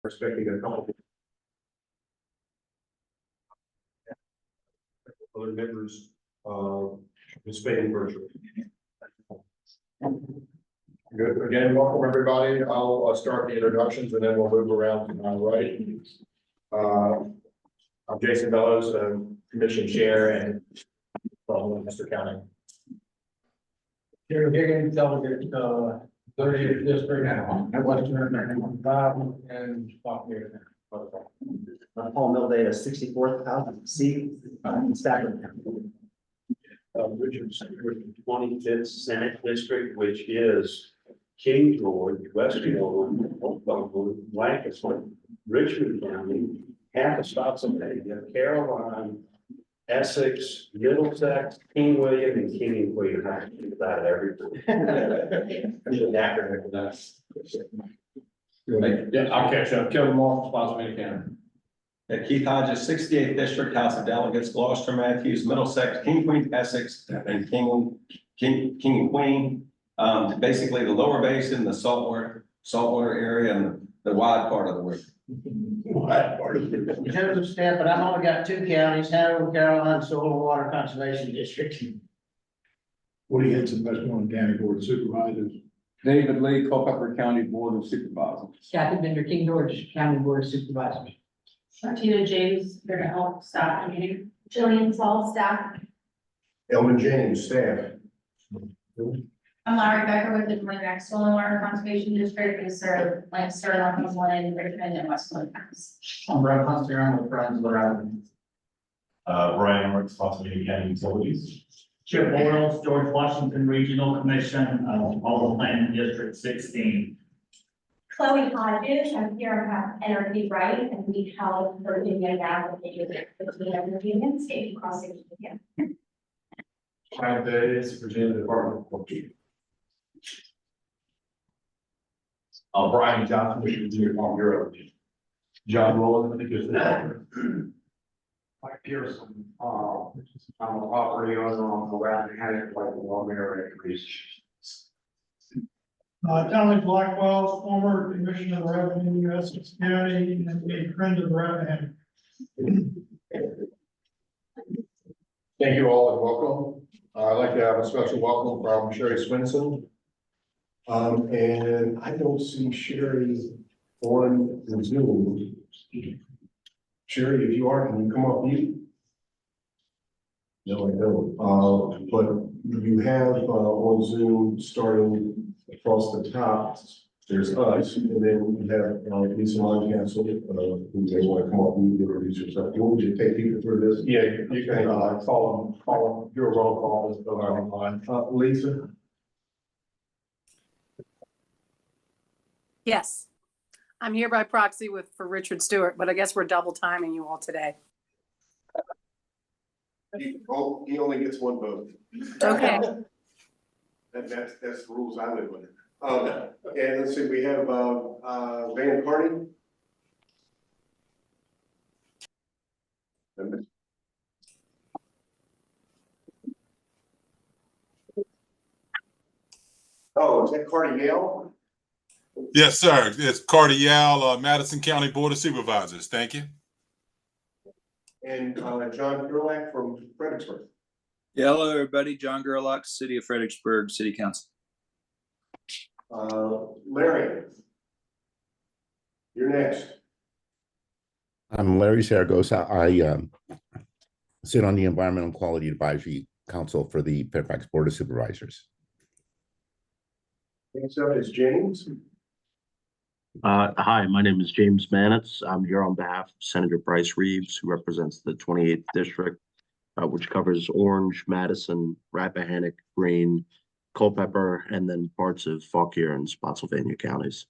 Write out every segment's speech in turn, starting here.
expecting a couple. Other members, participating virtually. Good. Again, welcome everybody. I'll start the introductions and then we'll move around to my right. I'm Jason Bellows, Commission Chair and from Mr. County. Jerry Higgins, delegate, 30th district, and Westmoreland, and Stockton. I'm Paul Milday, 64th House seat in Stafford. Richard, 25th Senate District, which is King George, Westmoreland, Oklahoma, Lancaster, Richmond County, half a Spotsylvania, Caroline, Essex, Middlesex, King William, and King and Queen. I have to do that everything. Need an acronym for that. Yeah, I'll catch up. Kevin Moore, Spotsylvania County. Keith Hodges, 68th District, House of Delegates, Gloucester, Matthews, Middlesex, King, Queen, Essex, and King and Queen. Basically the lower basin, the saltwater area, and the wide part of the river. Joseph Stamp, but I've only got 2 counties, Hanover, Caroline, Soil Water Conservation District. Woody Henson, Westmoreland County Board of Supervisors. David Lee, Culpeper County Board of Supervisors. Kathy Bender, King George County Board of Supervisors. Martina James, here to help staff meeting. Jillian Saul, staff. Elvin James, staff. I'm Larry Becker with the Northern Soil and Water Conservation District. We serve Lancaster, Northumberland, Richmond, and Westmoreland counties. I'm Brent Hunsinger, I'm with Friends of the Round. Brian Works, Spotsylvania County Utilities. Chip Boyles, George Washington Regional Commission, all the planning district 16. Chloe Hodges, I'm here on behalf of NRP Right, and we held Virginia down between energy and state crossing. Time days, Virginia Department of Culture. Brian Johnson, Virginia Department Bureau. John Rowland, I think is the. Mike Pearson, I'm a property owner on the Rappahannock, like the Long area. Tommy Blackwell, former Commissioner of Revenue, Essex County, and a friend of the Rappahannock. Thank you all and welcome. I'd like to have a special welcome from Sherry Swinson. And I don't see Sherry on the Zoom. Sherry, if you are, can you come up mute? No, I don't. But you have on Zoom starting across the top, there's us, and then we have Lisa Moncastle, who may want to come up and introduce yourself. You want me to take people through this? Yeah, you can call them, do a roll call as go online. Lisa? Yes, I'm here by proxy for Richard Stewart, but I guess we're double timing you all today. He only gets one vote. Okay. That's the rules I live with. And let's see, we have Van Carney. Oh, is that Cardi Yale? Yes, sir. It's Carter Yao, Madison County Board of Supervisors. Thank you. And John Gerlach from Fredericksburg. Yeah, hello, everybody. John Gerlach, City of Fredericksburg, City Council. Larry, you're next. I'm Larry Zaragoza. I sit on the Environmental Quality Advisory Council for the Fairfax Board of Supervisors. Next up is James. Hi, my name is James Manitz. I'm here on behalf of Senator Bryce Reeves, who represents the 28th District, which covers Orange, Madison, Rappahannock, Greene, Culpeper, and then parts of Fauquier and Spotsylvania counties.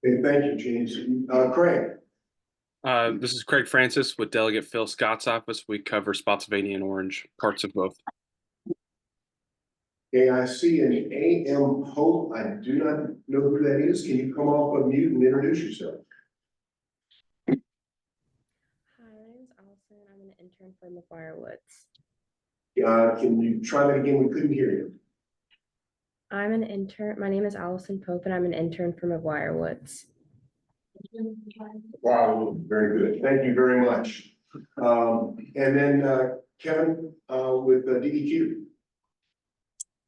Hey, thank you, James. Craig. This is Craig Francis with Delegate Phil Scott's office. We cover Spotsylvania and Orange, parts of both. Okay, I see an A.M. Pope. I do not know who that is. Can you come off of mute and introduce yourself? Hi, my name is Allison. I'm an intern for McGuire Woods. Can you try that again? We couldn't hear you. I'm an intern. My name is Allison Pope, and I'm an intern for McGuire Woods. Wow, very good. Thank you very much. And then Kevin with DEQ.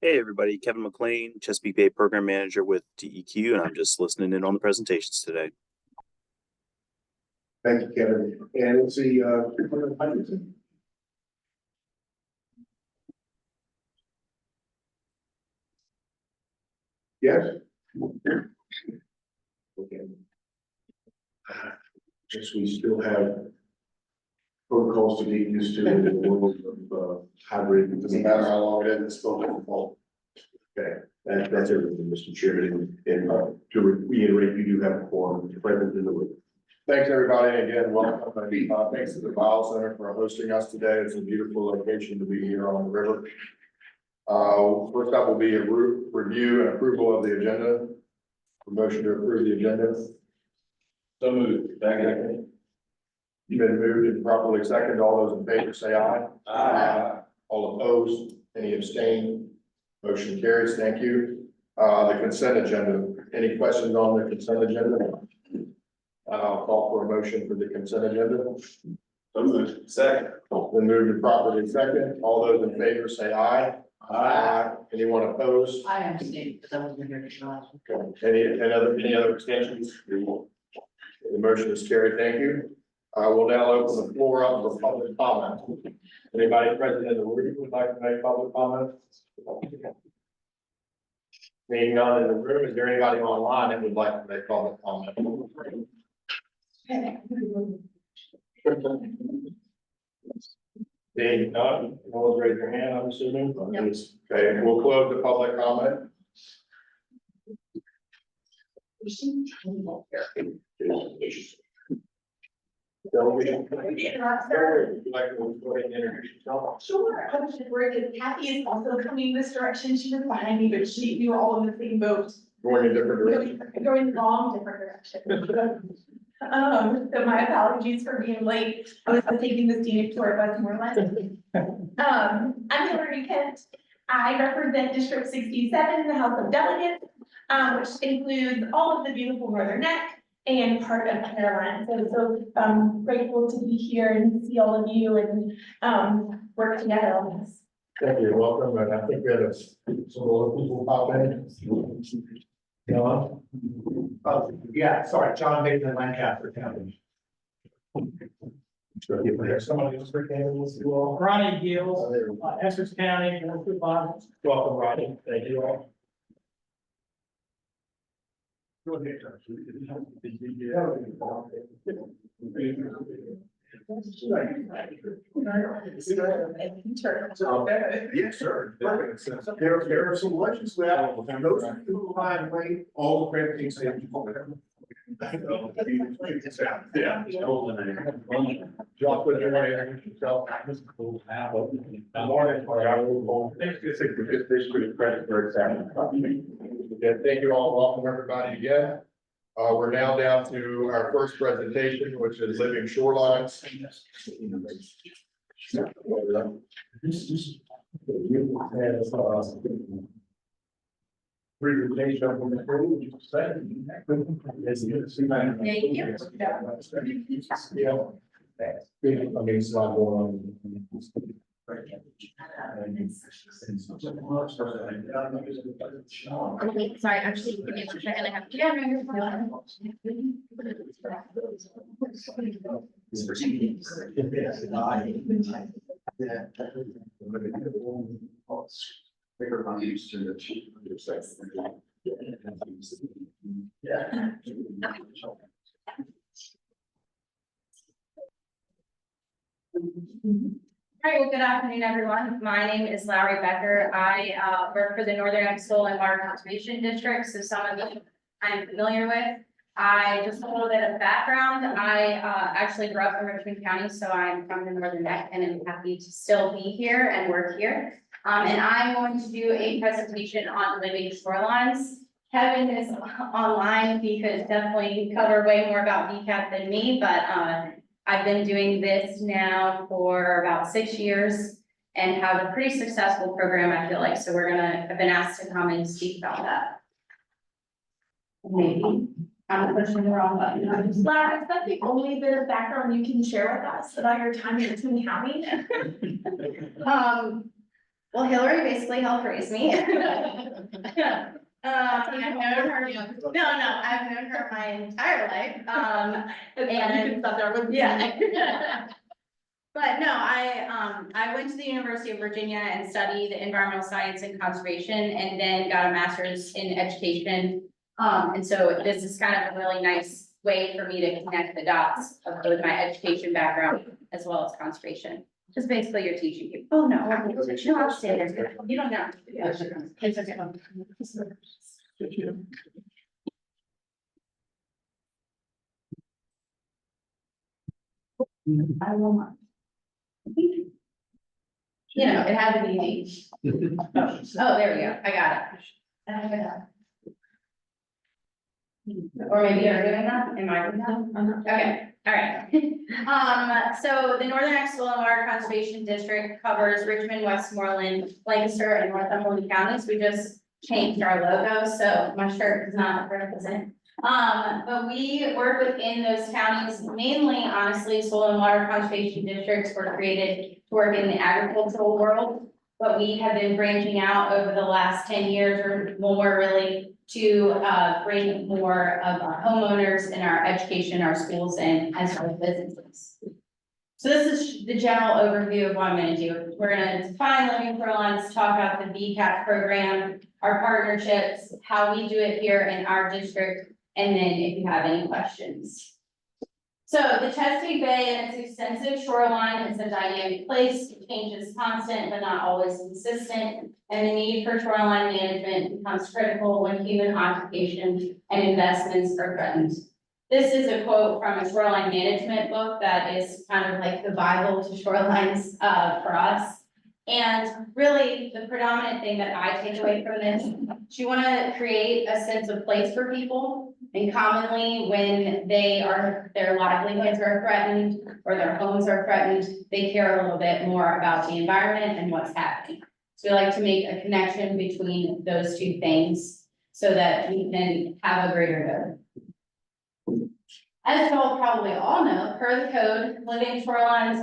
Hey, everybody, Kevin McLean, Chesapeake Bay Program Manager with DEQ, and I'm just listening in on the presentations today. Thank you, Kevin. And let's see, yes? Okay. Guess we still have protocols to get used to in the world of hybrid. It doesn't matter how long it is, it's still difficult. Okay, that's everything, Mr. Chairman. And to reiterate, you do have a quorum present in the room. Thanks, everybody. Again, welcome. Thanks to the Bio Center for hosting us today. It's a beautiful location to be here on the river. First up will be a review and approval of the agenda. A motion to approve the agenda. So moved. Second. You've been moved and properly seconded. All those in favor say aye. Aye. All opposed? Any abstain? Motion carries. Thank you. The consent agenda. Any questions on the consent agenda? I'll call for a motion for the consent agenda. So moved. Second. Been moved and properly second. All those in favor say aye. Aye. Anyone opposed? I abstained because I wasn't here for the last one. Okay. Any other extensions? The motion is carried. Thank you. I will now open the floor up for public comment. Anybody present in the room would like to make public comment? Seeing none in the room, is there anybody online that would like to make public comment? Seeing none, no one's raised their hand, I'm assuming. Okay, we'll close the public comment. Would you like to go ahead and introduce yourself? Sure, I was just worried that Kathy is also coming this direction. She was behind me, but we were all in the same boat. Going in different directions. Going the wrong different direction. So my apologies for being late. I was taking the scenic tour of Westmoreland. I'm Hillary Kent. I represent District 67 in the House of Delegates, which includes all of the beautiful Northern Neck and part of Carolina. So grateful to be here and see all of you and work together on this. Thank you, welcome, and I think we had some other people pop in. John? Yeah, sorry, John Basin, Lancaster County. Somebody else for candidates you all? Ronnie Gills, Essex County, Welcome, Ronnie, thank you all. Yes, sir. There are some legends that, those who find late, all the credit things they have to call it. Yeah. John, put your way in yourself. Thank you all. Welcome everybody again. We're now down to our first presentation, which is living shorelines. Presentation from the crew, would you say? Thank you. I mean, it's not going on. Okay, sorry, actually, give me a second, I have to. Yeah, no, you're fine. All right, well, good afternoon, everyone. My name is Lowery Becker. I work for the Northern Neck Soil and Water Conservation District, so some of you I'm familiar with. I just a little bit of background. I actually grew up in Richmond County, so I'm from the Northern Neck and I'm happy to still be here and work here. And I'm going to do a presentation on living shorelines. Kevin is online. He could definitely cover way more about DCAT than me, but I've been doing this now for about 6 years and have a pretty successful program, I feel like. So I've been asked to come and speak about that. Maybe. I'm pushing the wrong button. Lara, is that the only bit of background you can share with us about your time in Toon County? Well, Hillary basically helped raise me. I've known her, I've known her my entire life, and yeah. But no, I went to the University of Virginia and studied environmental science and conservation, and then got a master's in education. And so this is kind of a really nice way for me to connect the dots of both my education background as well as conservation. Just basically you're teaching people. Oh, no, no, I'll stay there. You don't know. It's okay. I will not. You know, it had to be me. Oh, there we go. I got it. Or maybe you're doing that? Am I doing that? Okay, all right. So the Northern Axle and Water Conservation District covers Richmond, Westmoreland, Lancaster, and Northumberland counties. We just changed our logo, so my shirt does not represent. But we work within those counties, mainly, honestly, soil and water conservation districts were created to work in the agricultural world. But we have been branching out over the last 10 years or more, really, to bring more of our homeowners and our education, our schools in, as well as businesses. So this is the general overview of what I'm going to do. We're going to define living shorelines, talk about the VCAP program, our partnerships, how we do it here in our district, and then if you have any questions. So the Chesapeake Bay and its extensive shoreline is a dynamic place. Change is constant, but not always consistent. And the need for shoreline management becomes critical when human occupation and investments are threatened. This is a quote from a shoreline management book that is kind of like the Bible to shorelines for us. And really, the predominant thing that I take away from this, you want to create a sense of place for people. And commonly, when their livelihoods are threatened or their homes are threatened, they care a little bit more about the environment and what's happening. So we like to make a connection between those two things so that we can have a greater good. As you all probably all know, per the code, living shorelines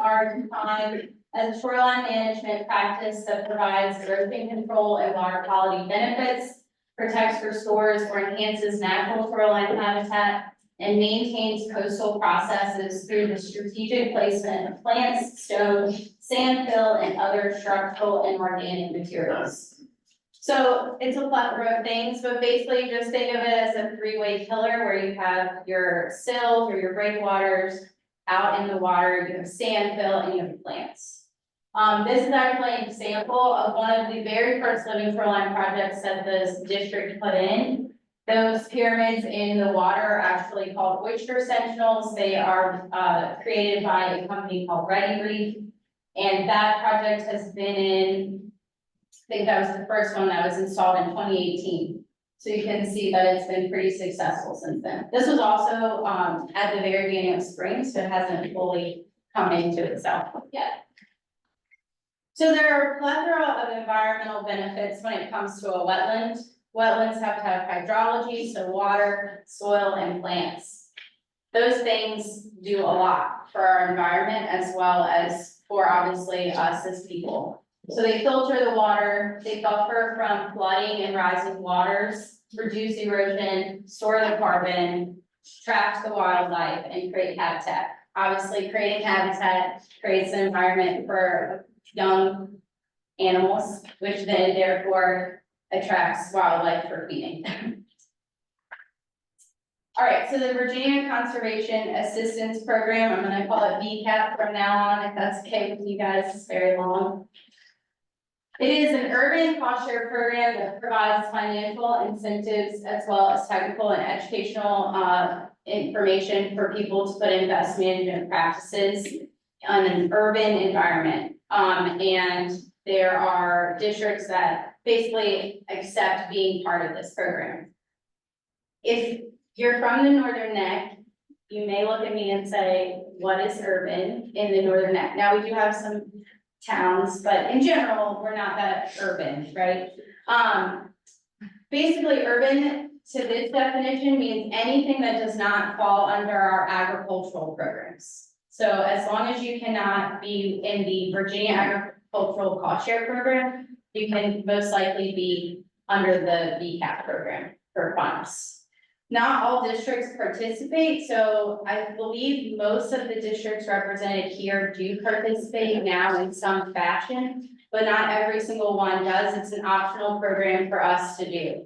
are defined as a shoreline management practice that provides erosion control and water quality benefits, protects, restores, or enhances natural shoreline habitat, and maintains coastal processes through the strategic placement of plants, stone, sand fill, and other structural and organic materials. So it's a plethora of things, but basically just think of it as a three-way pillar where you have your sills or your breakwaters out in the water, you have sand fill, and you have plants. This is actually an example of one of the very first living shoreline projects that this district put in. Those pyramids in the water are actually called oyster sentinels. They are created by a company called Ready Reef. And that project has been in, I think that was the first one that was installed in 2018. So you can see that it's been pretty successful since then. This was also at the very beginning of spring, so it hasn't fully come into itself yet. So there are a plethora of environmental benefits when it comes to a wetland. Wetlands have to have hydrology, so water, soil, and plants. Those things do a lot for our environment as well as for obviously us as people. So they filter the water, they buffer from flooding and rising waters, reduce erosion, store the carbon, track the wildlife, and create habitat. Obviously, creating habitat creates an environment for young animals, which then therefore attracts wildlife for feeding. All right, so the Virginia Conservation Assistance Program, I'm going to call it VCAP from now on, if that's okay with you guys, it's very long. It is an urban cost share program that provides financial incentives as well as technical and educational information for people to put in best management practices on an urban environment. And there are districts that basically accept being part of this program. If you're from the Northern Neck, you may look at me and say, what is urban in the Northern Neck? Now, we do have some towns, but in general, we're not that urban, right? Basically, urban to this definition means anything that does not fall under our agricultural programs. So as long as you cannot be in the Virginia Agricultural Cost Share Program, you can most likely be under the VCAP program for funds. Not all districts participate, so I believe most of the districts represented here do participate now in some fashion, but not every single one does. It's an optional program for us to do.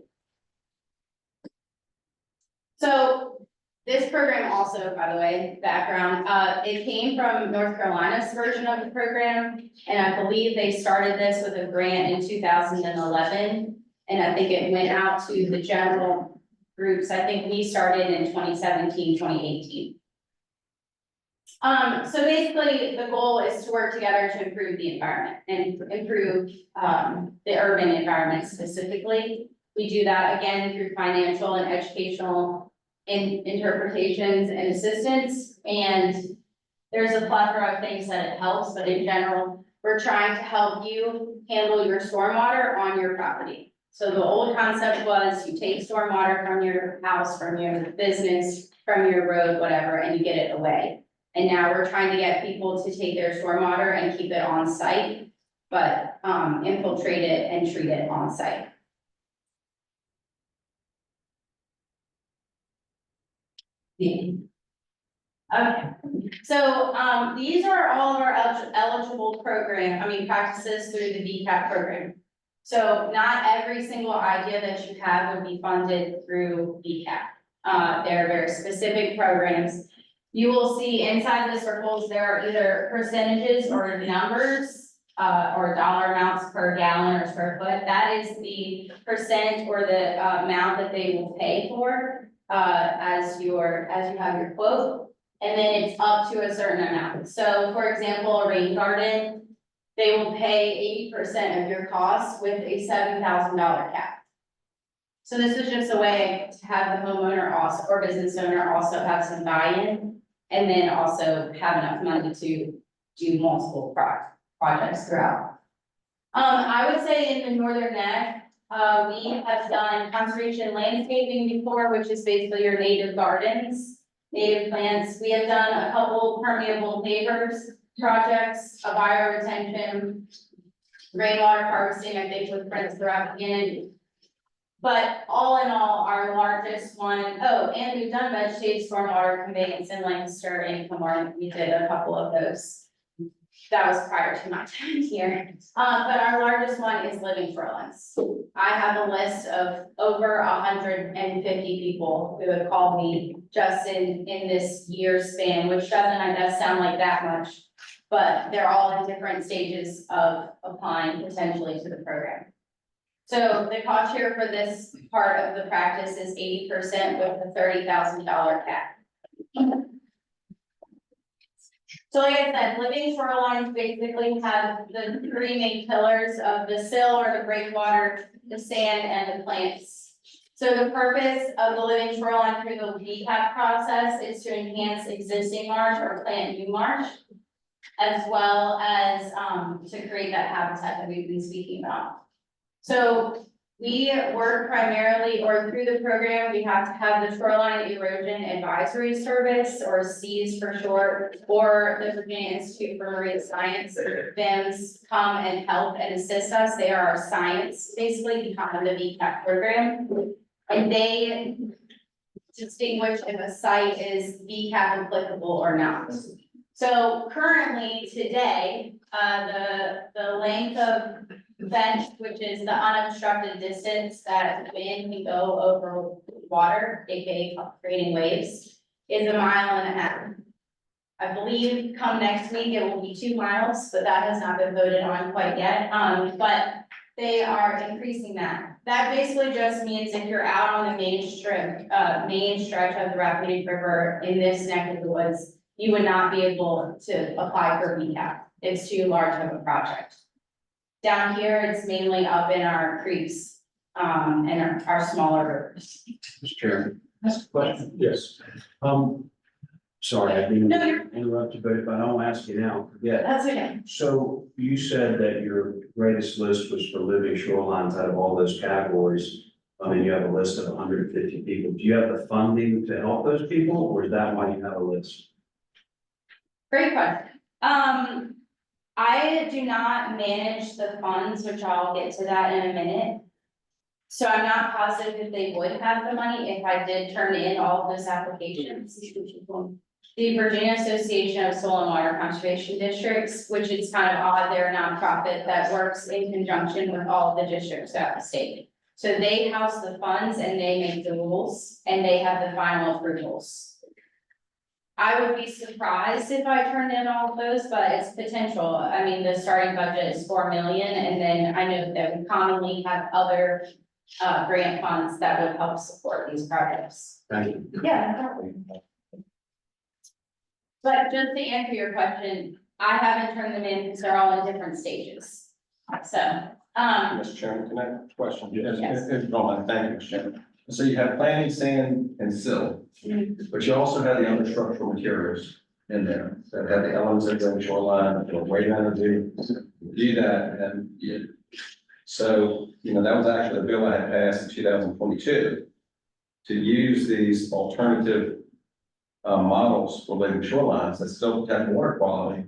So this program also, by the way, background, it came from North Carolina's version of the program. And I believe they started this with a grant in 2011. And I think it went out to the general groups. I think we started in 2017, 2018. So basically the goal is to work together to improve the environment and improve the urban environment specifically. We do that again through financial and educational interpretations and assistance. And there's a plethora of things that it helps, but in general, we're trying to help you handle your stormwater on your property. So the old concept was you take stormwater from your house, from your business, from your road, whatever, and you get it away. And now we're trying to get people to take their stormwater and keep it on site, but infiltrate it and treat it on site. Okay, so these are all of our eligible practices through the VCAP program. So not every single idea that you have would be funded through VCAP. There are very specific programs. You will see inside the circles, there are either percentages or numbers or dollar amounts per gallon or square foot. That is the percent or the amount that they will pay for as you have your quote. And then it's up to a certain amount. So for example, a rain garden, they will pay 80% of your costs with a $7,000 cap. So this is just a way to have the homeowner also, or business owner also have some buy-in, and then also have enough money to do multiple projects throughout. I would say in the Northern Neck, we have done conservation landscaping before, which is basically your native gardens, native plants. We have done a couple permeable pavers projects, a bioretention, rainwater harvesting, I think with Brent throughout the end. But all in all, our largest one, oh, and we've done vegetated stormwater conveyance in Lancaster and Pomar. We did a couple of those. That was prior to my time here. But our largest one is living shorelines. I have a list of over 150 people who have called me just in this year span, which doesn't sound like that much, but they're all in different stages of applying potentially to the program. So the cost share for this part of the practice is 80% with a $30,000 cap. So like I said, living shorelines basically have the three main pillars of the sill or the breakwater, the sand, and the plants. So the purpose of the living shoreline through the VCAP process is to enhance existing marsh or plant new marsh, as well as to create that habitat that we've been speaking about. So we work primarily, or through the program, we have to have the Shoreline Erosion Advisory Service, or SEAS for short, or the Virginia Institute for Marine Science, or VIMS, come and help and assist us. They are our science, basically, behind the VCAP program. And they distinguish if a site is VCAP applicable or not. So currently, today, the length of bench, which is the unobstructed distance that wind can go over water, aka creating waves, is 1.5 miles. I believe come next week it will be 2 miles, but that has not been voted on quite yet. But they are increasing that. That basically just means if you're out on the main stretch of the Rappahannock River in this neck of the woods, you would not be able to apply for VCAP. It's too large of a project. Down here, it's mainly up in our creeks, and our smaller rivers. Mr. Chairman, that's a question. Yes. Sorry, I didn't interrupt you, but if I don't ask you now, forget. That's okay. So you said that your greatest list was for living shorelines out of all those categories. I mean, you have a list of 150 people. Do you have the funding to help those people, or is that why you have a list? Great question. I do not manage the funds, which I'll get to that in a minute. So I'm not positive if they would have the money if I did turn in all of those applications. The Virginia Association of Soil and Water Conservation Districts, which is kind of odd, they're a nonprofit that works in conjunction with all of the districts throughout the state. So they house the funds and they make the rules and they have the final approvals. I would be surprised if I turned in all of those, but it's potential. I mean, the starting budget is 4 million, and then I know that we commonly have other grant funds that would help support these projects. Thank you. Yeah, no problem. But just to answer your question, I haven't turned them in because they're all in different stages. So, Mr. Chairman, can I have a question? Yes. If you don't mind, thank you, Mr. Chairman. So you have planning, sand, and silt, but you also have the other structural materials in there that have the elements of the shoreline, that are way down to do that, and so, that was actually a bill I had passed in 2022 to use these alternative models for living shorelines that still protect water quality,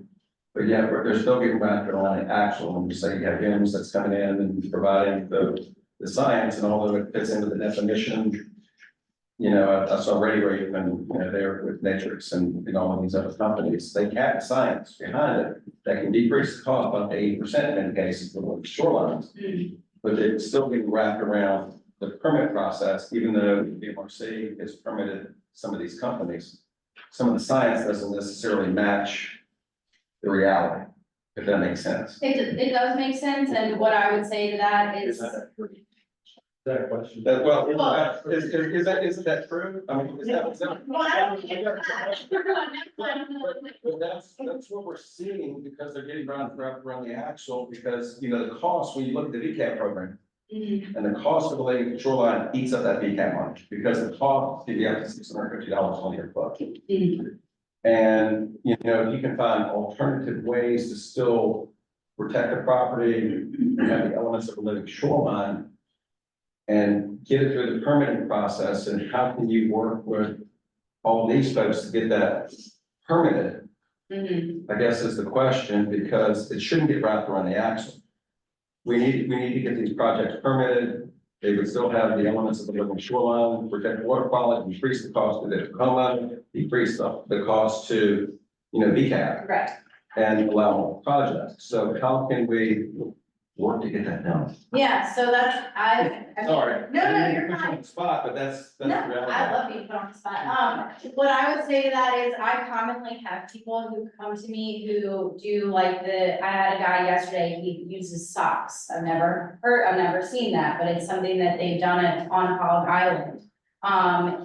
but yet they're still getting wrapped around the actual, when you say you have hymns that's coming in and providing the science, and although it fits into the definition, I saw Radio and, there with Matrix and all of these other companies, they have science behind it that can decrease the cost up to 80% in many cases for the shorelines. But it's still getting wrapped around the permit process, even though the MRC has permitted some of these companies. Some of the science doesn't necessarily match the reality, if that makes sense. it does make sense, and what I would say to that is. Is that a question? Well, isn't that true? I mean, but that's what we're seeing, because they're getting wrapped around the axle, because, the cost, when you look at the VCAP program, and the cost of the living shoreline eats up that VCAP money, because the cost can be up to $650 on your book. And, if you can find alternative ways to still protect the property, and have the elements of a living shoreline, and get it through the permitting process, and how can you work with all these folks to get that permitted? I guess is the question, because it shouldn't get wrapped around the axle. We need to get these projects permitted. They would still have the elements of the living shoreline, protect water quality, decrease the cost to the homeowner, decrease the cost to, VCAP. Right. And allow more projects. So how can we work to get that done? Yeah, so Sorry. No, you're fine. On the spot, but that's the No, reality. I love being put on the spot. What I would say to that is I commonly have people who come to me who do I had a guy yesterday, he uses socks. I've never seen that, but it's something that they've done on Hog Island.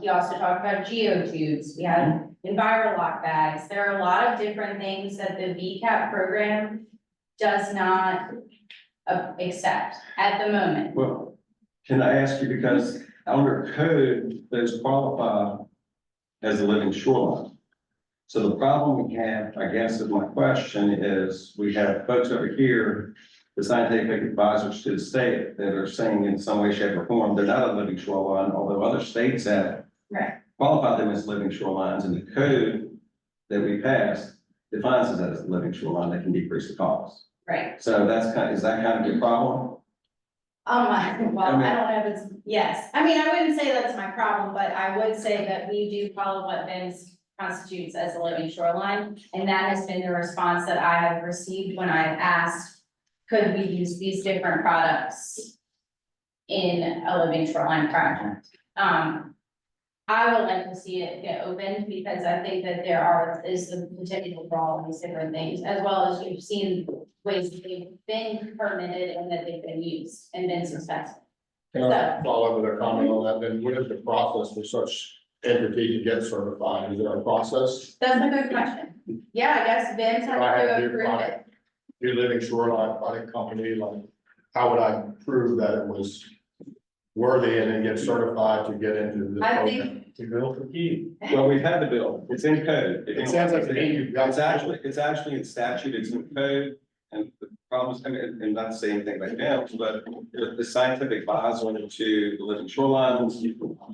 He also talked about geotubes. We have EnviroLock bags. There are a lot of different things that the VCAP program does not accept at the moment. Well, can I ask you, because under code, those qualify as a living shoreline. So the problem we have, I guess, is my question is, we have folks over here, the scientific advisors to the state, that are saying in some way, shape, or form, they're not a living shoreline, although other states have qualified them as living shorelines, and the code that we passed defines it as a living shoreline that can decrease the cost. Right. So is that kind of your problem? Well, I don't know if it's, yes. I mean, I wouldn't say that's my problem, but I would say that we do follow what VIMS constitutes as a living shoreline. And that has been the response that I have received when I've asked, could we use these different products in a living shoreline project? I would like to see it get opened, because I think that there is the potential for all these different things, as well as you've seen ways that they've been permitted and that they've been used and been successful. Can I follow up with a comment on that? Then what is the process for such entity to get certified? Is there a process? That's a good question. Yeah, I guess VIMS If I has had to to approve it. do living shoreline product company, like, how would I prove that it was worthy and then get certified to get into this I program? think- To bill for key. Well, we've had the bill, it's in code. It sounds like to me you've got. It's actually in statute, it's in code, and problems, I mean, and not to say anything about dams, but the scientific advisor to the living shorelines.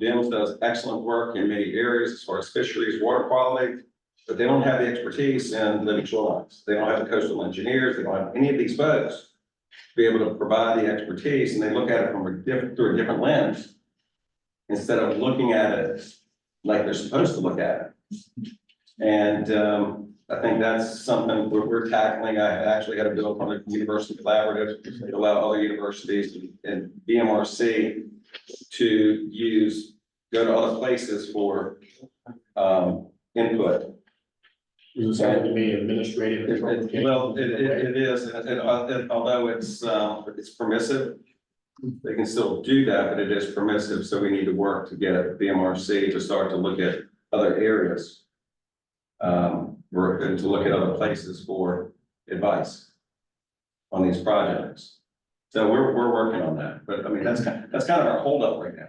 Dams does excellent work in many areas as far as fisheries, water quality, but they don't have the expertise in living shorelines. They don't have the coastal engineers, they don't have any of these folks to be able to provide the expertise, and they look at it from through a different lens instead of looking at it like they're supposed to look at it. And I think that's something we're tackling. I actually had a bill from the university collaborative to allow other universities and BMRC to go to other places for input. Is it something to be administrative? Well, it is, and although it's permissive, they can still do that, but it is permissive, so we need to work to get BMRC to start to look at other areas. And to look at other places for advice on these projects. So we're working on that, but I mean, that's kind of our holdup right now.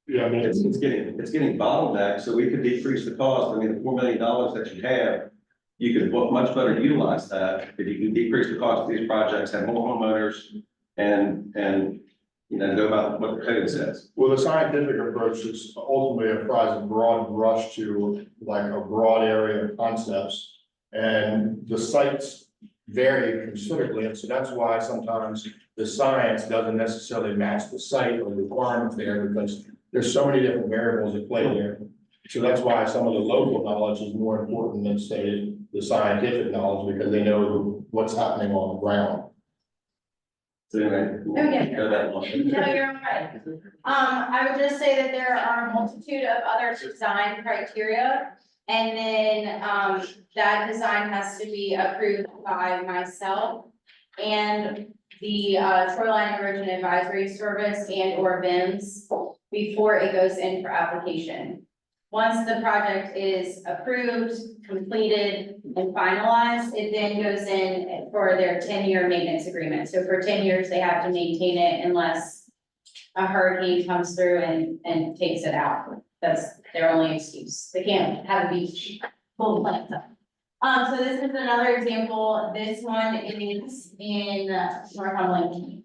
Yeah, I mean, It's getting bottlenecked, so we could decrease the cost. I mean, the $4 million that you have, you could much better utilize that if you can decrease the cost of these projects, have more homeowners, and go about what the code says. well, the scientific approach is ultimately applies a broad brush to like a broad area of concepts. And the sites vary considerably, and so that's why sometimes the science doesn't necessarily match the site or the requirement there, because there's so many different variables at play there. So that's why some of the local knowledge is more important than, say, the scientific knowledge, because they know what's happening on the ground. So anyway, Okay. go that long. No, you're all right. I would just say that there are a multitude of other design criteria. And then, that design has to be approved by myself and the Shoreline Erosion Advisory Service and or VIMS before it goes in for application. Once the project is approved, completed, and finalized, it then goes in for their 10-year maintenance agreement. So for 10 years, they have to maintain it unless a hurricane comes through and takes it out. That's their only excuse. They can't have a beach full of plants up. So this is another example. This one is in Northumberland.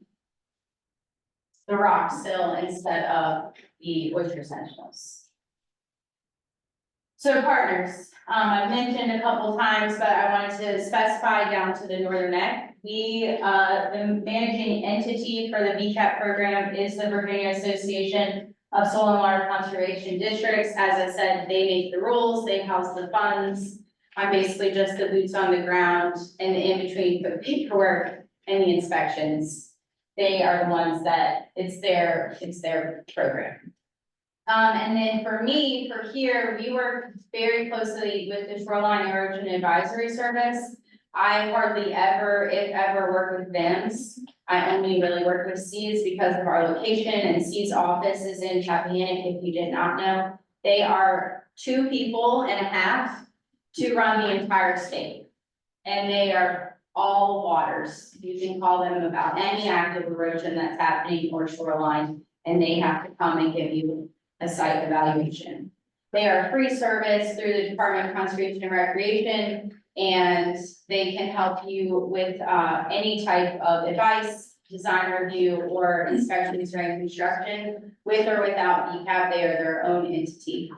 The rock sill instead of the oyster sentinels. So partners, I've mentioned a couple times, but I wanted to specify down to the northern neck. The managing entity for the VCAP program is the Virginia Association of Soil and Water Conservation Districts. As I said, they make the rules, they house the funds. I'm basically just the boots on the ground and the in-between for the paperwork and the inspections. They are the ones that it's their program. And then for me, for here, we work very closely with the Shoreline Erosion Advisory Service. I hardly ever, if ever, work with VIMS. I only really work with C's because of our location, and C's office is in Rappahannock, if you did not know. They are 2.5 people to run the entire state. And they are all waters. You can call them about any active erosion that's happening or shoreline, and they have to come and give you a site evaluation. They are a free service through the Department of Conservation and Recreation, and they can help you with any type of advice, design review, or inspections during construction. With or without VCAP, they are their own entity.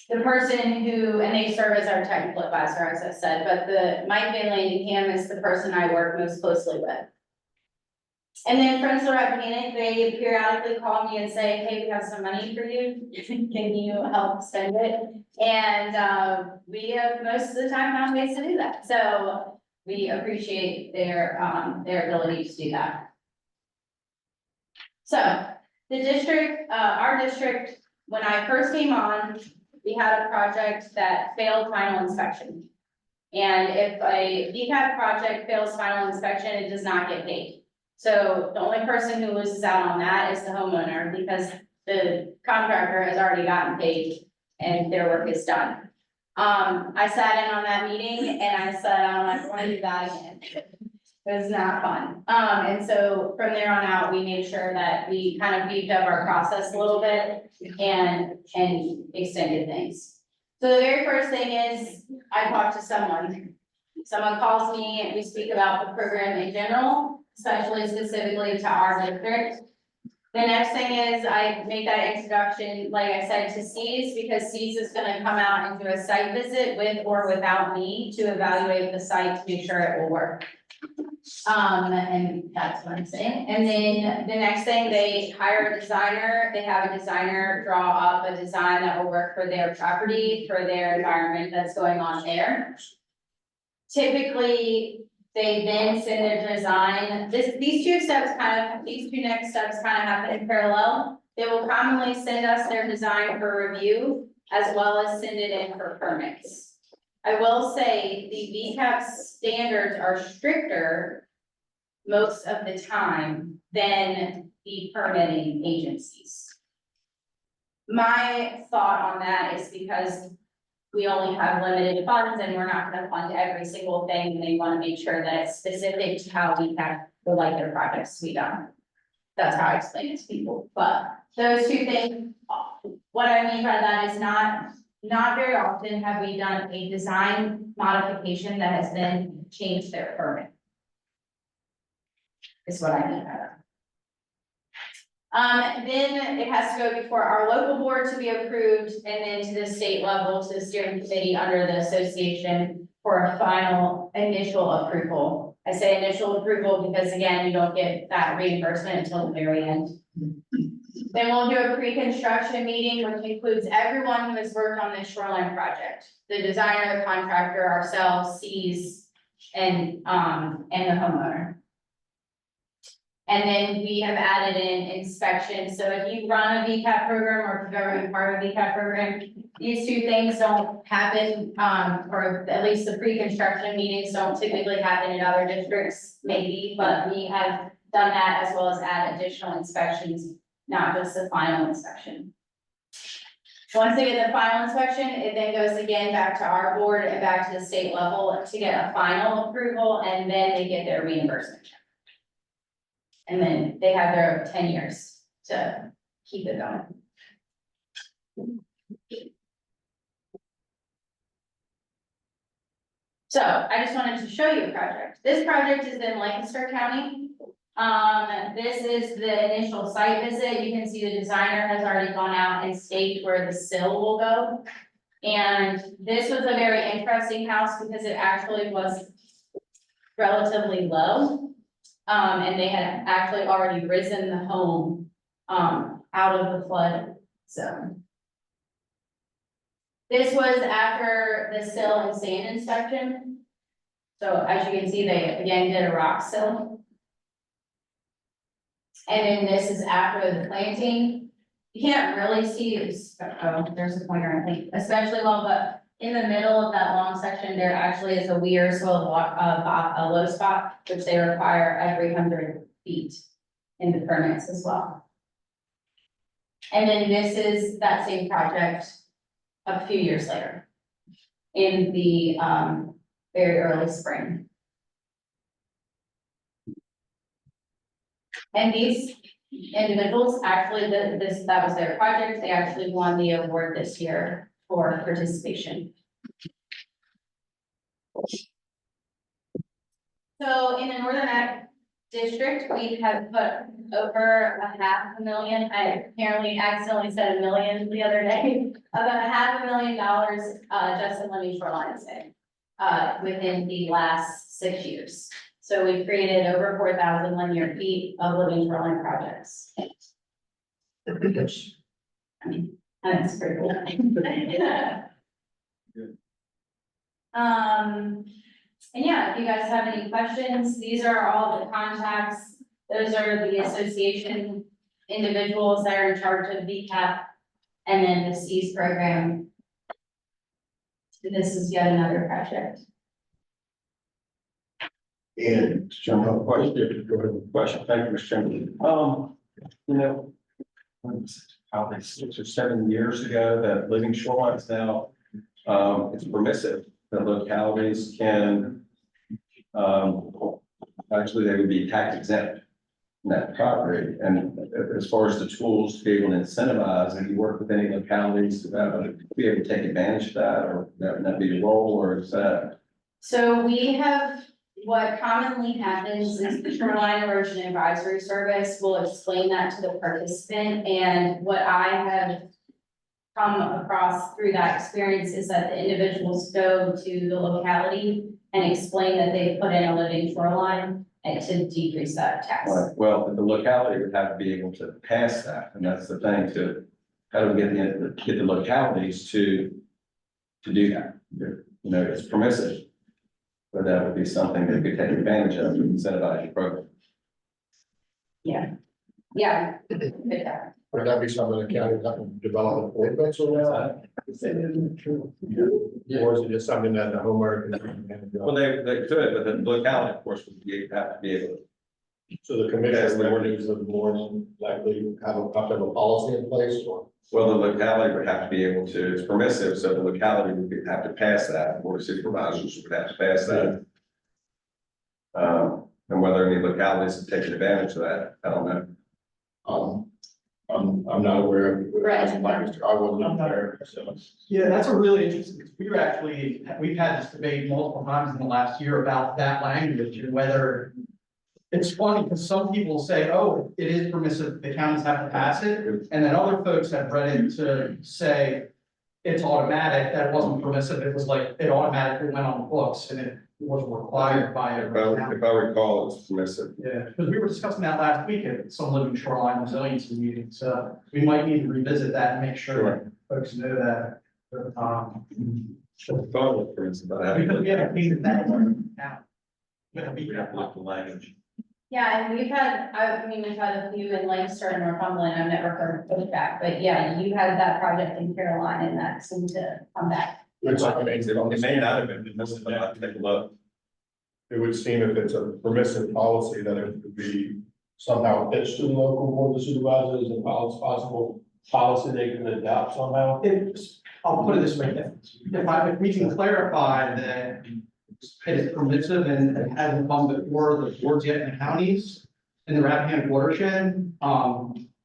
The person who, and they serve as our technical advisor, as I said, but Mike Van Landingham is the person I work most closely with. And then Friends of Rappahannock, they periodically call me and say, hey, we have some money for you. Can you help spend it? And we have most of the time found ways to do that. So we appreciate their ability to do that. So the district, our district, when I first came on, we had a project that failed final inspection. And if a VCAP project fails final inspection, it does not get paid. So the only person who loses out on that is the homeowner, because the contractor has already gotten paid and their work is done. I sat in on that meeting and I said, I don't want to do that again. It was not fun. And so from there on out, we made sure that we kind of beefed up our process a little bit and extended things. So the very first thing is I talked to someone. someone calls me and we speak about the program in general, especially specifically to our district. The next thing is I make that introduction, like I said, to C's, because C's is gonna come out and do a site visit with or without me to evaluate the site to make sure it will work. And that's what I'm saying. And then the next thing, they hire a designer, they have a designer draw up a design that will work for their property, for their environment that's going on there. Typically, they then send their design, these two next steps kind of happen in parallel. They will commonly send us their design for review, as well as send it in for permits. I will say the VCAP standards are stricter most of the time than the permitting agencies. My thought on that is because we only have limited funds and we're not gonna fund every single thing, and they wanna make sure that it's specific to how VCAP would like their projects to be done. That's how I explain it to people, but those two things, what I mean by that is not very often have we done a design modification that has then changed their permit. Is what I mean by that. Then it has to go before our local board to be approved, and then to the state level, to the steering committee under the association for a final initial approval. I say initial approval because again, you don't get that reimbursement until the very end. Then we'll do a pre-construction meeting, which includes everyone who has worked on this shoreline project. The designer, the contractor, ourselves, C's, and the homeowner. And then we have added in inspection. So if you run a VCAP program, or if you've ever been part of a VCAP program, these two things don't happen, or at least the pre-construction meetings don't typically happen in other districts, maybe, but we have done that as well as add additional inspections, not just the final inspection. Once they get the final inspection, it then goes again back to our board and back to the state level to get a final approval, and then they get their reimbursement check. And then they have their 10 years to keep it going. So I just wanted to show you a project. This project is in Lancaster County. This is the initial site visit. You can see the designer has already gone out and staked where the sill will go. And this was a very interesting house because it actually was relatively low. And they had actually already risen the home, out of the flood zone. This was after the sill and sand inspection. So as you can see, they again did a rock sill. And then this is after the planting. You can't really see, there's a pointer, I think, especially well, but in the middle of that long section, there actually is a weir soil a low spot, which they require every 100 feet in the permits as well. And then this is that same project a few years later in the very early spring. And these individuals actually, that was their project. They actually won the award this year for participation. So in the Northern Ag District, we have put over $500,000, I apparently accidentally said $1 million the other day, about $500,000 just in living shoreline within the last 6 years. So we've created over 4,000 linear feet of living shoreline projects. Which, I mean, that's pretty cool. And yeah, if you guys have any questions, these are all the contacts. Those are the association individuals that are in charge of VCAP, and then the C's program. This is yet another project. And jump up. Question, thank you, Mr. Chairman. You know, probably 6 or 7 years ago, that living shorelines now, it's permissive that localities can, actually, they would be tax exempt in that property. And as far as the tools to be able to incentivize, have you worked with any localities to be able to take advantage of that, or that be your role, or is that So we have, what commonly happens is the Shoreline Erosion Advisory Service will explain that to the participant, and what I have come across through that experience is that the individuals go to the locality and explain that they put in a living shoreline and to decrease that tax. Right. Well, the locality would have to be able to pass that, and that's the thing, to, how do we get the localities to do that? You know, it's permissive. But that would be something they could take advantage of to incentivize your program. Yeah. Yeah. Yeah. Would that be something the county can develop an ordinance around? Or is it just something that the homeowner can? Well, they could, but the locality, of course, would have to be able to. So the commission revenues would more likely have a policy in place, or? Well, the locality would have to be able to, it's permissive, so the locality would have to pass that, board of supervisors would have to pass that. And whether any localities have taken advantage of that, I don't know. I'm not aware of. Right. I wasn't there, so. Yeah, that's a really interesting, because we've had this debate multiple times in the last year about that language and whether. It's funny because some people say, oh, it is permissive, the counties have to pass it, and then other folks have read it to say. It's automatic, that it wasn't permissive, it was like, it automatically went on the books and it wasn't required by it. If I recall, it's permissive. Yeah, because we were discussing that last week at some living shoreline resiliency meeting, so we might need to revisit that and make sure that folks know that. Thought it was permissive, but I haven't. Because we haven't painted that now. We have to look at the language. Yeah, and we've had, we've had a few in Lancaster and Northumberland, I've never heard of pushback, but yeah, you had that project in Carolina and that seemed to come back. It may not have been permissive, but I'll take a look. It would seem if it's a permissive policy that it would be somehow pitched to the local board of supervisors and possible policy they can adopt somehow. I'll put it this way, if we can clarify that it is permissive and it hasn't come before the boards yet in the counties in the Rappahannock watershed,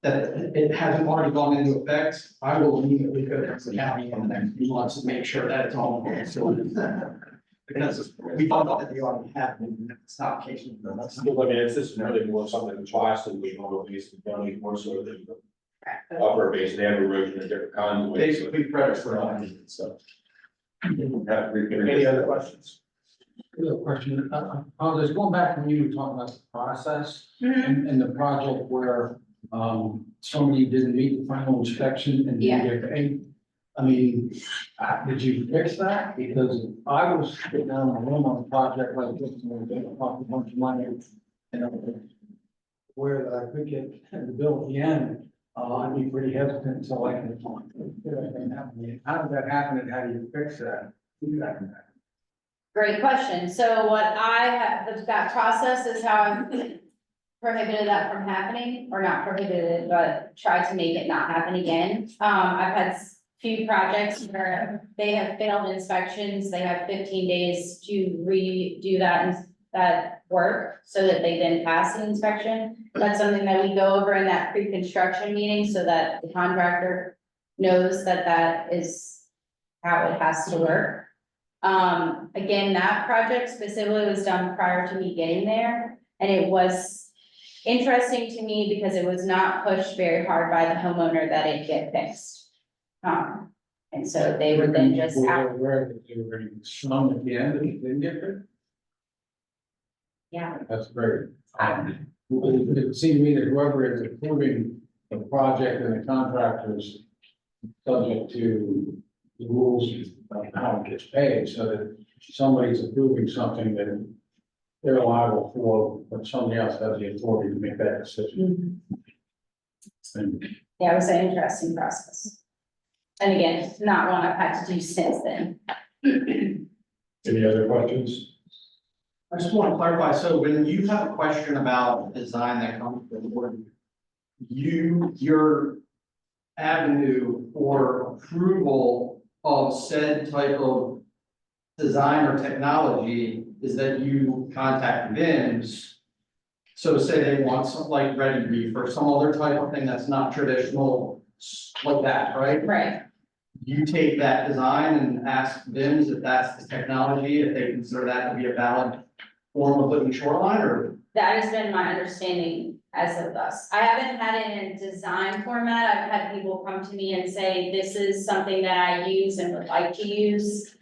that it hasn't already gone into effect, I will immediately go to the county in the next few months to make sure that it's all. Because we found out that they already have, and it's not the case. It's just really more something that Boston, we want to Basin County more so than the upper Basin, they have erosion in different kinds of ways. Basically, credits for all. So. Any other questions? Question, there's going back when you were talking about the process and the project where somebody didn't meet the final inspection and didn't get paid. I mean, did you fix that? Because I was sitting down in a room on a project like this and we talked a bunch of money, where I could get the bill at the end. I'd be pretty hesitant until I can. How did that happen and how do you fix that? Great question. So what I have, that process is how I've prohibited that from happening, or not prohibited, but tried to make it not happen again. I've had few projects where they have failed inspections. They have 15 days to redo that work so that they then pass the inspection. That's something that we go over in that pre-construction meeting so that the contractor knows that that is how it has to work. Again, that project specifically was done prior to me getting there, and it was interesting to me because it was not pushed very hard by the homeowner that it get fixed. And so they were then just out. Where they were shown at the end and it didn't get paid? Yeah. That's great. It seemed to me that whoever is approving the project and the contractors subject to the rules of how it gets paid, so that somebody's approving something that they're liable for, but somebody else has the authority to make that decision. Yeah, it was an interesting process. And again, it's not one I've had to do since then. Any other questions? I just want to clarify, so when you have a question about design that comes to the board, your avenue for approval of said type of design or technology is that you contact VIMs. So say they want something like Ready Reef or some other type of thing that's not traditional like that, right? Right. you take that design and ask BIMs if that's the technology, if they consider that to be a valid form of living shoreline, or? That has been my understanding as of thus. I haven't had it in a design format. I've had people come to me and say, this is something that I use and would like to use.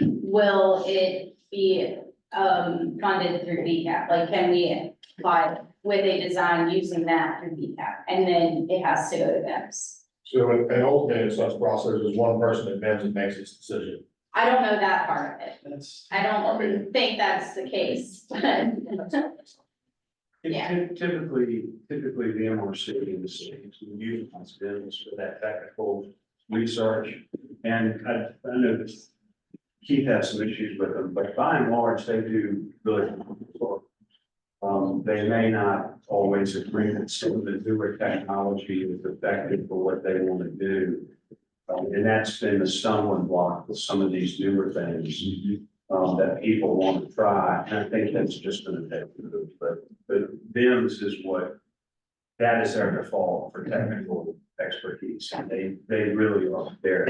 Will it be funded through BCAP? Like, can we apply with a design using that through BCAP? And then it has to go to BIMS. So an ultimate such process is one person that bends and makes this decision. I don't know that part of it. I don't mean- think that's the case. Yeah. Typically, the MRC and the states will utilize BIMs for that technical research. And I know that Keith has some issues with them, but by and large, they do good work. They may not always agree that some of the newer technology is effective for what they want to do. And that's been the stumbling block with some of these newer things that people want to try. And I think that's just going to take root. But BIMS is that is their default for technical expertise. And they really are there.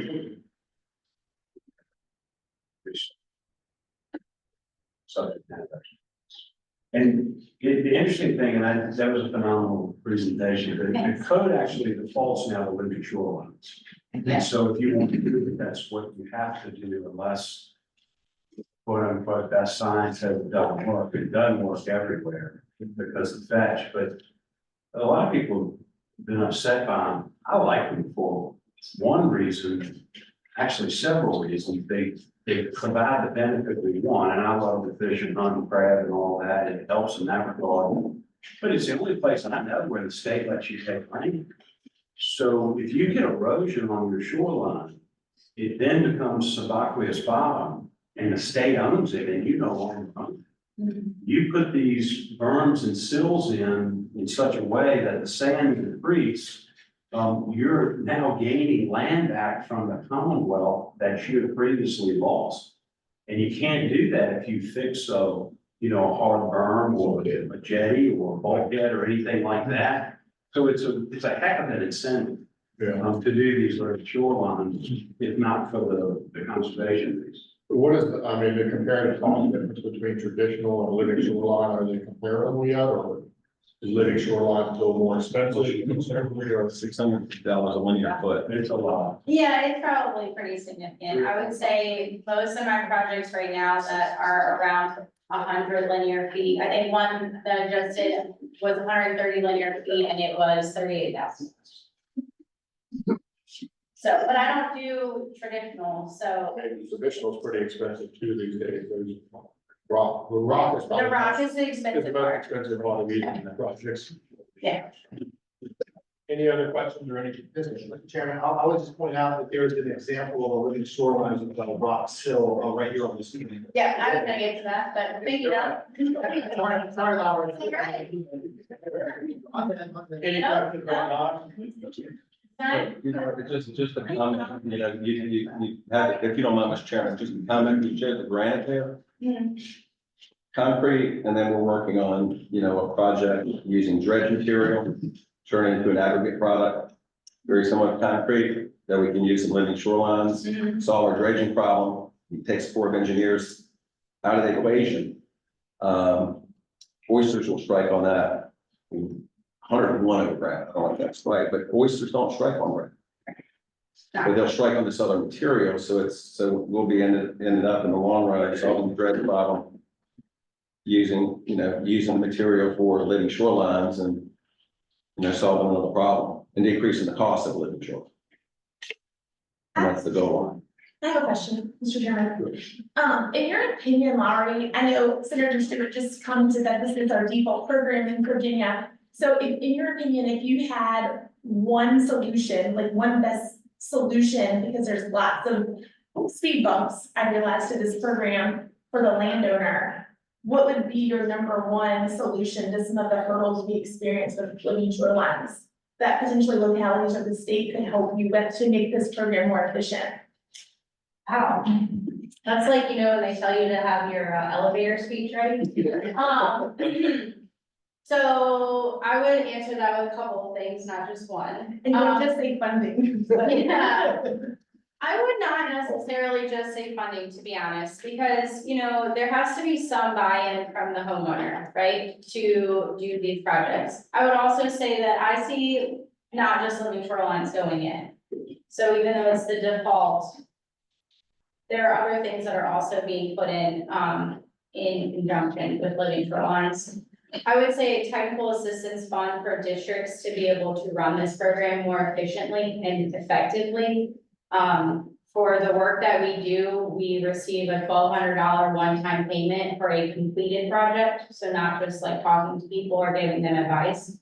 Subject matter. And the interesting thing, and that was a phenomenal presentation, the code actually defaults now to living shorelines. And so if you want to do it, that's what you have to do unless quote unquote, that science has done work. It doesn't work everywhere because of fetch, but a lot of people have been upset by them. I like them for one reason, actually several reasons. They provide the benefit we want, and I love the fish and hunt and crab and all that. It helps in that regard. But it's the only place I know where the state lets you take land. So if you get erosion on your shoreline, it then becomes subaqueous bottom, and the state owns it, and you no longer own it. You put these berms and sills in such a way that the sand depletes. You're now gaining land back from the Commonwealth that you had previously lost. And you can't do that if you fix a hard berm or a jetty or a bulkhead or anything like that. So it's a heck of an incentive to do these little shorelines, if not for the conservation piece. What is, the comparative cost difference between traditional and living shoreline? Are they comparable yet, or is living shoreline still more expensive? Considerably, or $600 a linear foot. It's a lot. Yeah, it's probably pretty significant. I would say most of my projects right now that are around 100 linear feet. I think one that I just did was 130 linear feet and it was 38,000. So, but I don't do traditional, so. Traditional is pretty expensive too these days. There's rock, the rock is. The rock is the expensive It's about part. expensive on the medium projects. Yeah. Any other questions or any? Mr. Chairman, I would just point out that there is an example of a living shoreline with a rock sill right here on the screen. Yeah, I was gonna get to that, but thank you, Doug. Sorry, Laura. All right. Any No, questions no. about Just a comment, you have, if you don't mind, Mr. Chairman, just a comment, you shared the grant there. Concrete, and then we're working on, a project using dredge material, turn it into an aggregate product, very similar to concrete, that we can use in living shorelines, solve our dredging problem. It takes Corps of Engineers out of the equation. Oysters will strike on that. 101 over Brent, I don't know if that's right, but oysters don't strike on Brent. But they'll strike on this other material, so we'll be ended up in the long run solving the dredge problem. Using the material for living shorelines and, solving another problem and decreasing the cost of living shoreline. And that's the goal. I have a question, Mr. Chairman. In your opinion, Lowery, I know Senator Stewart just commented that this is our default program in Virginia. So in your opinion, if you had one solution, like one best solution, because there's lots of speed bumps, I realized, to this program for the landowner, what would be your number one solution to some of the hurdles we experience with living shorelines that potentially localities or the state could help you with to make this program more efficient? Wow. That's like, when they tell you to have your elevator speech ready. So I would answer that with a couple of things, not just one. And don't just say funding. Yeah. I would not necessarily just say funding, to be honest, because, you know, there has to be some buy-in from the homeowner, right? To do these projects. I would also say that I see not just living shorelines going in. So even though it's the default, there are other things that are also being put in conjunction with living shorelines. I would say a technical assistance fund for districts to be able to run this program more efficiently and effectively. For the work that we do, we receive a $1,200 one-time payment for a completed project. So not just like talking to people or giving them advice.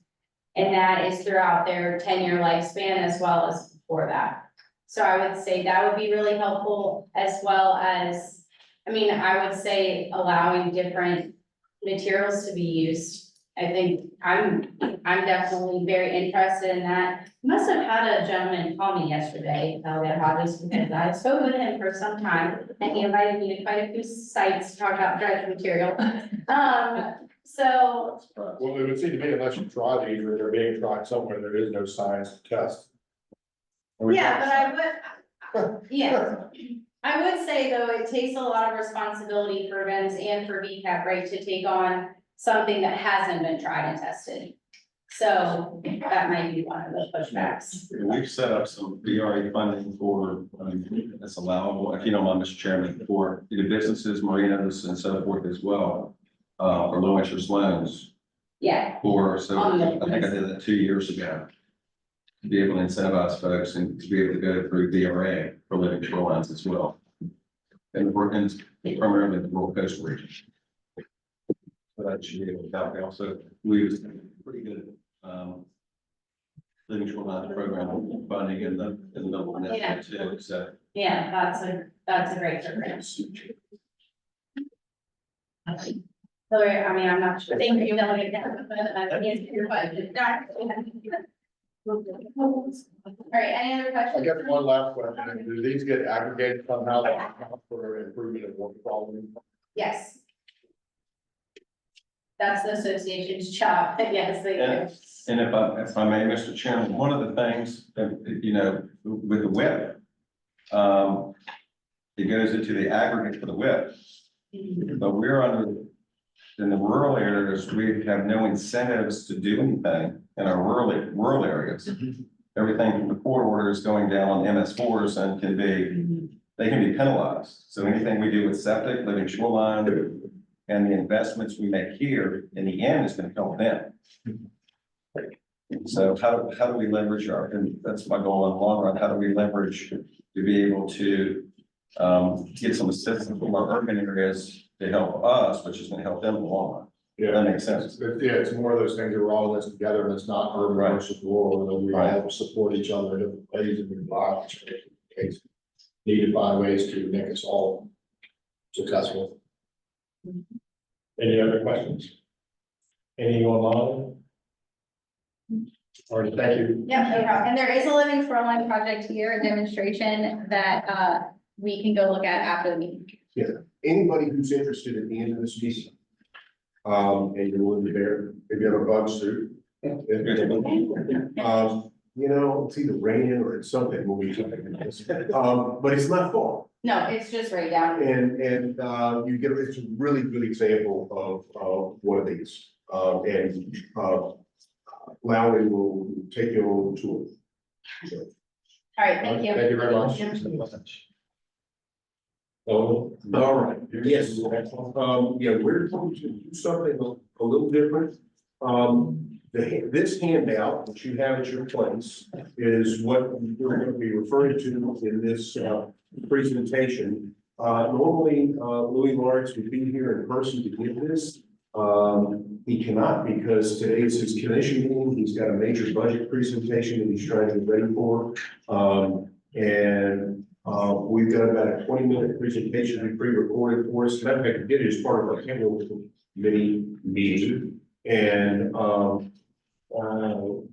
And that is throughout their 10-year lifespan as well as before that. So I would say that would be really helpful, as well as, I mean, I would say allowing different materials to be used. I think I'm definitely very interested in that. Must have had a gentleman call me yesterday, because I spoke with him for some time, and he invited me to quite a few sites to talk about dredge material. So. Well, it would seem to me unless you try these, or they're being tried somewhere, there is no science to test. Yeah, but I would, yeah. I would say though, it takes a lot of responsibility for events and for VCAP, right, to take on something that hasn't been tried and tested. So that might be one of the pushbacks. We've set up some VRA funding for, that's allowable, if you don't mind, Mr. Chairman, for the businesses, marinas and so forth as well, for low interest loans. Yeah. So I think I did that 2 years ago. To be able to incentivize folks and to be able to go through VRA for living shorelines as well. And we're in primarily the rural coastal region. So that should be able to help. Also, we was pretty good living shoreline program funding in the middle of that too. So Yeah, that's a great program. Hillary, I mean, I'm not sure. Thank you, Delegate. Answer your question. All right, any other I questions? guess one last question, do these get aggregated somehow for improvement of water quality? Yes. That's the association's job, yes, they do. And if I may, Mr. Chairman, one of the things that, you know, with the WIP, it goes into the aggregate for the WIP. But we're in the rural areas, we have no incentives to do anything in our rural areas. Everything from the court orders going down on MS4s and they can be penalized. So anything we do with septic, living shoreline, and the investments we make here, in the end, is going to help them. So how do we leverage and that's my goal in the long run, how do we leverage to be able to get some assistance from our urban areas to help us, which is going to help them in the long run. Yeah, that makes sense. Yeah, it's more of those things that we're all in this together, and it's not urban versus rural, and we all support each other in different ways and we need to find ways to make us all successful. Any other questions? Any online? All right, thank you. Yeah, no problem. And there is a living shoreline project here, a demonstration that we can go look at after the meeting. Yeah, anybody who's interested at the end of this meeting, and you're willing to bear, if you have a bug suit. You know, it's either raining or it's something when we but it's not fall. No, it's just right down. And you get, it's a really good example of one of these. Lowery will take you on the tour. So, All right, thank you. Thank you very much. Oh, all right. Yes, yeah, we're going to do something a little different. This handout that you have at your place is what we're going to be referring to in this presentation. Normally, Louis Lawrence would be here in person to give this. He cannot because today is his commission meeting. He's got a major budget presentation that he's trying to get ready for. We've got about a 20-minute presentation we pre-recorded for us. Matter of fact, we did it as part of our annual committee meeting. And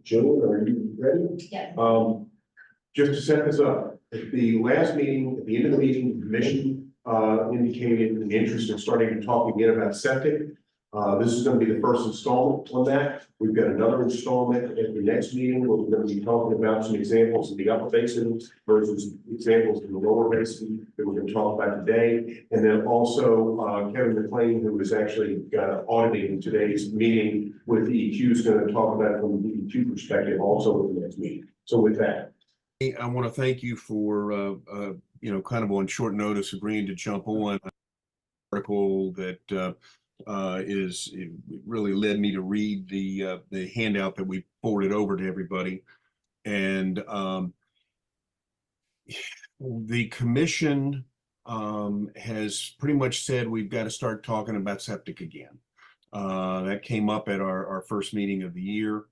Joe, are you ready? Yes. Just to set this up, at the last meeting, at the end of the meeting, the commission indicated an interest in starting to talk again about septic. This is going to be the first installment on that. We've got another installment at the next meeting where we're going to be talking about some examples of the upper basin versus examples in the lower basin that we're going to talk about today. And then also Kevin McLean, who is actually auditing today's meeting with EQ, is going to talk about it from the EQ perspective also at the next meeting. So with that, I want to thank you for, kind of on short notice agreeing to jump on an article that it really led me to read the handout that we forwarded over to everybody. And the commission has pretty much said we've got to start talking about septic again. That came up at our first meeting of the year.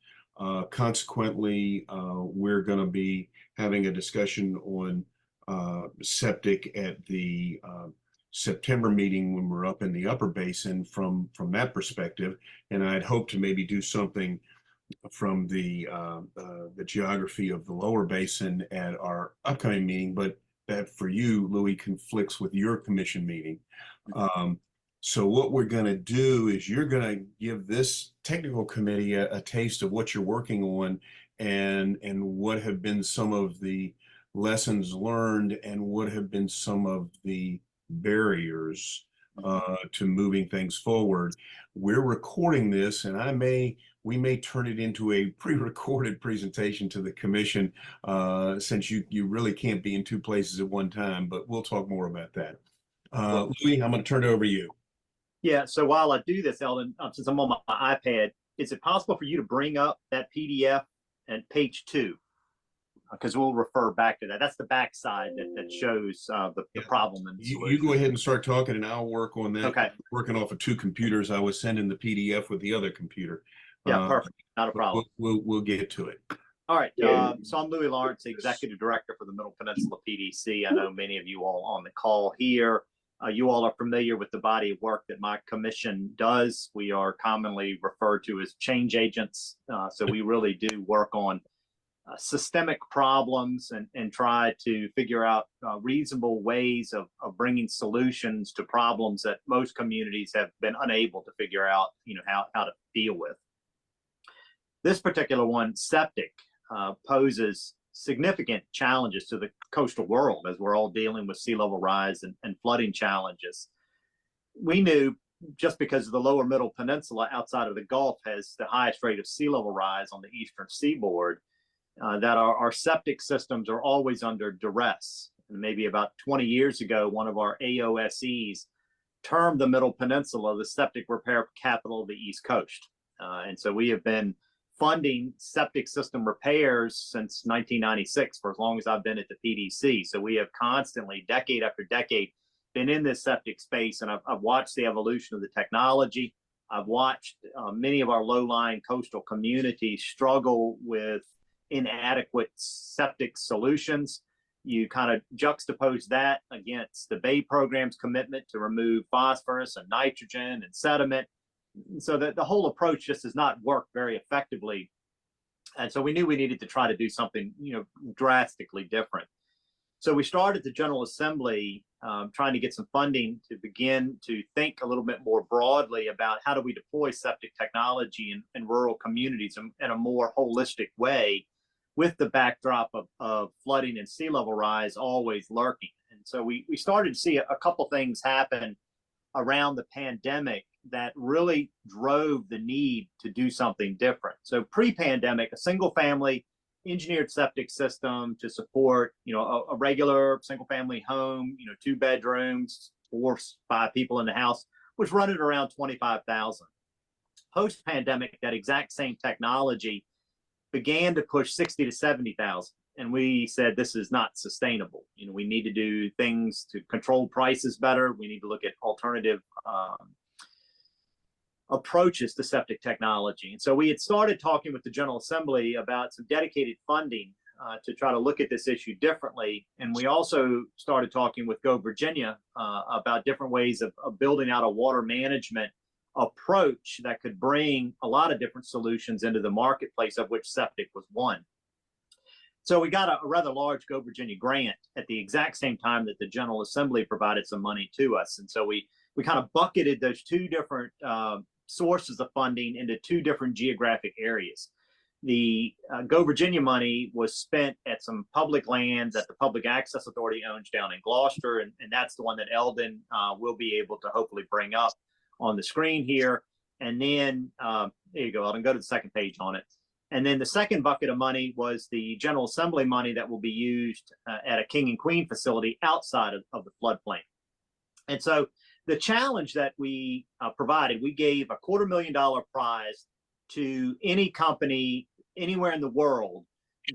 Consequently, we're going to be having a discussion on septic at the September meeting when we're up in the upper basin from that perspective. And I'd hope to maybe do something from the geography of the lower basin at our upcoming meeting, but that for you, Louis, conflicts with your commission meeting. So what we're going to do is you're going to give this technical committee a taste of what you're working on and what have been some of the lessons learned and what have been some of the barriers to moving things forward. We're recording this, and we may turn it into a pre-recorded presentation to the commission, since you really can't be in two places at one time, but we'll talk more about that. Louis, I'm going to turn it over to you. Yeah, so while I do this, Eldon, since I'm on my iPad, is it possible for you to bring up that PDF at page 2? Because we'll refer back to that. That's the backside that shows the problem and the solution. You go ahead and start talking, and I'll work on that. Okay. Working off of 2 computers, I was sending the PDF with the other computer. Yeah, perfect. Not a problem. We'll get to it. All right. So I'm Louis Lawrence, the Executive Director for the Middle Peninsula PDC. I know many of you all on the call here. You all are familiar with the body of work that my commission does. We are commonly referred to as change agents. So we really do work on systemic problems and try to figure out reasonable ways of bringing solutions to problems that most communities have been unable to figure out, how to deal with. This particular one, septic, poses significant challenges to the coastal world as we're all dealing with sea level rise and flooding challenges. We knew, just because the lower middle peninsula outside of the Gulf has the highest rate of sea level rise on the eastern seaboard, that our septic systems are always under duress. And maybe about 20 years ago, one of our AOSEs termed the Middle Peninsula the septic repair capital of the East Coast. And so we have been funding septic system repairs since 1996, for as long as I've been at the PDC. So we have constantly, decade after decade, been in this septic space, and I've watched the evolution of the technology. I've watched many of our low-lying coastal communities struggle with inadequate septic solutions. You kind of juxtapose that against the Bay program's commitment to remove phosphorus and nitrogen and sediment. So that the whole approach just does not work very effectively. And so we knew we needed to try to do something, drastically different. So we started the General Assembly trying to get some funding to begin to think a little bit more broadly about how do we deploy septic technology in rural communities in a more holistic way, with the backdrop of flooding and sea level rise always lurking. And so we started to see a couple things happen around the pandemic that really drove the need to do something different. So pre-pandemic, a single family engineered septic system to support, a regular single family home, 2 bedrooms, 4 or 5 people in the house, was running around $25,000. Post-pandemic, that exact same technology began to push $60,000 to $70,000. And we said, this is not sustainable. We need to do things to control prices better. We need to look at alternative approaches to septic technology. And so we had started talking with the General Assembly about some dedicated funding to try to look at this issue differently. And we also started talking with Go Virginia about different ways of building out a water management approach that could bring a lot of different solutions into the marketplace, of which septic was one. So we got a rather large Go Virginia grant at the exact same time that the General Assembly provided some money to us. And so we kind of bucketed those 2 different sources of funding into two different geographic areas. The Go Virginia money was spent at some public lands that the Public Access Authority owns down in Gloucester, and that's the one that Eldon will be able to hopefully bring up on the screen here. And then, there you go, Eldon, go to the second page on it. And then the second bucket of money was the General Assembly money that will be used at a King and Queen facility outside of the floodplain. And so the challenge that we provided, we gave a $250,000 prize to any company anywhere in the world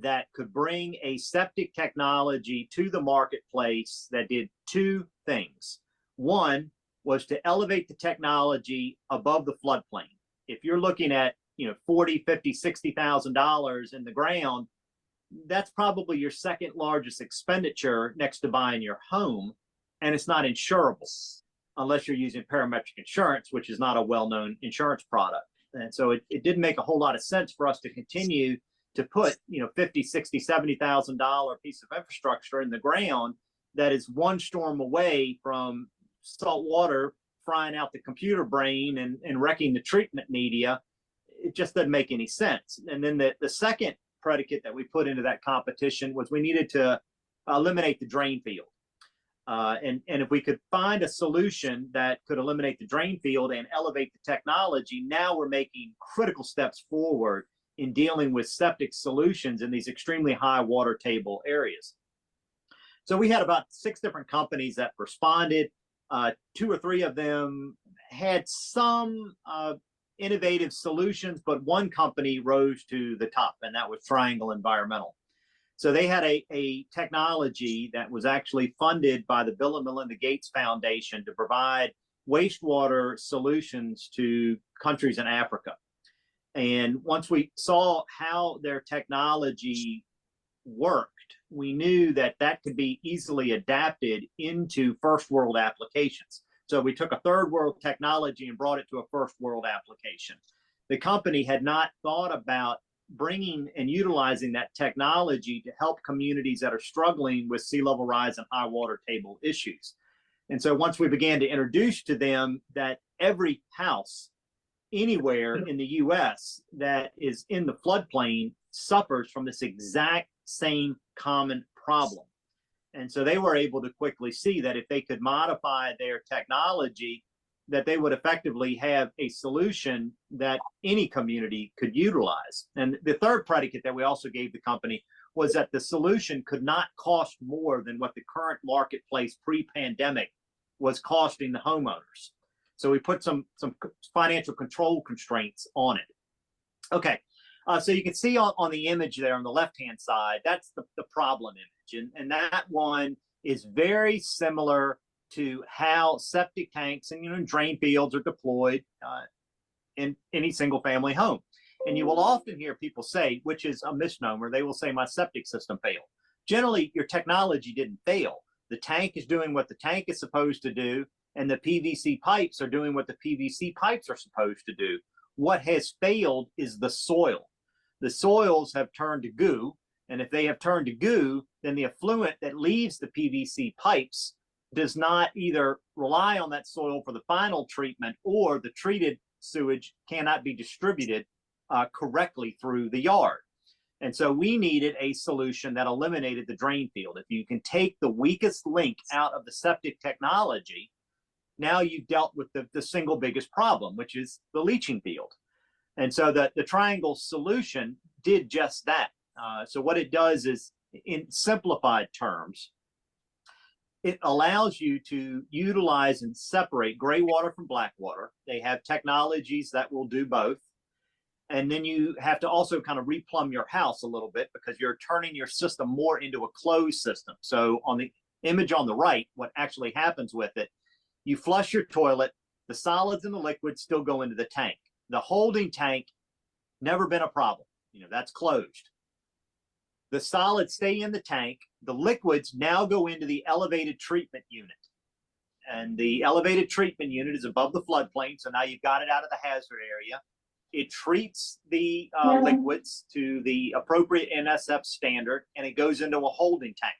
that could bring a septic technology to the marketplace that did two things. One was to elevate the technology above the floodplain. If you're looking at, you know, $40,000, $50,000, $60,000 in the ground, that's probably your second largest expenditure next to buying your home, and it's not insurable unless you're using parametric insurance, which is not a well-known insurance product. And so it didn't make a whole lot of sense for us to continue to put, you know, $50,000, $60,000, $70,000 piece of infrastructure in the ground that is one storm away from salt water frying out the computer brain and wrecking the treatment media. It just doesn't make any sense. And then the second predicate that we put into that competition was we needed to eliminate the drain field. And if we could find a solution that could eliminate the drain field and elevate the technology, now we're making critical steps forward in dealing with septic solutions in these extremely high water table areas. So we had about 6 different companies that responded. 2 or 3 of them had some innovative solutions, but one company rose to the top, and that was Triangle Environmental. So they had a technology that was actually funded by the Bill and Melinda Gates Foundation to provide wastewater solutions to countries in Africa. And once we saw how their technology worked, we knew that that could be easily adapted into first world applications. So we took a third world technology and brought it to a first world application. The company had not thought about bringing and utilizing that technology to help communities that are struggling with sea level rise and high water table issues. And so once we began to introduce to them that every house anywhere in the US that is in the floodplain suffers from this exact same common problem. And so they were able to quickly see that if they could modify their technology, that they would effectively have a solution that any community could utilize. And the third predicate that we also gave the company was that the solution could not cost more than what the current marketplace pre-pandemic was costing the homeowners. So we put some financial control constraints on it. Okay, so you can see on the image there on the left-hand side, that's the problem image. And that one is very similar to how septic tanks and drain fields are deployed in any single family home. And you will often hear people say, which is a misnomer, they will say my septic system failed. Generally, your technology didn't fail. The tank is doing what the tank is supposed to do, and the PVC pipes are doing what the PVC pipes are supposed to do. What has failed is the soil. The soils have turned to goo, and if they have turned to goo, then the effluent that leaves the PVC pipes does not either rely on that soil for the final treatment, or the treated sewage cannot be distributed correctly through the yard. And so we needed a solution that eliminated the drain field. If you can take the weakest link out of the septic technology, now you've dealt with the single biggest problem, which is the leaching field. And so the Triangle solution did just that. So what it does is, in simplified terms, it allows you to utilize and separate gray water from black water. They have technologies that will do both. And then you have to also kind of replumb your house a little bit, because you're turning your system more into a closed system. So on the image on the right, what actually happens with it, you flush your toilet, the solids and the liquids still go into the tank. The holding tank, never been a problem. That's closed. The solids stay in the tank. The liquids now go into the elevated treatment unit. And the elevated treatment unit is above the floodplain. So now you've got it out of the hazard area. It treats the liquids to the appropriate NSF standard, and it goes into a holding tank.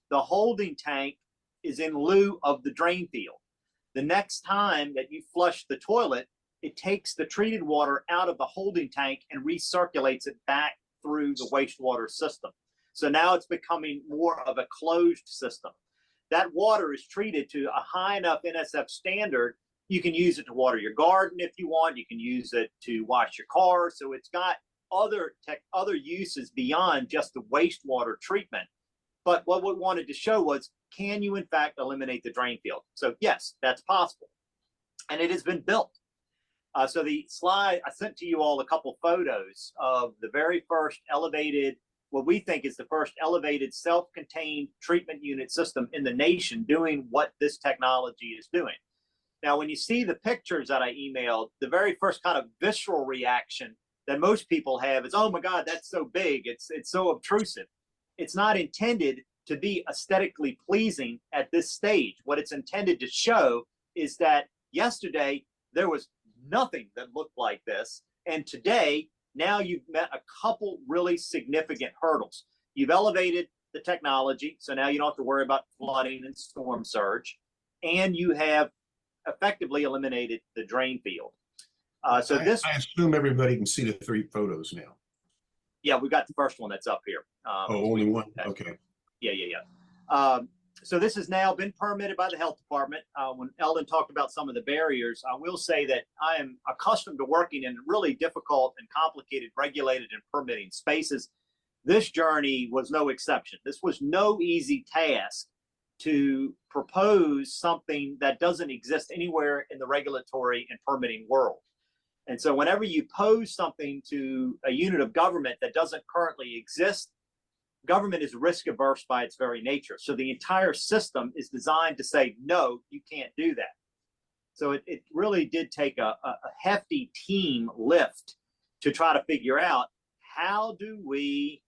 The holding tank is in lieu of the drain field. The next time that you flush the toilet, it takes the treated water out of the holding tank and recirculates it back through the wastewater system. So now it's becoming more of a closed system. That water is treated to a high enough NSF standard. You can use it to water your garden if you want. You can use it to wash your car. So it's got other uses beyond just the wastewater treatment. But what we wanted to show was, can you in fact eliminate the drain field? So yes, that's possible. And it has been built. So the slide, I sent to you all a couple photos of the very first elevated, what we think is the first elevated self-contained treatment unit system in the nation doing what this technology is doing. Now, when you see the pictures that I emailed, the very first kind of visceral reaction that most people have is, oh my God, that's so big. It's so obtrusive. It's not intended to be aesthetically pleasing at this stage. What it's intended to show is that yesterday there was nothing that looked like this. And today, now you've met a couple really significant hurdles. You've elevated the technology, so now you don't have to worry about flooding and storm surge, and you have effectively eliminated the drain field. I assume everybody can see the 3 photos now. Yeah, we got the first one that's up here. Only one? Okay. Yeah. So this has now been permitted by the health department. When Eldon talked about some of the barriers, I will say that I am accustomed to working in really difficult and complicated regulated and permitting spaces. This journey was no exception. This was no easy task to propose something that doesn't exist anywhere in the regulatory and permitting world. And so whenever you pose something to a unit of government that doesn't currently exist, government is risk averse by its very nature. So the entire system is designed to say, no, you can't do that. So it really did take a hefty team lift to try to figure out, how do we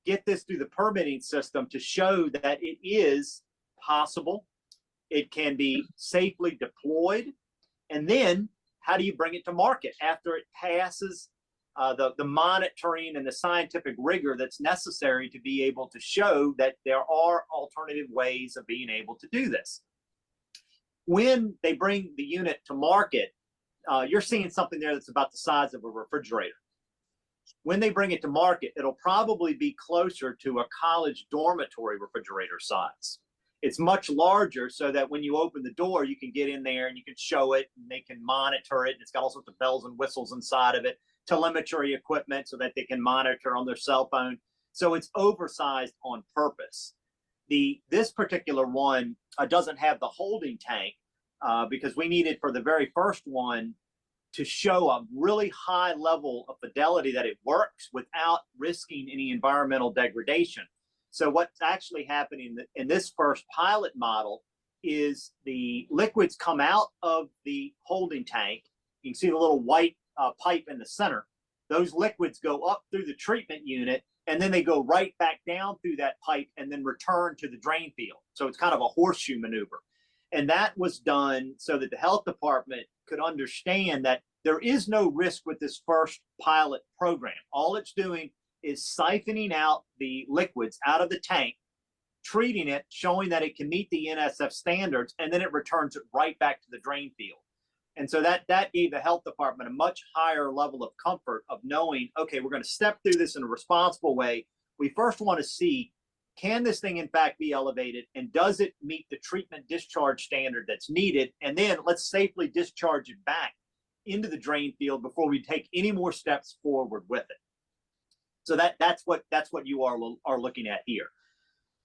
get this through the permitting system to show that it is possible, it can be safely deployed, and then how do you bring it to market after it passes the monitoring and the scientific rigor that's necessary to be able to show that there are alternative ways of being able to do this. When they bring the unit to market, you're seeing something there that's about the size of a refrigerator. When they bring it to market, it'll probably be closer to a college dormitory refrigerator size. It's much larger so that when you open the door, you can get in there and you can show it and they can monitor it. It's got all sorts of bells and whistles inside of it, telemetry equipment so that they can monitor on their cell phone. So it's oversized on purpose. This particular one doesn't have the holding tank because we needed for the very first one to show a really high level of fidelity that it works without risking any environmental degradation. So what's actually happening in this first pilot model is the liquids come out of the holding tank. You can see the little white pipe in the center. Those liquids go up through the treatment unit, and then they go right back down through that pipe and then return to the drain field. So it's kind of a horseshoe maneuver. And that was done so that the health department could understand that there is no risk with this first pilot program. All it's doing is siphoning out the liquids out of the tank, treating it, showing that it can meet the NSF standards, and then it returns it right back to the drain field. And so that gave the health department a much higher level of comfort of knowing, okay, we're going to step through this in a responsible way. We first want to see, can this thing in fact be elevated, and does it meet the treatment discharge standard that's needed? And then let's safely discharge it back into the drain field before we take any more steps forward with it. So that's what you are looking at here.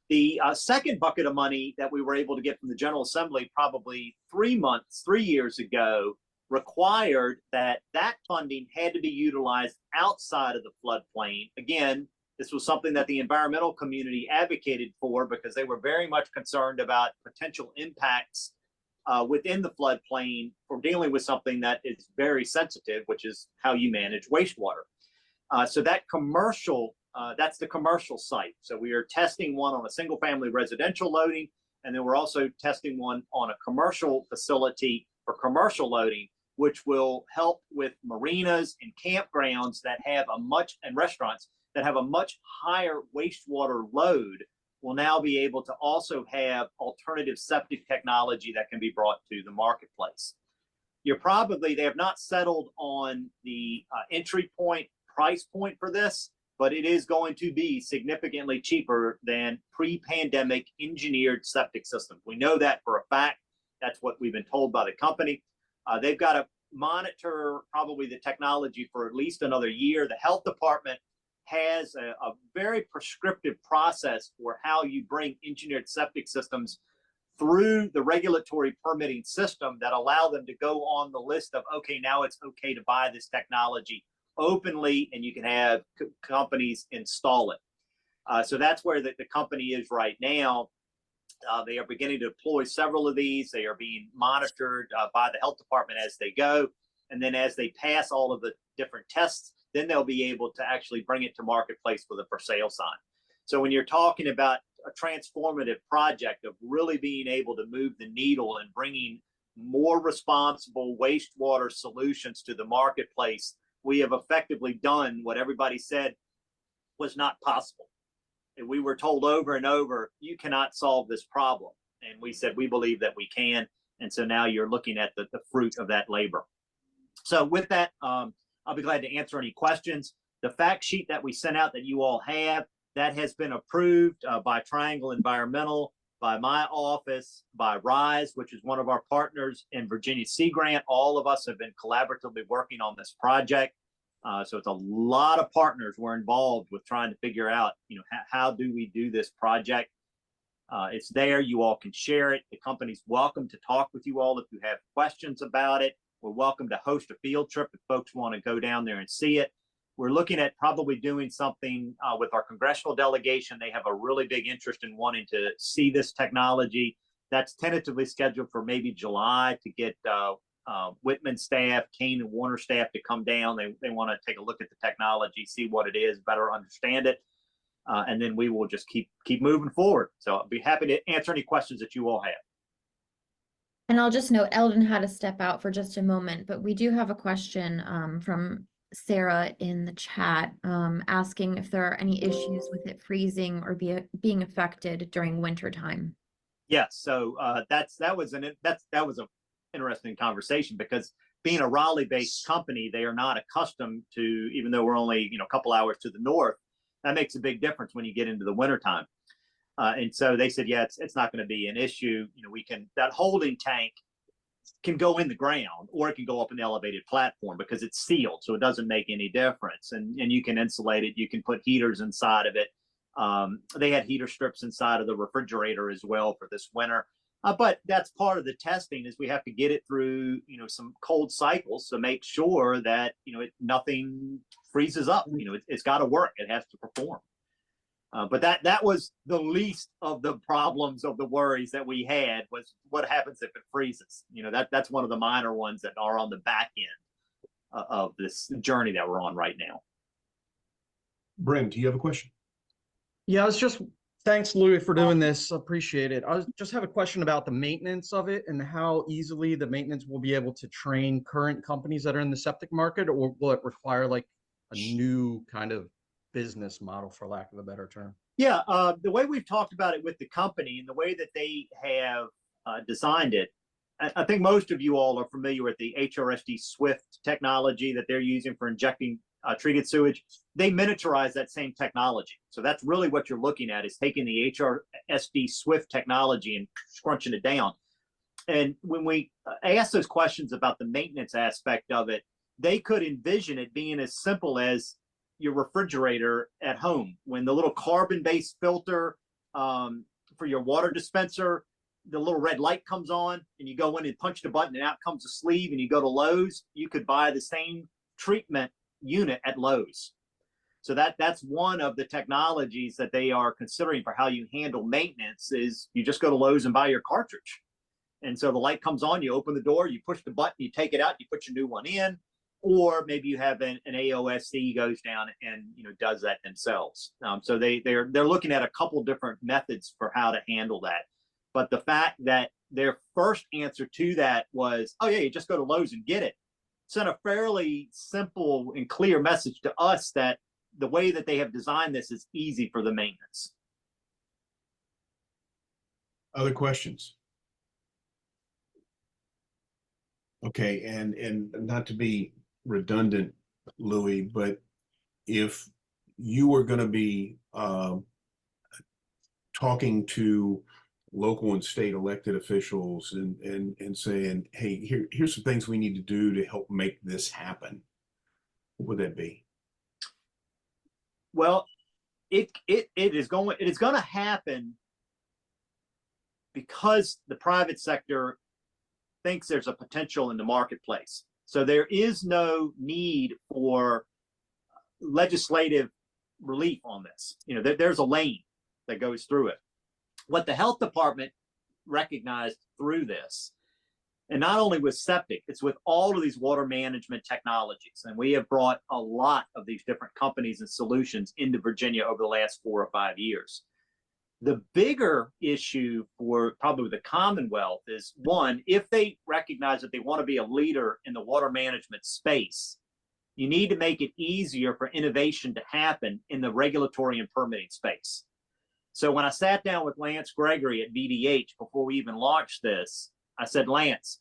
The second bucket of money that we were able to get from the General Assembly probably 3 years ago required that funding had to be utilized outside of the floodplain. Again, this was something that the environmental community advocated for because they were very much concerned about potential impacts within the floodplain for dealing with something that is very sensitive, which is how you manage wastewater. So that commercial, that's the commercial site. So we are testing one on a single family residential loading, and then we're also testing one on a commercial facility for commercial loading, which will help with marinas and campgrounds that have and restaurants that have a much higher wastewater load will now be able to also have alternative septic technology that can be brought to the marketplace. they have not settled on the entry point, price point for this, but it is going to be significantly cheaper than pre-pandemic engineered septic systems. We know that for a fact. That's what we've been told by the company. They've got to monitor probably the technology for at least another year. The health department has a very prescriptive process for how you bring engineered septic systems through the regulatory permitting system that allow them to go on the list of, okay, now it's okay to buy this technology openly and you can have companies install it. So that's where the company is right now. They are beginning to deploy several of these. They are being monitored by the health department as they go. And then as they pass all of the different tests, then they'll be able to actually bring it to marketplace with a for sale sign. So when you're talking about a transformative project of really being able to move the needle and bringing more responsible wastewater solutions to the marketplace, we have effectively done what everybody said was not possible. And we were told over and over, you cannot solve this problem. And we said, we believe that we can. And so now you're looking at the fruit of that labor. So with that, I'll be glad to answer any questions. The fact sheet that we sent out that you all have, that has been approved by Triangle Environmental, by my office, by RISE, which is one of our partners, in Virginia Sea Grant. All of us have been collaboratively working on this project. So it's a lot of partners were involved with trying to figure out, how do we do this project? It's there. You all can share it. The company's welcome to talk with you all if you have questions about it. We're welcome to host a field trip if folks want to go down there and see it. We're looking at probably doing something with our congressional delegation. They have a really big interest in wanting to see this technology. That's tentatively scheduled for maybe July to get Whitman staff, Kane and Warner staff to come down. They want to take a look at the technology, see what it is, better understand it. And then we will just keep moving forward. So I'll be happy to answer any questions that you all have. And I'll just note, Eldon had to step out for just a moment, but we do have a question from Sarah in the chat asking if there are any issues with it freezing or being affected during winter time. Yes, so that was an interesting conversation, because being a Raleigh-based company, they are not accustomed to, even though we're only a couple hours to the north, that makes a big difference when you get into the wintertime. And so they said, yeah, it's not going to be an issue. That holding tank can go in the ground, or it can go up an elevated platform because it's sealed, so it doesn't make any difference. And you can insulate it. You can put heaters inside of it. They had heater strips inside of the refrigerator as well for this winter. But that's part of the testing, is we have to get it through, some cold cycles to make sure that, nothing freezes up. It's got to work. It has to perform. But that was the least of the problems, of the worries that we had, was what happens if it freezes. That's one of the minor ones that are on the back end of this journey that we're on right now. Brent, do you have a question? Yeah, thanks, Louis, for doing this. Appreciate it. I just have a question about the maintenance of it and how easily the maintenance will be able to train current companies that are in the septic market, or will it require like a new kind of business model, for lack of a better term? Yeah, the way we've talked about it with the company and the way that they have designed it, I think most of you all are familiar with the HRSD Swift technology that they're using for injecting treated sewage. They miniaturize that same technology. So that's really what you're looking at, is taking the HRSD Swift technology and scrunching it down. And when we ask those questions about the maintenance aspect of it, they could envision it being as simple as your refrigerator at home. When the little carbon-based filter for your water dispenser, the little red light comes on, and you go in and punch the button and out comes a sleeve, and you go to Lowe's, you could buy the same treatment unit at Lowe's. So that's one of the technologies that they are considering for how you handle maintenance, is you just go to Lowe's and buy your cartridge. And so the light comes on, you open the door, you push the button, you take it out, you put your new one in. Or maybe you have an AOSC goes down and does that themselves. So they're looking at a couple different methods for how to handle that. But the fact that their first answer to that was, oh yeah, you just go to Lowe's and get it, sent a fairly simple and clear message to us that the way that they have designed this is easy for the maintenance. Other questions? Okay, and not to be redundant, Louis, but if you were going to be talking to local and state elected officials and saying, hey, here's some things we need to do to help make this happen, what would that be? Well, it is going to happen because the private sector thinks there's a potential in the marketplace. So there is no need for legislative relief on this. You know, there's a lane that goes through it. What the health department recognized through this, and not only with septic, it's with all of these water management technologies. And we have brought a lot of these different companies and solutions into Virginia over the last 4 or 5 years. The bigger issue for probably the Commonwealth is, one, if they recognize that they want to be a leader in the water management space, you need to make it easier for innovation to happen in the regulatory and permitting space. So when I sat down with Lance Gregory at VDH before we even launched this, I said, Lance,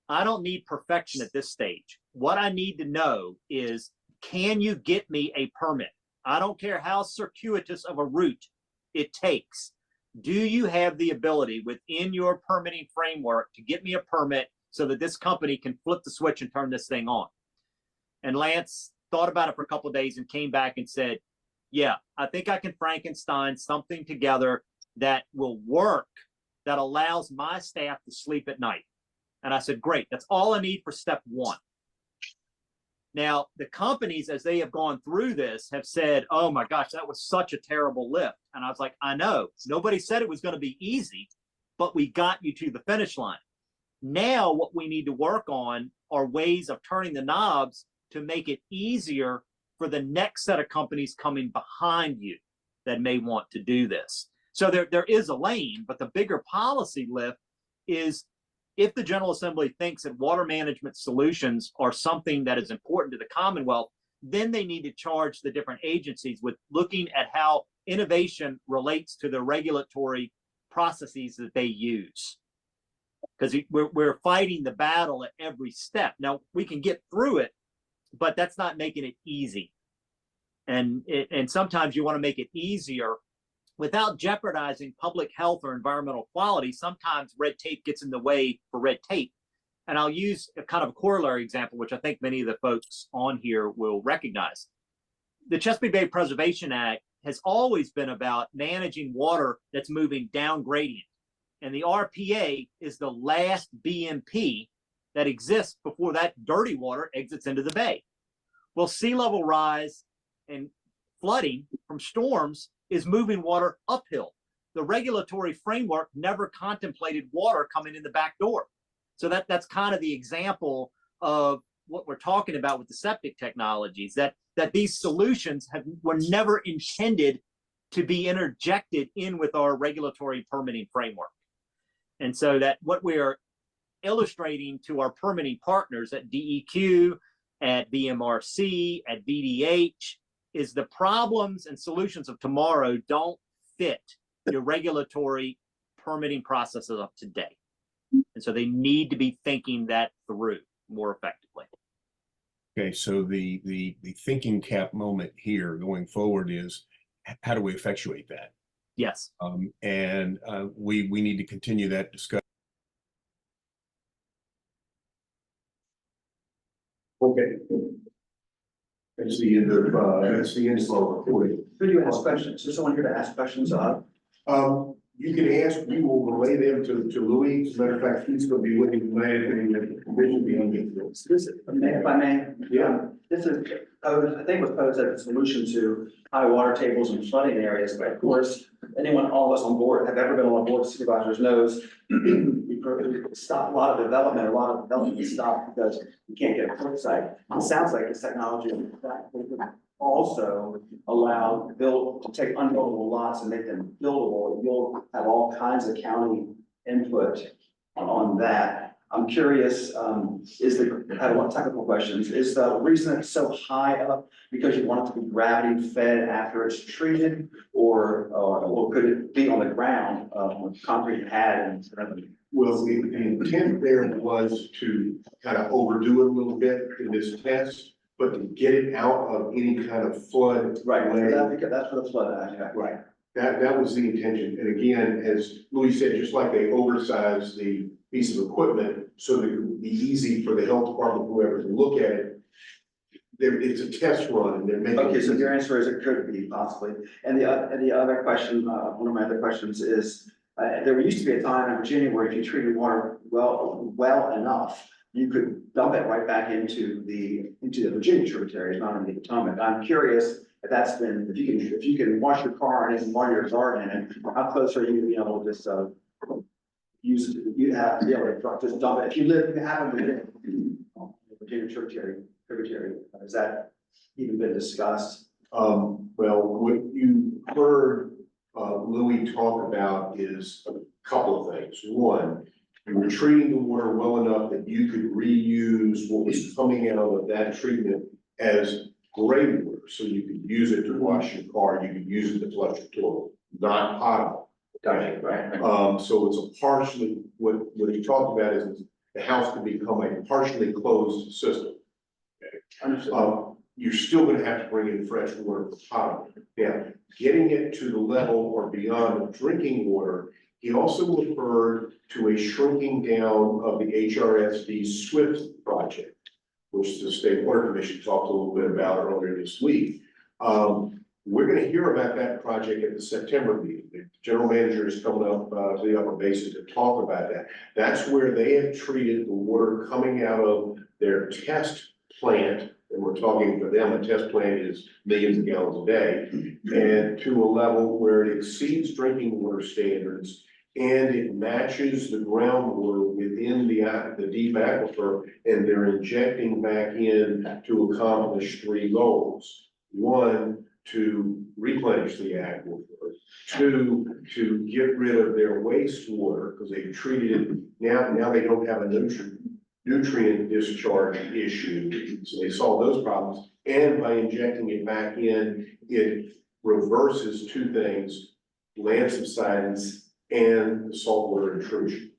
I don't need perfection at this stage. What I need to know is, can you get me a permit? I don't care how circuitous of a route it takes. Do you have the ability within your permitting framework to get me a permit so that this company can flip the switch and turn this thing on? And Lance thought about it for a couple of days and came back and said, yeah, I think I can Frankenstein something together that will work, that allows my staff to sleep at night. And I said, great, that's all I need for step one. Now, the companies, as they have gone through this, have said, oh my gosh, that was such a terrible lift. And I was like, I know, nobody said it was going to be easy, but we got you to the finish line. Now, what we need to work on are ways of turning the knobs to make it easier for the next set of companies coming behind you that may want to do this. So there is a lane, but the bigger policy lift is, if the General Assembly thinks that water management solutions are something that is important to the Commonwealth, then they need to charge the different agencies with looking at how innovation relates to the regulatory processes that they use. Because we're fighting the battle at every step. Now, we can get through it, but that's not making it easy. And sometimes you want to make it easier without jeopardizing public health or environmental quality. Sometimes red tape gets in the way for red tape. And I'll use a kind of a corollary example, which I think many of the folks on here will recognize. The Chesapeake Bay Preservation Act has always been about managing water that's moving down gradient. And the RPA is the last BMP that exists before that dirty water exits into the bay. Well, sea level rise and flooding from storms is moving water uphill. The regulatory framework never contemplated water coming in the back door. So that's kind of the example of what we're talking about with the septic technologies, that these solutions were never intended to be interjected in with our regulatory permitting framework. And so that what we are illustrating to our permitting partners at DEQ, at BMRC, at VDH, is the problems and solutions of tomorrow don't fit the regulatory permitting processes of today. And so they need to be thinking that through more effectively. Okay, so the thinking cap moment here going forward is, how do we effectuate that? Yes. And we need to continue that discussion. Okay. That's the end of our recording. Could you ask questions? Is someone here to ask questions of? You can ask, we will relay them to Louis. As a matter of fact, he's going to be looking at the commission being influenced. If I may, this is posed, I think it was posed as a solution to high water tables and flooding areas. But of course, all of us on board have ever been on a board of supervisors knows we stop a lot of development. A lot of development is stopped because you can't get a port site. It sounds like this technology also allow to take unbuildable lots and make them buildable. You'll have all kinds of county input on that. I'm curious, I have one technical questions. Is the reason it's so high up because you want it to be gravity fed after it's treated? Or could it be on the ground, with concrete pad and? Well, the intent there was to kind of overdo it a little bit in this test, but to get it out of any kind of flood. Right, way. that's for the flood, okay. Right, that was the intention, and again, as Louis said, just like they oversized the piece of equipment, so that it would be easy for the health department, whoever, to look at it. It's a test run, and they're making. Okay, so your answer is it could be possibly, and the other question, one of my other questions is, there used to be a time in Virginia where if you treated water well enough, you could dump it right back into the Virginia tributaries, not in the Potomac. I'm curious if that's been, if you can wash your car and water your garden, and how close are you to being able to just use it? You have to be able to just dump it. If you happen to live in Virginia tributary, has that even been discussed? Well, what you heard Louis talk about is a couple of things. One, you were treating the water well enough that you could reuse what was coming out of that treatment as gray water. So you could use it to wash your car, you could use it to flush your toilet, not potable. Gotcha, right. So it's a partially, what you talked about is the house could become a partially closed system. You're still gonna have to bring in fresh water for potable. Now, getting it to the level or beyond of drinking water, he also referred to a shrinking down of the HRSD SWIFT project, which the State Water Commission talked a little bit about earlier this week. We're gonna hear about that project at the September meeting. The general manager is coming up to the Upper Basin to talk about that. That's where they have treated the water coming out of their test plant, and we're talking for them, a test plant is millions of gallons a day, and to a level where it exceeds drinking water standards, and it matches the groundwater within the deep aquifer, and they're injecting back in to accomplish three goals. One, to replenish the aquifer. Two, to get rid of their wastewater, because they've treated it, now they don't have a nutrient discharge issue, so they solve those problems, and by injecting it back in, it reverses two things: land subsidence and saltwater intrusion.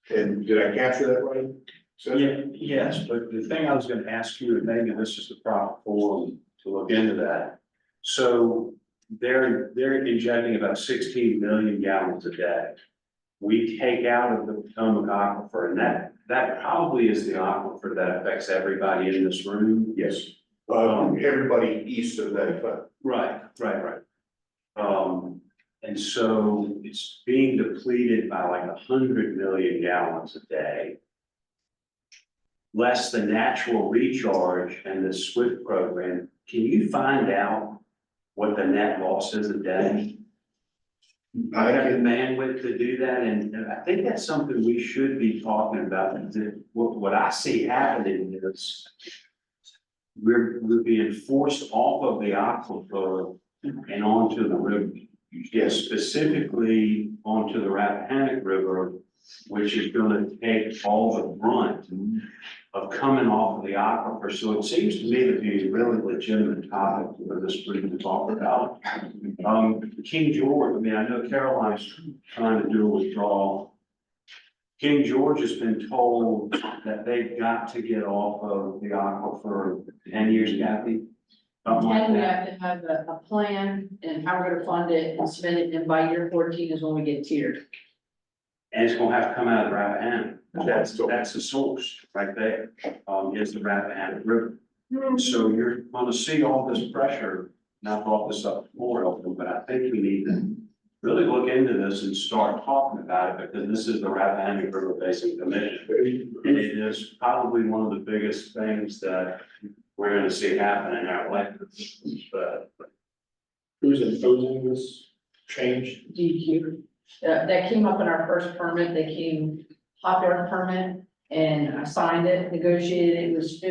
And did I capture that right? Yeah, yes, but the thing I was gonna ask you, and maybe this is the proper forum to look into that. So they're injecting about 16 million gallons a day. We take out of the Potomac aquifer, and that probably is the aquifer that affects everybody in this room. Yes, everybody east of 95. Right. And so it's being depleted by like 100 million gallons a day. Less the natural recharge and the SWIFT program. Can you find out what the net loss is a day? I have the bandwidth to do that, and I think that's something we should be talking about. What I see happening is we're being forced off of the aquifer and onto the river. Yes, specifically onto the Rappahannock River, which is gonna take all the brunt of coming off of the aquifer. So it seems to me to be a really legitimate topic for this group to talk about. King George, I mean, I know Caroline's trying to do a withdrawal. King George has been told that they've got to get off of the aquifer 10 years, Kathy. Something like And we that. have to have a plan and how we're gonna fund it and spend it, and by year 14 is when we get tiered. And it's gonna have to come out of the Rappahannock. That's the source right there, is the Rappahannock River. So you're gonna see all this pressure, and I brought this up before, but I think we need to really look into this and start talking about it, because this is the Rappahannock River Basin Commission. And it is probably one of the biggest things that we're gonna see happen in our elections. But Who's imposing this change? DEQ. That came up in our first permit, they came popular permit, and I signed it, negotiated, it was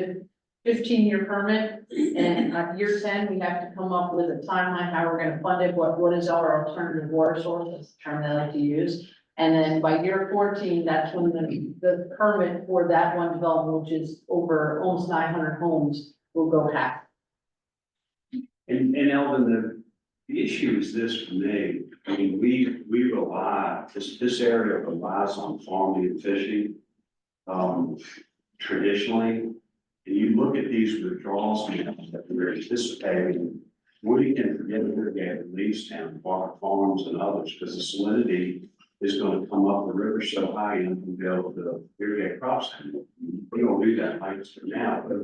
15-year permit. And at year 10, we have to come up with a timeline, how we're gonna fund it, what is our alternative water source, that's the term they like to use. And then by year 14, that's when the permit for that one development, which is over almost 900 homes, will go half. And Elvin, the issue is this for me, I mean, we rely, this area relies on farming and fishing. Traditionally, and you look at these withdrawals that we're anticipating, we can forget irrigated leaves down, Barker Farms and others, because the salinity is going to come up the river so high and we'll be able to irrigate crops. We don't do that like for now, but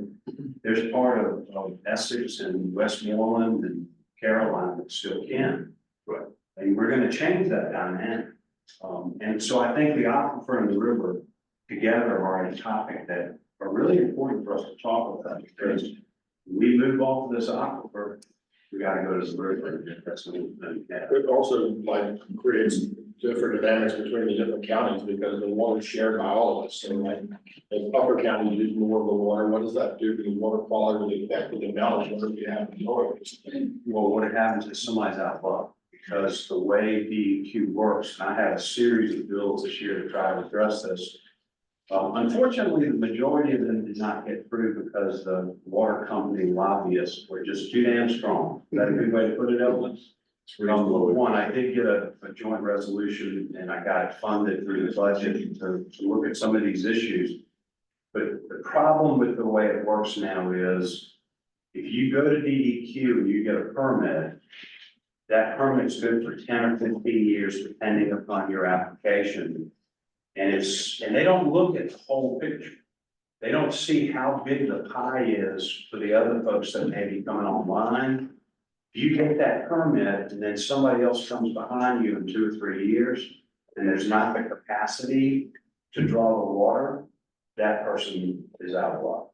there's part of Essex and Westmoreland and Carolina that still can. Right. And we're going to change that dynamic. And so I think the aquifer and the river together are a topic that are really important for us to talk about, because we move off of this aquifer, we gotta go to the river. That's what It also like creates different dynamics between the different counties because the water is shared by all of us. So like, if Upper County use more of the water, what does that do to the water quality effect of the knowledge water we have in Lowery? Well, what happens is somebody's out of luck, because the way DEQ works, and I had a series of bills this year to try to address this. Unfortunately, the majority of them did not get through because the water company lobbyists were just too damn strong. Is that a good way to put it, Elvis? One, I did get a joint resolution and I got it funded through the budget to look at some of these issues. But the problem with the way it works now is if you go to DEQ and you get a permit, that permit's good for 10 or 15 years, depending upon your application. And they don't look at the whole picture. They don't see how big the pie is for the other folks that may be coming online. If you get that permit and then somebody else comes behind you in 2 or 3 years, and there's not the capacity to draw the water, that person is out of luck.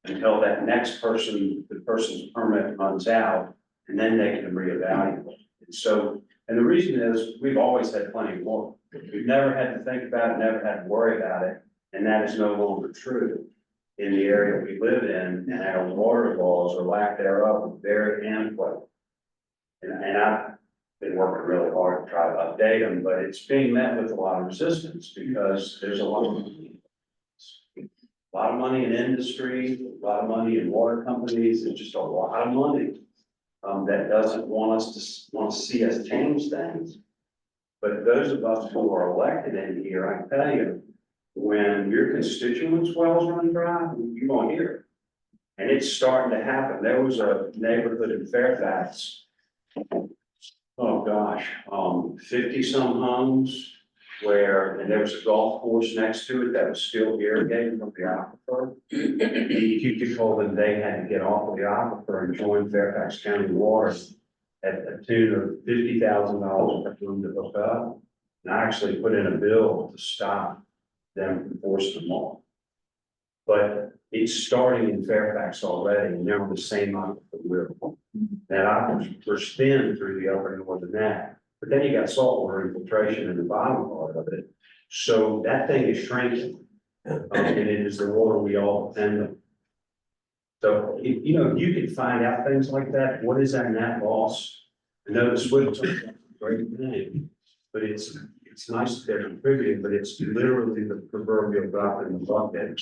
Until that next person, the person's permit runs out, and then they can reevaluate. And so, and the reason is, we've always had plenty of water. We've never had to think about it, never had to worry about it, and that is no longer true in the area we live in, and our water laws or lack thereof are very antiquated. And I've been working really hard to try to update them, but it's being met with a lot of resistance because there's a lot of money in industry, a lot of money in water companies, and just a lot of money that doesn't want to see us change things. But those of us who are elected in here, I can tell you, when your constituents' wells run dry, you won't hear it. And it's starting to happen. There was a neighborhood in Fairfax, oh gosh, 50 some homes and there was a golf course next to it that was still irrigated from the aquifer. DEQ told them they had to get off of the aquifer and join Fairfax County Water at a tune of $50,000 per room to hook up. And I actually put in a bill to stop them from forcing them off. But it's starting in Fairfax already, and they're on the same aquifer we're on. That aquifer's thin through the upper northern neck, but then you got saltwater infiltration in the bottom part of it. So that thing is shrinking, and it is the water we all depend on. So, if you can find out things like that, what is that net loss? I know the SWIFT is a great thing, but it's nice that they're contributing, but it's literally the proverbial drop in the bucket.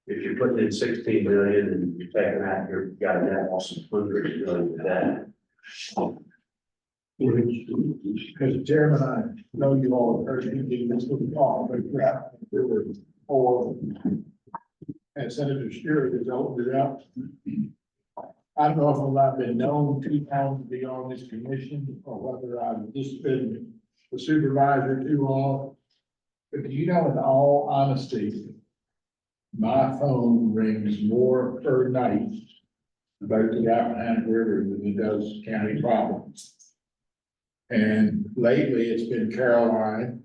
If you're putting in 16 million and you're taking that, you've got a net loss of 100 million with that. Mr. Chairman, I know you all have heard me do this with the call, but there were 4, and Senator Stewart has opened it up. I don't know if I've been known 2 times to be on this commission or whether I've just been the supervisor too long. But do you know, in all honesty, my phone rings more per night about the Rappahannock River than it does county problems. And lately it's been Caroline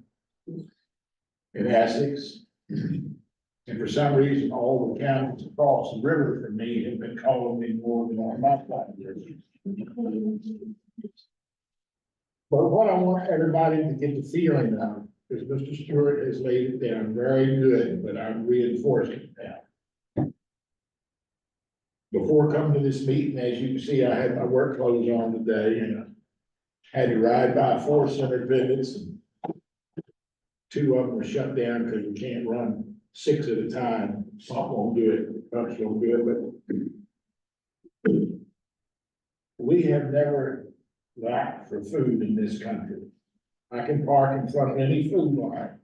and Essex. And for some reason, all the counties across the river from me have been calling me more than on my side. But what I want everybody to get the feeling of, because Mr. Stewart has laid it down very good, but I'm reinforcing it now. Before coming to this meeting, as you can see, I had my work clothes on today and I had to ride by 4 center pivots and two of them are shut down because we can't run 6 at a time. Pump won't do it, pumps won't do it, but we have never lacked for food in this country. I can park in front of any food line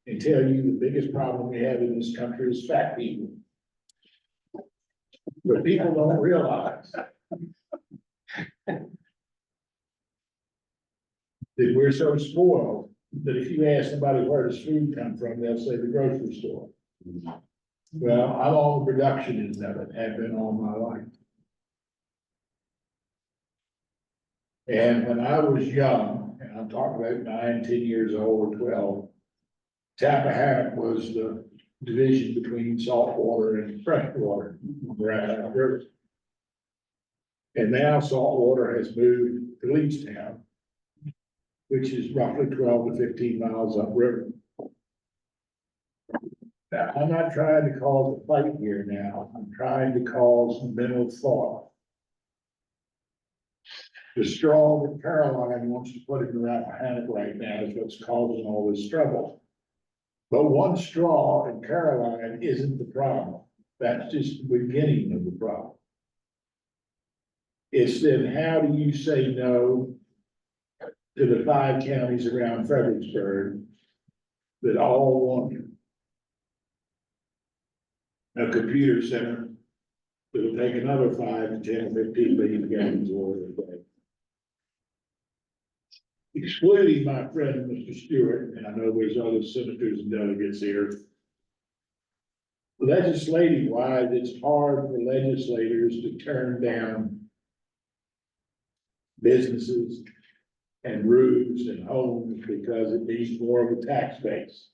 and tell you the biggest problem we have in this country is fat people. But people don't realize that we're so spoiled that if you ask somebody where does food come from, they'll say the grocery store. Well, I'm on the production end of it, have been all my life. And when I was young, and I'm talking about 9, 10 years old or 12, Rappahannock was the division between saltwater and freshwater on the Rappahannock River. And now saltwater has moved to Leestown, which is roughly 12 to 15 miles upriver. Now, I'm not trying to cause a fight here now. I'm trying to cause mental thought. The straw that Caroline wants to put in the Rappahannock right now is what's causing all this trouble. But one straw in Caroline isn't the problem. That's just the beginning of the problem. It's then how do you say no to the 5 counties around Fredericksburg that all want a computer center that'll take another 5 to 10, 15 million gallons of oil a day. Excluding my friend, Mr. Stewart, and I know there's other senators and delegates here. Legislative wise, it's hard for legislators to turn down businesses and roofs and homes because it needs more of a tax base.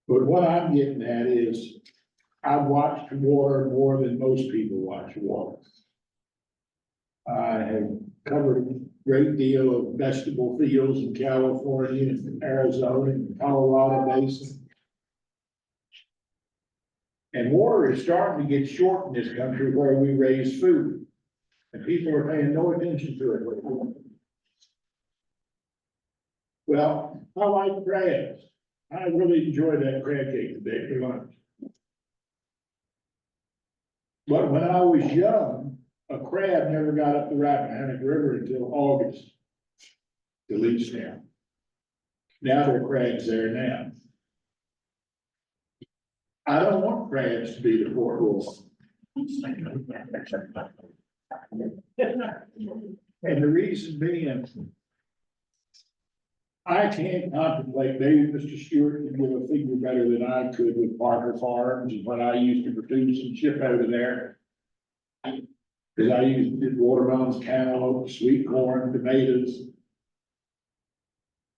But what I'm getting at is, I've watched water more than most people watch water. I have covered a great deal of vegetable fields in California and Arizona and Colorado Basin. And water is starting to get short in this country where we raise food. And people are paying no attention to it. Well, I like crabs. I really enjoyed that crab cake today for lunch. But when I was young, a crab never got up the Rappahannock River until August to Leestown. Now there are crabs there now. I don't want crabs to be the port wall. And the reason being, I can't contemplate, maybe Mr. Stewart can give a figure better than I could with Parker Farms and what I used to produce and ship over there. Because I used to do watermelons, cantaloupe, sweet corn, tomatoes.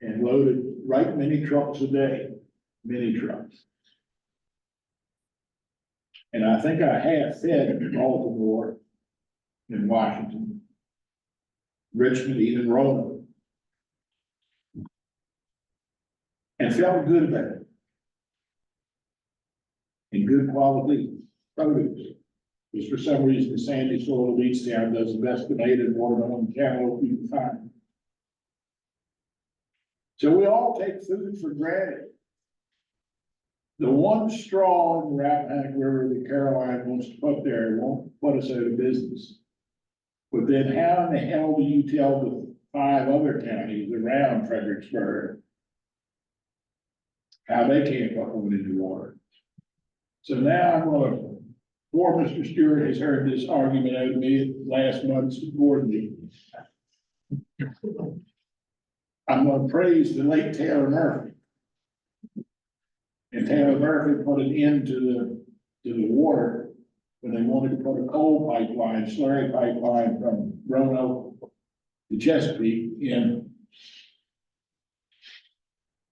And loaded right many trucks a day, many trucks. And I think I half fed Baltimore and Washington, Richmond, even Rome. And felt good about it. And good quality produce. Because for some reason, the sandy soil of Leestown does the best tomato and watermelon and cantaloupe you can find. So we all take food for granted. The one straw in the Rappahannock River that Caroline wants to put there won't put us out of business. But then how in the hell do you tell the 5 other counties around Fredericksburg how they can't put one in the water? So now I'm gonna, poor Mr. Stewart has heard this argument out of me at last month's board meeting. I'm gonna praise the late Taylor Murphy. And Taylor Murphy put an end to the water when they wanted to put a coal pipeline, slurry pipeline from Roanoke to Chesapeake in.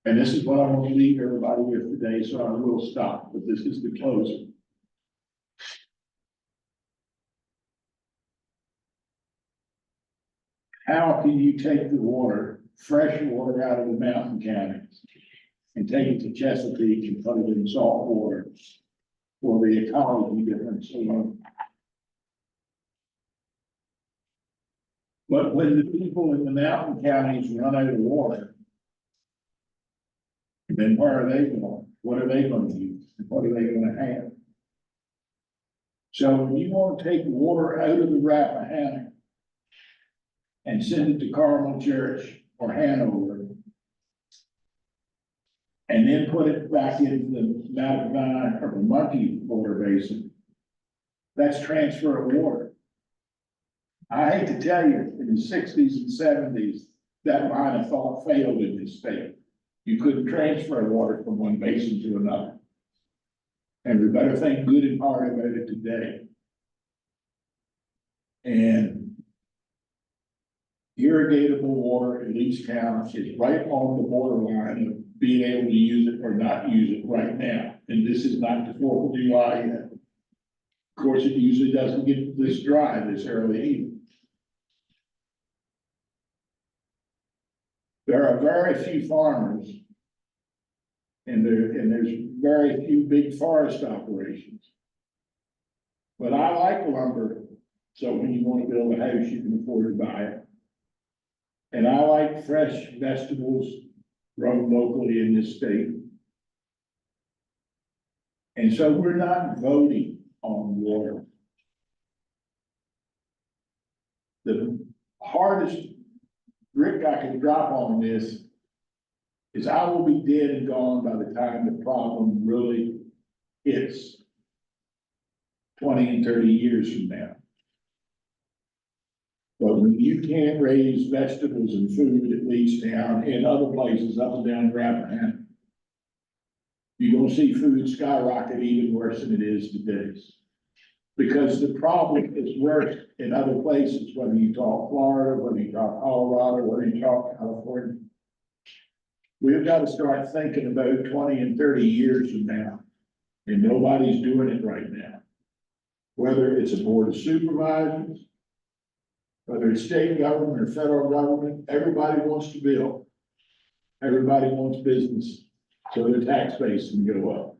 And this is what I want to leave everybody with today, so I will stop, but this is the closing. How can you take the water, fresh water out of the mountain counties and take it to Chesapeake and put it in salt water for the ecology difference alone? But when the people in the mountain counties run out of water, then where are they going? What are they gonna use? What are they gonna have? So when you want to take water out of the Rappahannock and send it to Carmel Church or Hanover, and then put it back into the Mattapine or the Monkey water basin, that's transfer of water. I hate to tell you, in the sixties and seventies, that line of thought failed in this state. You couldn't transfer water from one basin to another. And we better think good and hard about it today. And irrigatable water in each town is right on the borderline of being able to use it or not use it right now. And this is not the 4th of July yet. Of course, it usually doesn't get this dry this early either. There are very few farmers, and there's very few big forest operations. But I like lumber, so when you want to build a house, you can afford to buy it. And I like fresh vegetables grown locally in this state. And so we're not voting on water. The hardest brick I can drop on this is I will be dead and gone by the time the problem really hits 20 and 30 years from now. But when you can't raise vegetables and food at least down in other places up and down Rappahannock, you're gonna see food skyrocket even worse than it is today. Because the problem is worse in other places, whether you talk Florida, whether you talk Colorado, whether you talk California. We've got to start thinking about 20 and 30 years from now, and nobody's doing it right now. Whether it's a board of supervisors, whether it's state government or federal government, everybody wants to build. Everybody wants business, so their tax base can go up.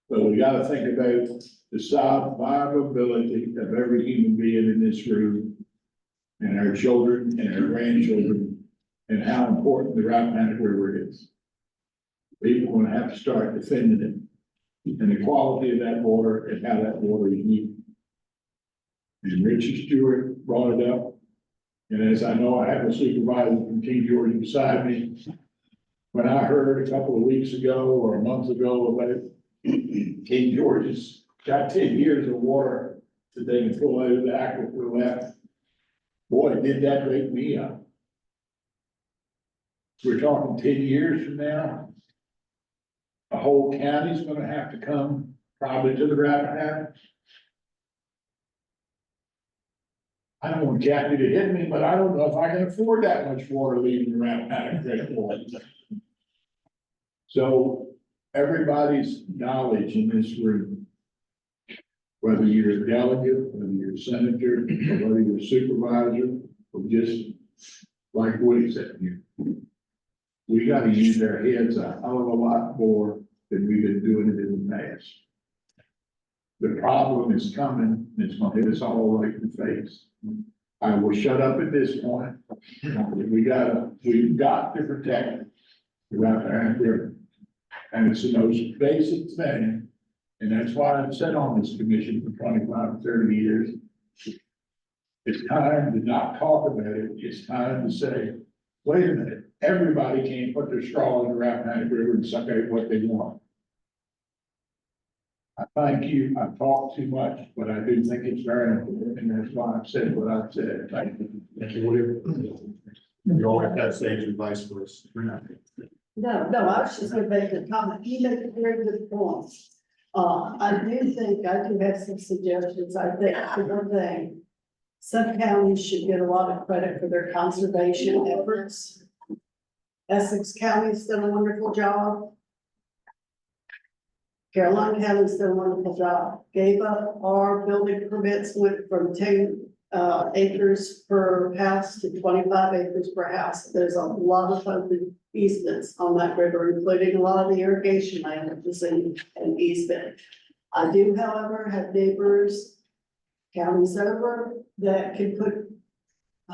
But we got to think about the survivability of every human being in this room, and our children and our grandchildren, and how important the Rappahannock River is. People are going to have to start defending it, and the quality of that water and how that water is used. And Richard Stewart brought it up, and as I know, I have a supervisor from King George beside me. When I heard a couple of weeks ago or a month ago about King George's got 10 years of water that they can pull out of the aquifer left, boy, did that break me up. We're talking 10 years from now, the whole county's gonna have to come probably to the Rappahannock. I don't want Kathy to hit me, but I don't know if I can afford that much water leaving the Rappahannock anymore. So everybody's knowledge in this room, whether you're a delegate, whether you're a senator, or whether you're a supervisor, or just like Woody said here, we got to use our heads a hell of a lot more than we've been doing it in the past. The problem is coming, and it's going to hit us all right in the face. I will shut up at this point. We've got to protect the Rappahannock River. And it's the most basic thing. And that's why I've sat on this commission for 25, 30 years. It's time to not talk about it. It's time to say, wait a minute, everybody can't put their straw in the Rappahannock River and suck out what they want. I thank you. I've talked too much, but I do think it's very important, and that's why I've said what I've said. Thank you. Thank you, William. You all have that sage advice for us. No, I was just gonna make a comment. You make a very good point. I do have some suggestions. I think for one thing, some counties should get a lot of credit for their conservation efforts. Essex County's done a wonderful job. Caroline County's done a wonderful job. Gave up our building permits, went from 10 acres per house to 25 acres per house. There's a lot of open easements on that river, including a lot of the irrigation land, which is an easement. I do, however, have neighbors, counties over, that can put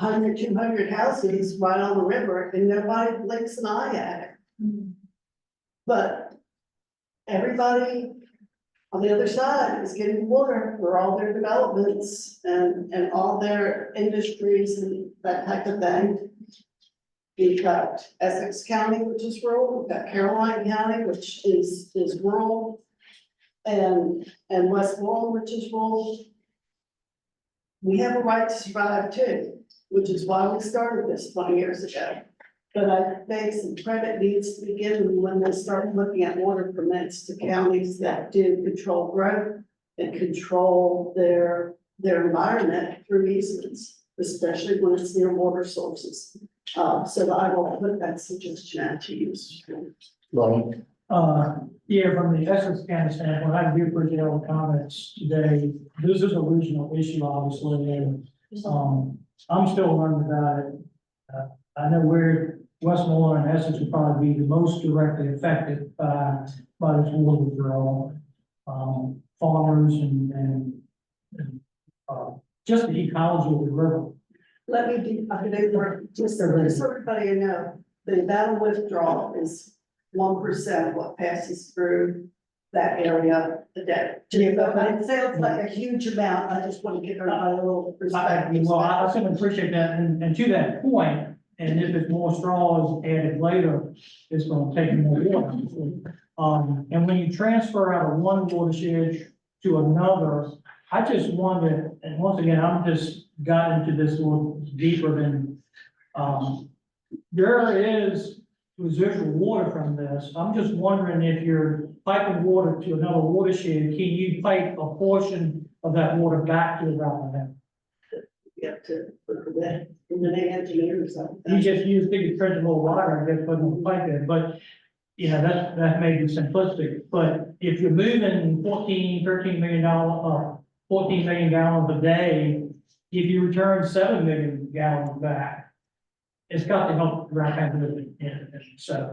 100, 200 houses right on the river and nobody blinks an eye at it. But everybody on the other side is getting water for all their developments and all their industries and that type of thing. We've got Essex County, which is rural, we've got Caroline County, which is rural. And Westmoreland, which is rural. We have a right to survive too, which is why we started this 20 years ago. But I think some credit needs to be given when they start looking at water permits to counties that do control growth and control their environment through easements, especially when it's near water sources. So I will put that suggestion out to you. Yeah, from the Essex County standpoint, I do appreciate all the comments today. This is a regional issue, obviously, and, I'm still learning about it. I know where Westmoreland and Essex would probably be the most directly affected by this water withdrawal. Farmers and just the ecology of the river. Let me do, just so everybody know, the battle withdrawal is 1% of what passes through that area a day. But it sounds like a huge amount, I just want to give everybody a little perspective. Well, I certainly appreciate that, and to that point, and if it's more straws added later, it's gonna take more water. And when you transfer out of one watershed to another, I just wonder, and once again, I'm just got into this a little deeper than, there is residual water from this. I'm just wondering if you're piping water to another watershed, can you pipe a portion of that water back to the Rappahannock? You have to look at that in the engineer or something. You just use big trench of old water and just put a pipe in, but, you know, that may be simplistic, but if you're moving $13 million, 14 million gallons a day, if you return 7 million gallons back, it's got to help Rappahannock. So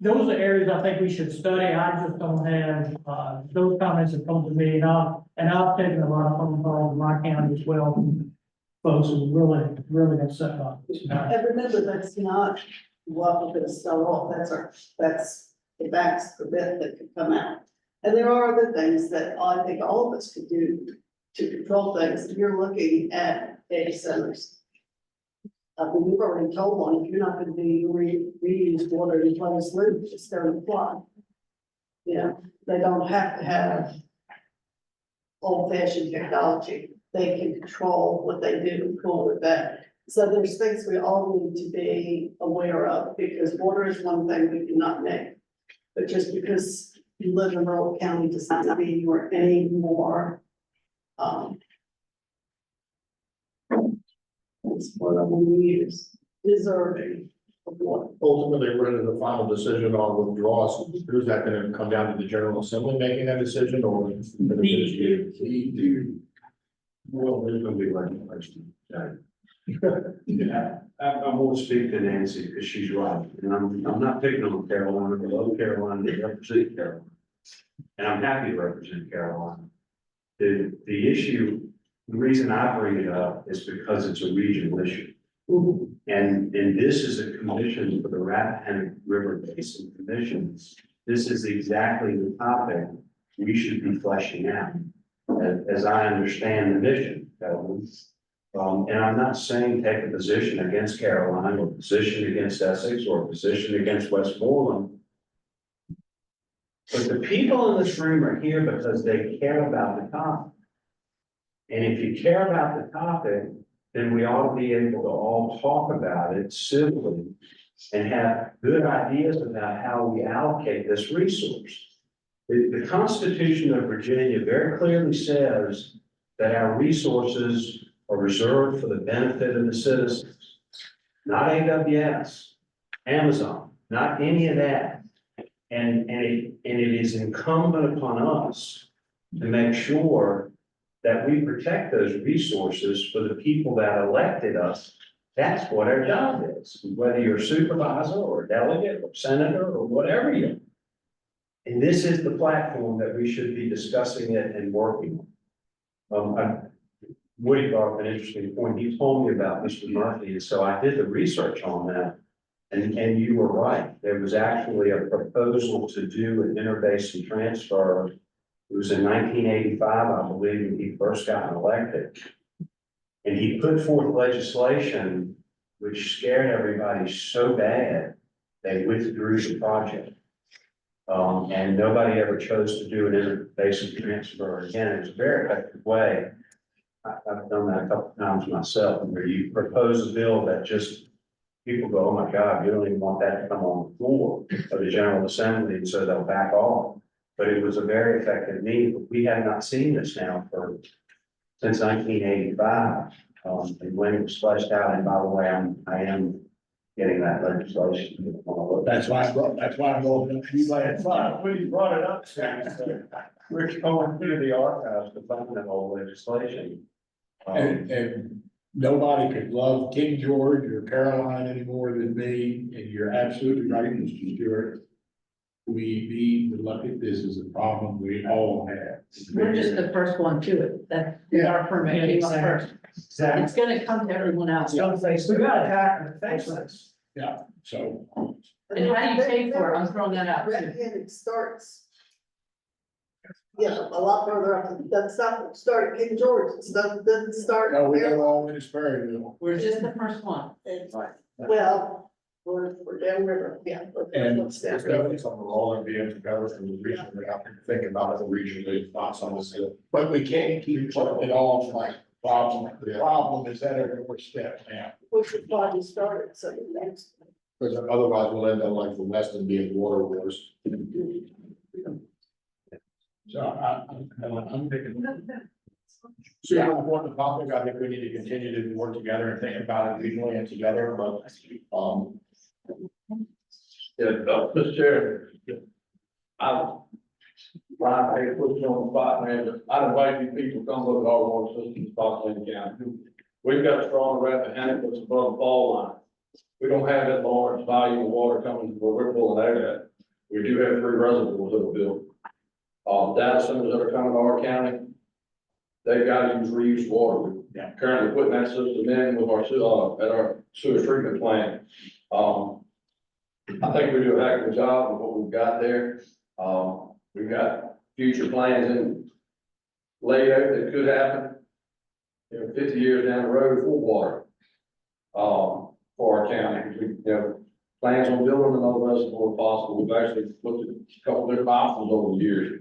those are areas I think we should study. I just don't have, those comments have come to me, and I've taken a lot of phone calls in my county as well from folks who really upset about this. And remember, that's not what we're gonna start off, that's the max permit that could come out. And there are other things that I think all of us could do to control things. You're looking at data centers. We've already told one, if you're not gonna do reuse water in closed loop, just don't apply. You know, they don't have to have old fashioned technology. They can control what they do and cool with that. So there's things we all need to be aware of, because water is one thing we cannot make. But just because you live in rural county does not mean you are any more, it's what I want to use, deserving of water. Ultimately, we're in the final decision on withdrawals. Who's that gonna come down to the General Assembly making that decision, or? Well, there's gonna be legislation. Yeah, I won't speak to Nancy because she's right, and I'm not picking on Carolina, I love Carolina, I represent Carolina. And I'm happy to represent Carolina. The issue, the reason I bring it up is because it's a regional issue. And this is a commission for the Rappahannock River Basin Commissions. This is exactly the topic we should be fleshing out, as I understand the mission. And I'm not saying take a position against Caroline, or position against Essex, or position against Westmoreland. But the people in this room are here because they care about the topic. And if you care about the topic, then we ought to be able to all talk about it civilly and have good ideas about how we allocate this resource. The Constitution of Virginia very clearly says that our resources are reserved for the benefit of the citizens, not AWS, Amazon, not any of that. And it is incumbent upon us to make sure that we protect those resources for the people that elected us. That's what our job is, whether you're a supervisor or a delegate or senator or whatever you are. And this is the platform that we should be discussing it and working on. Woody brought up an interesting point. He told me about Mr. Murphy, and so I did the research on that. And you were right. There was actually a proposal to do an interbasin transfer. It was in 1985, I believe, when he first got elected. And he put forth legislation which scared everybody so bad, they withdrew the project. And nobody ever chose to do an interbasin transfer again. It was a very effective way. I've done that a couple of times myself, where you propose a bill that just, people go, oh my God, you don't even want that to come on the floor of the General Assembly, and so they'll back off. But it was a very effective means. We have not seen this now since 1985. And when it was fleshed out, and by the way, I am getting that legislation. That's why I'm going, you might find, When you brought it up, we're going through the archives to find that old legislation. and nobody could love King George or Caroline any more than me, and you're absolutely right, Mr. Stewart. We need to look at this as a problem we all have. We're just the first one to it, that our permit came up first. Exactly. It's gonna come to everyone else. We gotta tackle the faces. Yeah, so. And how do you pay for it? I'm throwing that out too. Rappahannock starts. Yeah, a lot further up, that's not start at King George, it's not, doesn't start. No, we go all in Sperryville. We're just the first one. Well, we're downriver, yeah. And it's definitely something we're all gonna be able to cover from the region, we have to think about the region, thoughts on this. But we can't keep putting it off like problem. The problem is that every step now. We should probably start it, so the next. Because otherwise we'll end up like the Weston being water wars. So I'm thinking. Super important topic, I think we need to continue to work together and think about it regionally and together, but, Yeah, Mr. Chair. I hate to put you on the spot, man, but I invite you people to come look at our water system in Spotsylvania County. We've got a strong Rappahannock that's above the fall line. We don't have that large volume of water coming where we're pulling out at. We do have 3 reservoirs that are built. Data centers that are coming to our county, they've got to use reused water. We're currently putting that system in with our at our sewer treatment plant. I think we do a heck of a job of what we've got there. We've got future plans in laid out that could happen, 50 years down the road for water. For our county, we, plans on building another reservoir if possible. We've actually looked at a couple different options over the years.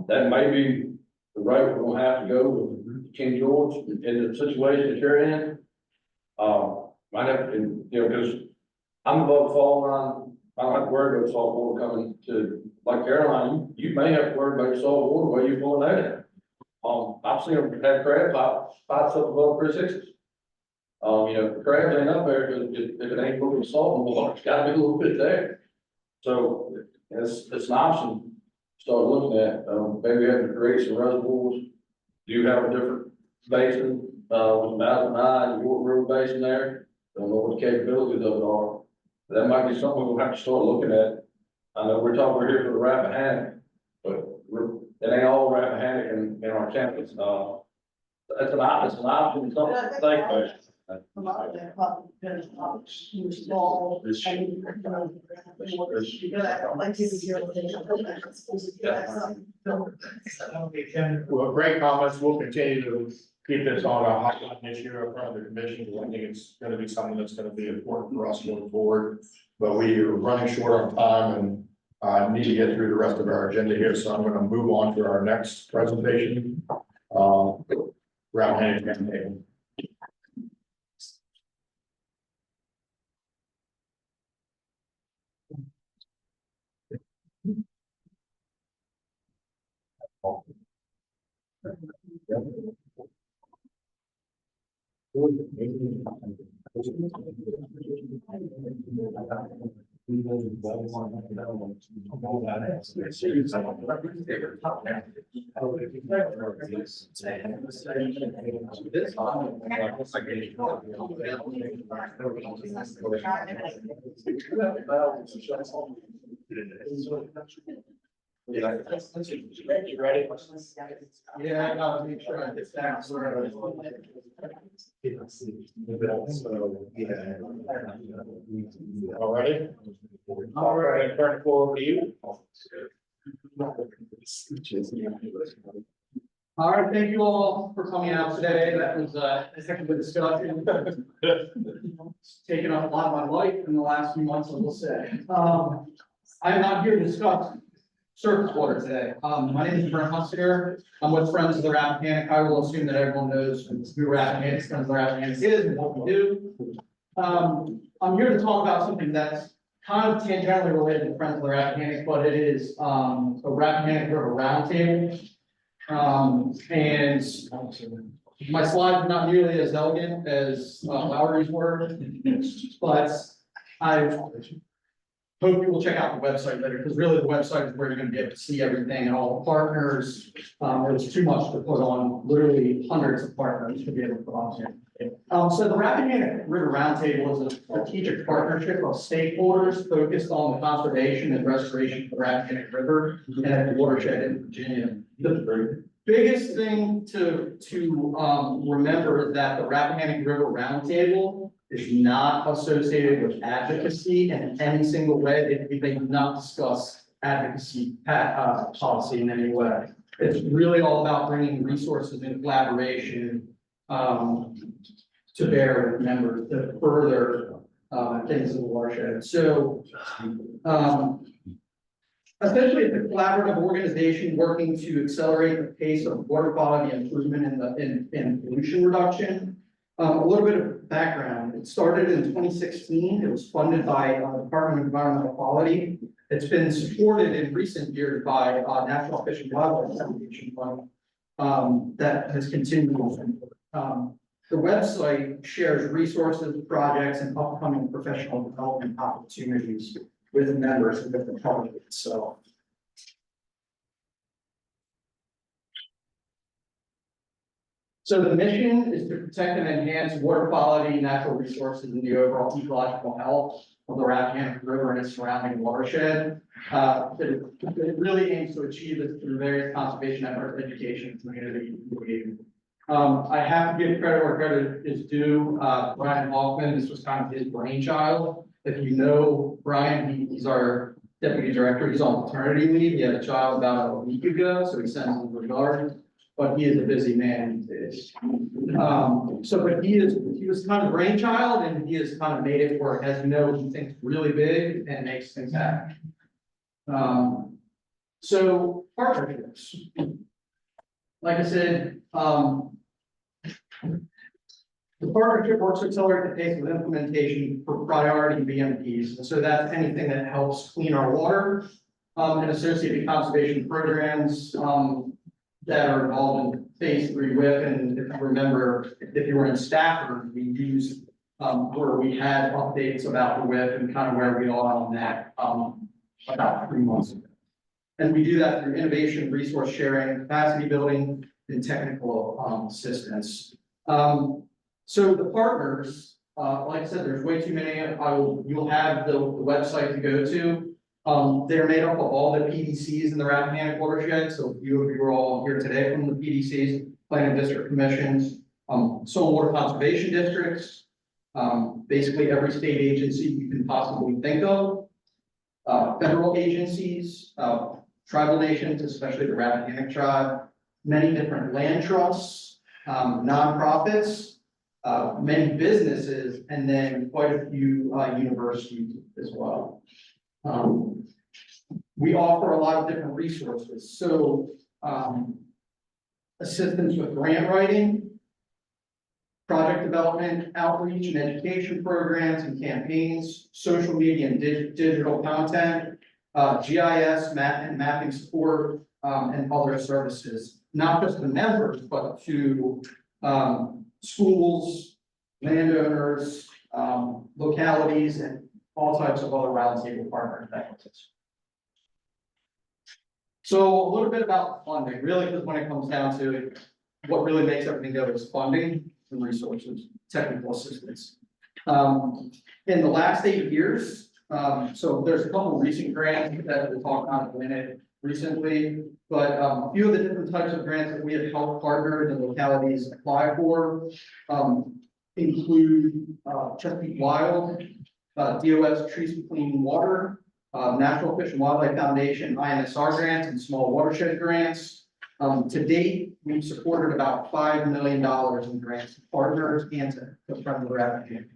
That may be the route we're gonna have to go with King George in the situation that you're in. Might have to, because I'm above the fall line, I don't have to worry about salt water coming to, like Caroline, you may have to worry about salt water where you're pulling that in. I've seen them have crab pots up above 360s. Crabs ain't up there, because if it ain't moving salt in the water, it's gotta be a little bit there. So it's an option. Start looking at, maybe having to create some reservoirs. Do you have a different basin, with the Mountain Eye and York River Basin there? Don't know what the capabilities of it are. That might be something we'll have to start looking at. I know we're talking here for the Rappahannock, but it ain't all Rappahannock in our campus. It's an option, something to think about. A lot of that probably depends on your small. Well, great comments. We'll continue to keep this on a hot button issue in front of the commission, because I think it's gonna be something that's gonna be important for us going forward. But we are running short on time and need to get through the rest of our agenda here, so I'm gonna move on to our next presentation. Rappahannock Roundtable. Yeah. You ready? Yeah, no, make sure I get that. So, yeah. All righty. All right, turn the floor over to you. All right, thank you all for coming out today. That was a heck of a discussion. It's taken up a lot of my life in the last few months, I will say. I'm not here to discuss surface water today. My name is Brent Hunsinger. I'm with Friends of the Rappahannock. I will assume that everyone knows who Rappahannock, Friends of the Rappahannock is and what we do. I'm here to talk about something that's kind of tangentially related to Friends of the Rappahannock, but it is a Rappahannock River Roundtable. And my slides are not nearly as elegant as Lowery's were, but I hope you will check out the website later, because really the website is where you're going to be able to see everything and all the partners. It's too much to put on, literally hundreds of partners to be able to put on here. So the Rappahannock River Roundtable is a strategic partnership of stakeholders focused on the conservation and restoration of the Rappahannock River and the watershed in Virginia. The biggest thing to remember is that the Rappahannock River Roundtable is not associated with advocacy in any single way. They do not discuss advocacy policy in any way. It's really all about bringing resources and collaboration to bear with members to further things in the watershed. So essentially, it's a collaborative organization working to accelerate the pace of water quality improvement in pollution reduction. A little bit of background. It started in 2016. It was funded by Department of Environmental Quality. It's been supported in recent years by National Fish and Wildlife Foundation Fund that has continued. The website shares resources, projects, and upcoming professional development opportunities with members and with the project itself. So the mission is to protect and enhance water quality, natural resources, and the overall ecological health of the Rappahannock River and its surrounding watershed. It really aims to achieve this through various conservation efforts, education, and community engagement. I have to give credit where credit is due. Brian Hoffman, this was kind of his brainchild. If you know Brian, he's our deputy director. He's on maternity leave. He had a child about a week ago, so he sends him regards. But he is a busy man these days. But he was kind of brainchild, and he has kind of made it work. As you know, he thinks really big and makes things happen. So partnerships. Like I said, the partnership works to accelerate the pace of implementation for priority BMPs. And so that's anything that helps clean our water and associated conservation programs that are involved in phase 3 WIP. And if you remember, if you were in Stafford, we used where we had updates about the WIP and kind of where we are on that about 3 months ago. And we do that through innovation, resource sharing, capacity building, and technical assistance. So the partners, like I said, there's way too many. You'll have the website to go to. They're made up of all the PDCs in the Rappahannock watershed. So a few of you are all here today from the PDCs, planning district commissions, soil water conservation districts, basically every state agency you can possibly think of, federal agencies, tribal nations, especially the Rappahannock tribe, many different land trusts, nonprofits, many businesses, and then quite a few universities as well. We offer a lot of different resources. So assistance with grant writing, project development, outreach and education programs and campaigns, social media and digital content, GIS, mapping support, and other services, not just to members, but to schools, landowners, localities, and all types of other roundtable partner activities. So a little bit about funding, really, because when it comes down to it, what really makes everything go is funding and resources, technical assistance. In the last 8 years, so there's a couple of recent grants that we'll talk about in a minute. recently, but a few of the different types of grants that we have helped partners and localities apply for include Chesapeake Wild, DOS Trees for Clean Water, National Fish and Wildlife Foundation, INSR grants, and small watershed grants. To date, we've supported about $5 million in grants to partners and to friendly Rappahannock.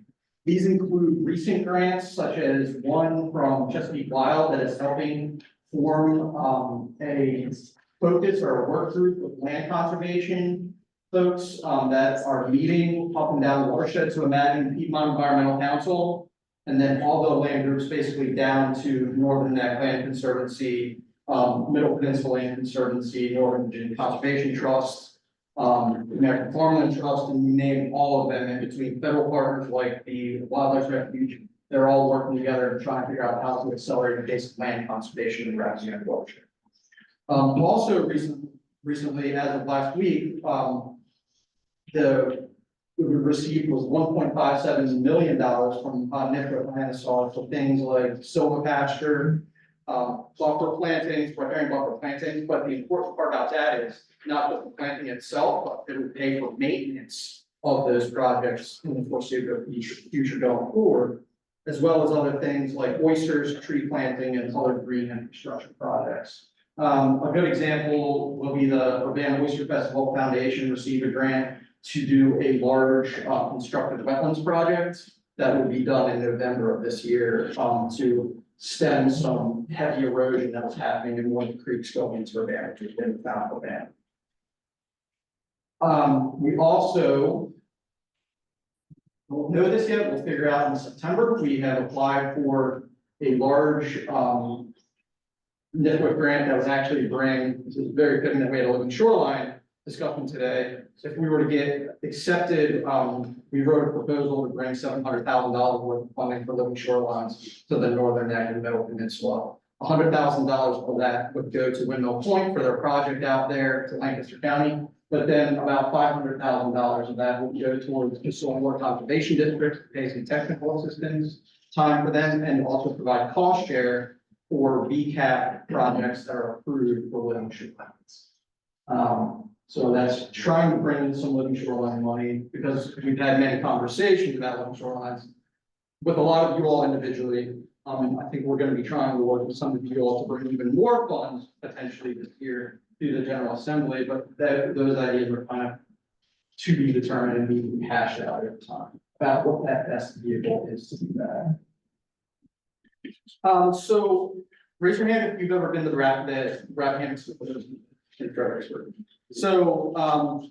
These include recent grants, such as one from Chesapeake Wild that is helping form a focus or a work group with land conservation folks that are meeting up and down the watershed to imagine Piedmont Environmental Council. And then all the land groups basically down to Northern Neck Land Conservancy, Middle Peninsula Land Conservancy, Northern Virginia Conservation Trust, American Farmland Trust, and you name all of them in between federal partners like the Wildlife Refuge. They're all working together to try and figure out how to accelerate the basic land conservation in the Rappahannock watershed. Also recently, as of last week, we received was $1.57 million from NNS&WCD for things like silver pasture, buffer plantings, riparian buffer plantings. But the important part about that is not just the planting itself, but it will pay for maintenance of those projects in the foreseeable future going forward, as well as other things like oysters, tree planting, and other green infrastructure projects. A good example will be the Urbana Oyster Festival Foundation received a grant to do a large constructed wetlands project that will be done in November of this year to stem some heavy erosion that was happening in one of the creeks going into Urbana, in South Urbana. We also won't know this yet, we'll figure out in September. We have applied for a large NIFWIC grant that was actually this is very fitting that we had a living shoreline discussion today. So if we were to get accepted, we wrote a proposal to bring $700,000 worth of funding for living shorelines to the Northern Neck and Middle Peninsula. $100,000 of that would go to Windmill Point for their project out there to Lancaster County. But then about $500,000 of that would go towards the Soil Conservation District, to pay some technical assistance time for them, and also provide cost share for VCAP projects that are approved for living shorelines. So that's trying to bring in some living shoreline money, because we've had many conversations about living shorelines with a lot of you all individually. I think we're going to be trying to work with some of you all to bring even more funds potentially this year through the General Assembly, but those ideas are kind of to be determined and need to be hashed out over time about what that best vehicle is to do that. So raise your hand if you've ever been to the Rappahannock. So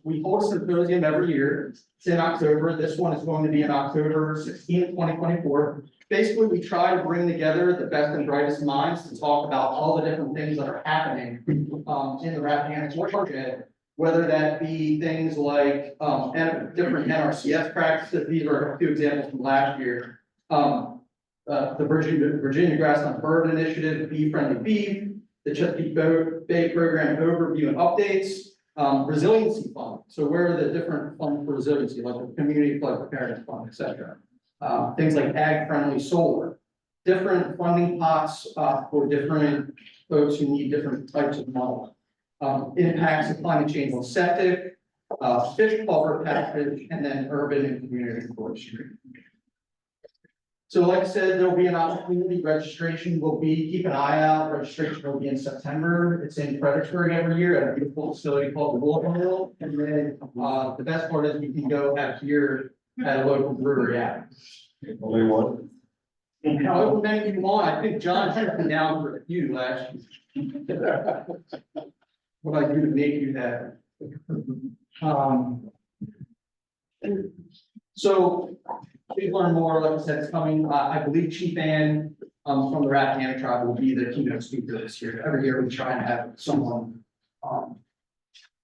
we hold a symposium every year. It's in October. This one is going to be in October 16th, 2024. Basically, we try to bring together the best and brightest minds to talk about all the different things that are happening in the Rappahannock watershed, whether that be things like different NRCS practices. These are a few examples from last year. The Virginia Grassland Bird Initiative, Bee Friendly Beef, the Chesapeake Bay Program overview and updates, resiliency fund. So where are the different funds for resiliency, like the community flood preparedness fund, et cetera. Things like ag friendly solar, different funding pots for different folks who need different types of model. Impacts of climate change on septic, fish culvert passage, and then urban and community forestry. So like I said, there'll be an opportunity. Registration will be, keep an eye out. Registration will be in September. It's in Fredericksburg every year at a beautiful facility called the Bulletin Mill. And then the best part is we can go have here at a local brewery. Only one. However many you want. I think John shut me down for a few last year. What I do to make you happy. So please learn more. Like I said, it's coming. I believe Chief Ann from the Rappahannock tribe will be the keynote speaker this year. Every year we try and have someone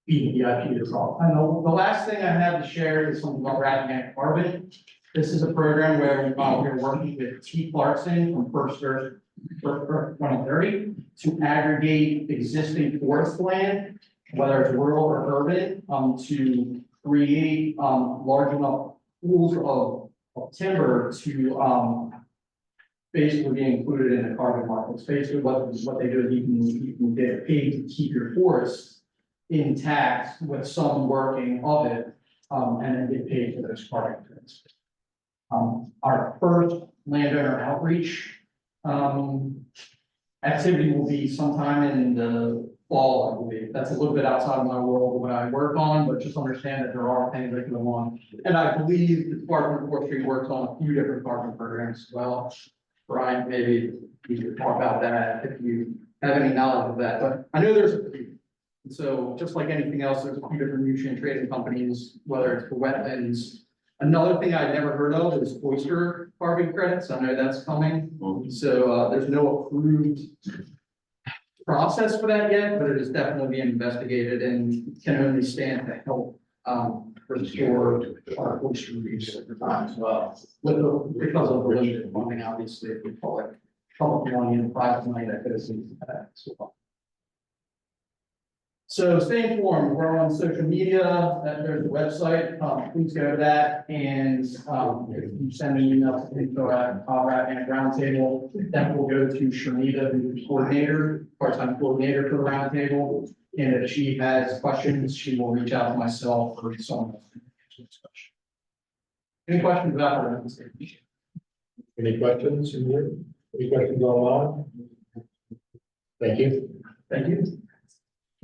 be the VIP to talk. And the last thing I have to share is something about Rappahannock Carbon. This is a program where we're working with T. Clarkson from First Earth 2030 to aggregate existing forest land, whether it's rural or urban, to create large enough pools of timber to basically be included in the carbon markets. Basically, what they do is you can get paid to keep your forests intact with some working of it, and then get paid for those carbon credits. Our first landowner outreach, activity will be sometime in the fall, I believe. That's a little bit outside of my world of what I work on, but just understand that there are things that go on. And I believe the Department of Forestry works on a few different carbon programs as well. Brian, maybe you could talk about that if you have any knowledge of that, but I know there's a few. And so just like anything else, there's a few different nutrient trading companies, whether it's for wetlands. Another thing I'd never heard of is oyster carbon credits. I know that's coming. So there's no approved process for that yet, but it is definitely being investigated and can only stand to help restore our oyster reefs over time as well. Because of the limited funding, obviously, if we call it public money and private money that goes into that as well. So stay informed, we're on social media, there's a website, please go to that, and if you send an email to info@Roundtable, that will go to Shanita, who's the coordinator, part-time coordinator for the roundtable, and if she has questions, she will reach out to myself for some discussion. Any questions about the roundtable? Any questions in here? Any questions online? Thank you. Thank you.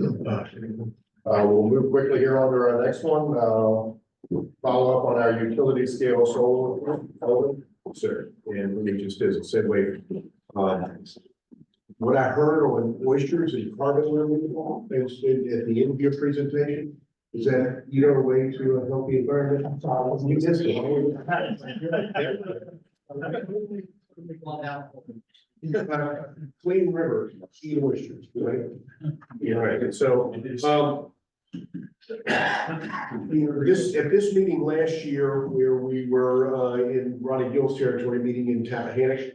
We'll move quickly here on to our next one. Follow up on our utility scale solar. Sir, and let me just as a segue, what I heard on oysters and carbon removal is at the end of your presentation, is that either way to a healthy environment? You missed it. Clean river, eat oysters, right? Yeah, right, and so, at this meeting last year, where we were, in Ronnie Gill's territory, meeting in Rappahannock, at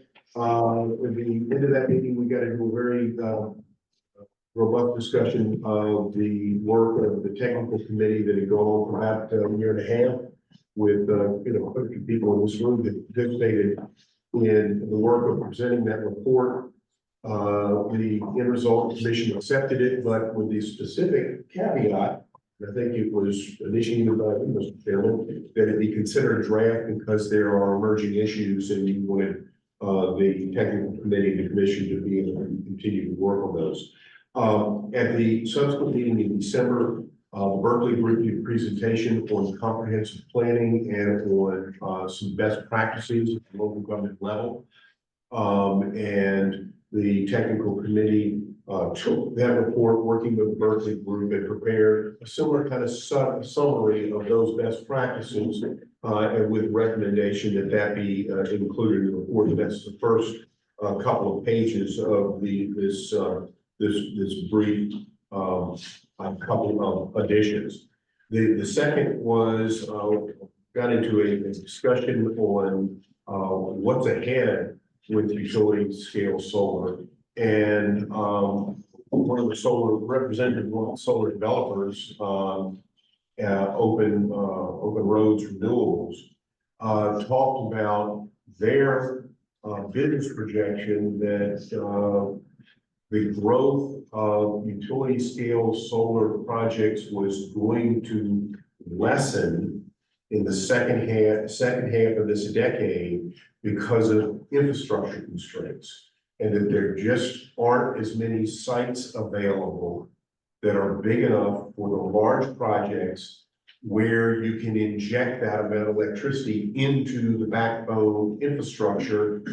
the end of that meeting, we got into a very, robust discussion of the work of the technical committee that had gone on for about a year and a half with, quite a few people in this room that participated in the work of presenting that report. The end result, the commission accepted it, but with the specific caveat, I think it was initiated by Mr. Chairman, that it be considered draft because there are emerging issues and you wanted the technical committee, the commission to be able to continue to work on those. At the subsequent meeting in December, Berkeley group did a presentation on comprehensive planning and on some best practices at the local government level. And the technical committee took that report, working with the Berkeley group, and prepared a similar kind of summary of those best practices, and with recommendation that that be included in the report. And that's the first couple of pages of this brief couple of additions. The second was got into a discussion on what's ahead with utility scale solar, and one of the solar developers, Open Roads Renewables, talked about their business projection that the growth of utility scale solar projects was going to lessen in the second half of this decade because of infrastructure constraints, and that there just aren't as many sites available that are big enough for the large projects where you can inject that amount of electricity into the backbone infrastructure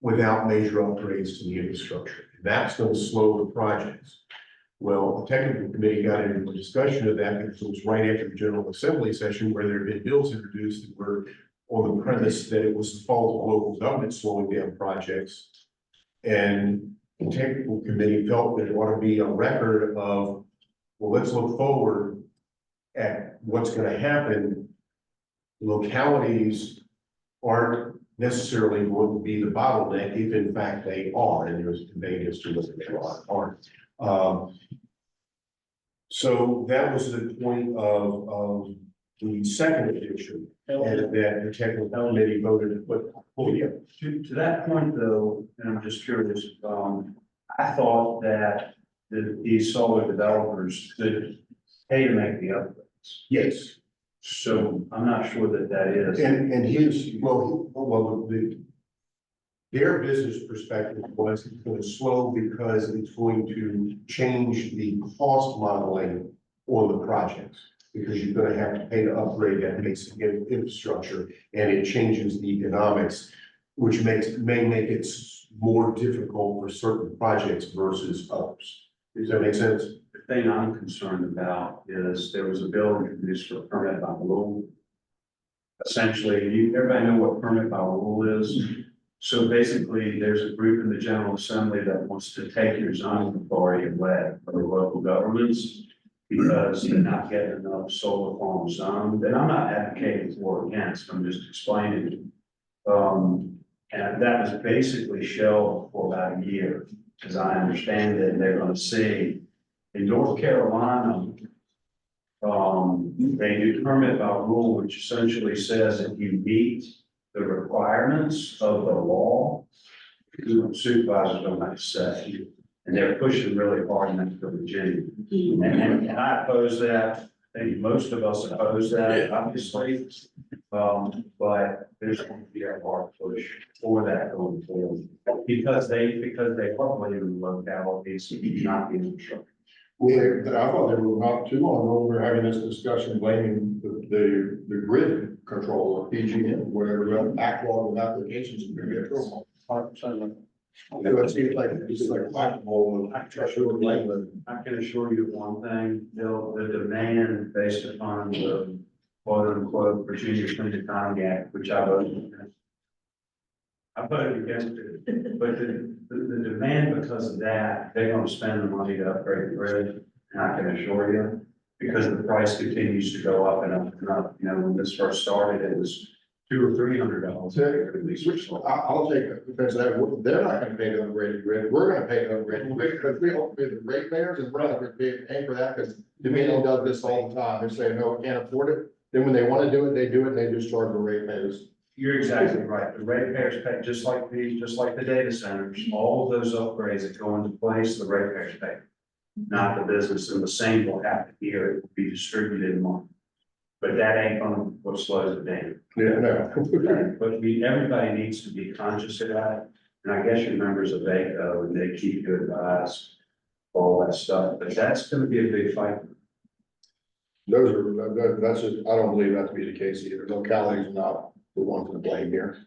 without major upgrades to the infrastructure. That's going to slow the projects. Well, the technical committee got into a discussion of that because it was right after the General Assembly session where there had been bills introduced that were on the premise that it was the fault of local government slowing down projects. And the technical committee felt that it ought to be a record of, well, let's look forward at what's going to happen. Localities aren't necessarily going to be the bottleneck, if in fact they are, and there's debate as to whether they aren't. So that was the point of the second edition, and that the technical committee voted to put, oh, yeah. To that point though, and I'm just curious, I thought that these solar developers could pay to make the upgrades. Yes. So I'm not sure that that is. And his, their business perspective was it's going to slow because it's going to change the cost modeling on the projects. Because you're going to have to pay to upgrade that basic infrastructure, and it changes the economics, which may make it more difficult for certain projects versus others. Does that make sense? The thing I'm concerned about is there was a bill introduced for permit by rule. Essentially, everybody know what permit by rule is. So basically, there's a group in the General Assembly that wants to take your zoning authority away from the local governments because they're not getting enough solar farms zoned. And I'm not advocating for or against, I'm just explaining. And that was basically shelved for about a year, as I understand it, and they're gonna see. In North Carolina, they do permit by rule, which essentially says if you meet the requirements of the law, the supervisors don't have to say. And they're pushing really hard next to Virginia. And I oppose that. I think most of us oppose that, obviously. But there's going to be a hard push for that going forward. Because they probably in localities, not in infrastructure. Well, I thought they were not too long ago, we were having this discussion blaming the grid control of PG&E, where we have backlog of applications and grid control. It seems like it's like a whack-a-mole. I can assure you of one thing, the demand based upon the quote unquote Virginia Clean Economy Act, which I voted against. I voted against it, but the demand because of that, they're gonna spend the money to upgrade the grid, and I can assure you, because the price continues to go up and up and up. You know, when this first started, it was $200 or $300. I'll take it, because they're not gonna pay to upgrade the grid, we're gonna pay to upgrade the grid, because we don't pay the ratepayers, and we're not gonna pay for that, because Dominion does this all the time, they say, no, we can't afford it. Then when they wanna do it, they do it, and they just charge the ratepayers. You're exactly right. The ratepayers pay, just like the data centers, all of those upgrades that go into place, the ratepayers pay. Not the business, and the same will happen here, it will be distributed among. But that ain't gonna what slows it down. Yeah, no. But everybody needs to be conscious of that, and I guess your members of Becker, and they keep you advised, all that stuff, but that's gonna be a big fight. That's just, I don't believe that to be the case either, localities are not the ones to blame here.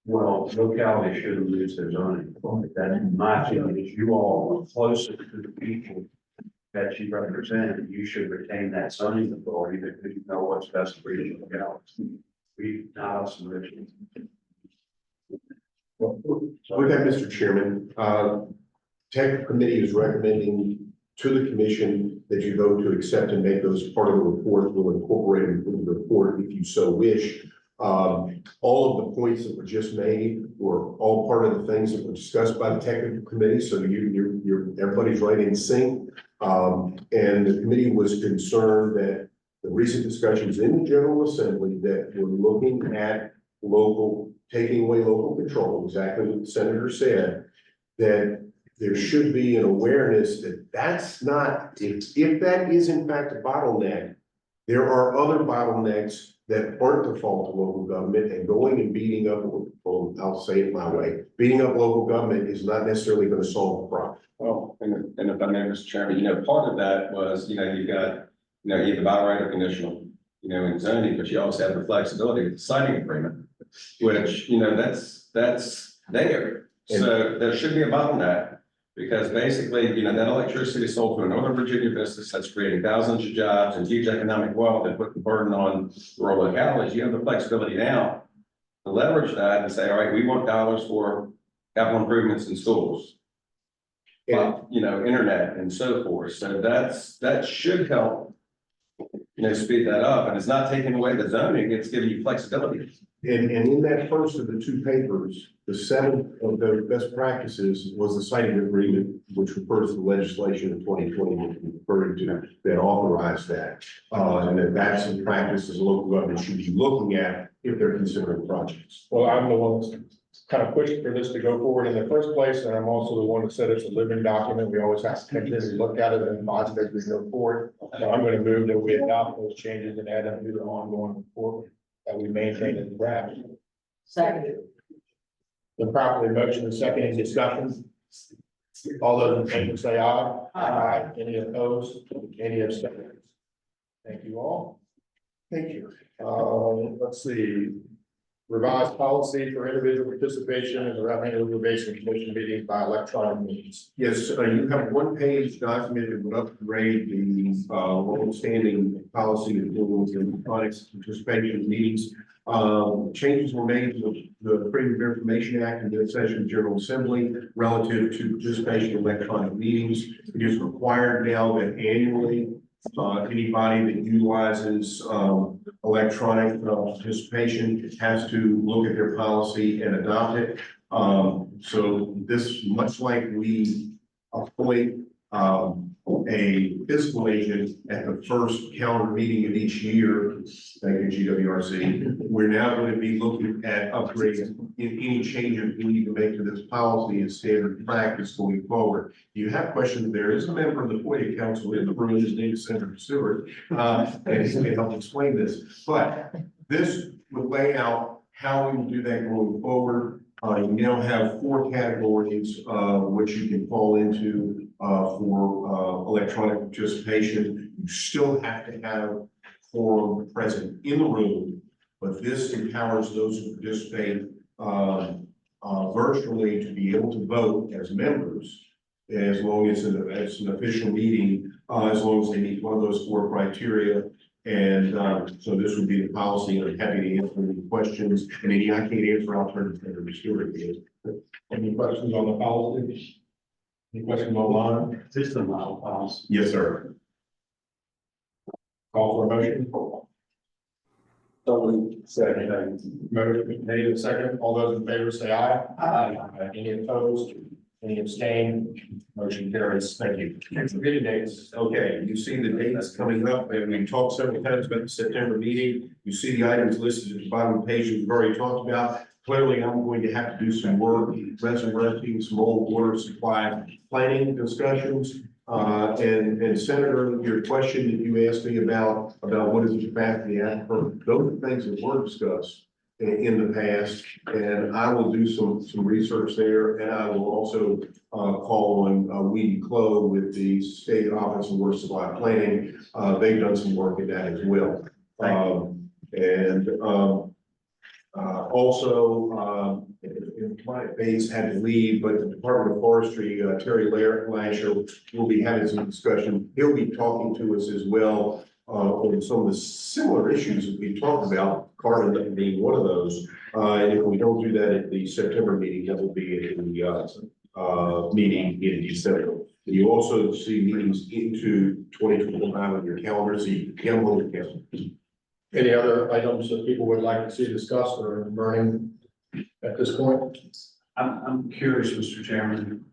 Well, locality shouldn't lose their zoning, that in my opinion, is you all are closer to the people that you represent, you should retain that zoning authority, because you know what's best for each locality. We, not us originally. With that, Mr. Chairman, Tech Committee is recommending to the commission that you vote to accept and make those part of the report. We'll incorporate them into the report if you so wish. All of the points that were just made were all part of the things that were discussed by the technical committee. So everybody's right in sync. And the committee was concerned that the recent discussions in the General Assembly that were looking at taking away local control, exactly what the senator said, that there should be an awareness that that's not, if that is in fact a bottleneck, there are other bottlenecks that aren't the fault of local government, and going and beating up, I'll say it my way, beating up local government is not necessarily going to solve the problem. Well, and if I may, Mr. Chairman, part of that was, you've got, you have the battle right of conditional, in zoning, but you also have the flexibility of the siting agreement, which, that's there. So there should be a bottleneck. Because basically, that electricity is sold to a Northern Virginia business that's creating thousands of jobs and huge economic wealth and put the burden on rural localities. You have the flexibility now to leverage that and say, all right, we want dollars for capital improvements in schools, internet and so forth. So that should help, speed that up. And it's not taking away the zoning, it's giving you flexibility. And in that first of the two papers, the seventh of the best practices was the citing agreement, which refers to the legislation of 2020, which we referred to, that authorized that. And that's a practice as a local government should be looking at if they're considering projects. Well, I'm the one that's kind of pushed for this to go forward in the first place, and I'm also the one that said it's a living document. We always have to continually look at it and modify it as we go forward. So I'm going to move that we adopt those changes and add them to the ongoing report that we maintain in the draft. Second. The properly motion and second in discussion. All those in favor say aye. Aye. Any opposed? Any abstentions? Thank you all. Thank you. Let's see. Revised policy for individual participation in the Rappahannock Basin Commission meetings by electronic means. Yes, you have one page document that would upgrade the long-standing policy of dealing with electronic participation in meetings. Changes were made to the Freedom of Information Act and the session of General Assembly relative to participation in electronic meetings. It is required now that annually, anybody that utilizes electronic participation has to look at their policy and adopt it. So this, much like we appoint a fiscal agent at the first calendar meeting of each year, thank you, GWRC, we're now going to be looking at upgrades in any changes we need to make to this policy and standard practice going forward. If you have questions, there is a member of the FOIA Council in the room, his name is Senator Stewart, and he may help explain this. But this would lay out how we will do that going forward. You now have 4 categories which you can fall into for electronic participation. You still have to have quorum present in the room, but this empowers those who participate virtually to be able to vote as members, as long as it's an official meeting, as long as they meet one of those 4 criteria. And so this would be the policy, and I'm happy to answer any questions, and any I can't answer, I'll turn to Senator Stewart again. Any questions on the policy? Any questions online? This is the model policy. Yes, sir. Call for a motion. Second. Motion made and second. All those in favor say aye. Aye. Any opposed? Any abstained? Motion carries. Thank you. Thanks for getting dates. Okay, you see the dates coming up, and we talked several times about the September meeting. You see the items listed at the bottom of the page we've already talked about. Clearly, I'm going to have to do some work, resurrecting some old water supply planning discussions. And Senator, your question that you asked me about what is the capacity, those are things that were discussed in the past, and I will do some research there, and I will also call on Weedy Clough with the State Office of Water Supply Planning. They've done some work in that as well. Also, Basin had to leave, but the Department of Forestry, Terry Lasher, will be having some discussion. He'll be talking to us as well on some of the similar issues that we talked about, carbon being one of those. And if we don't do that at the September meeting, that will be at the meeting in December. You also see meetings into 2025 on your calendar, so you can on your calendar. Any other items that people would like to see discussed or burning at this point? I'm curious, Mr. Chairman,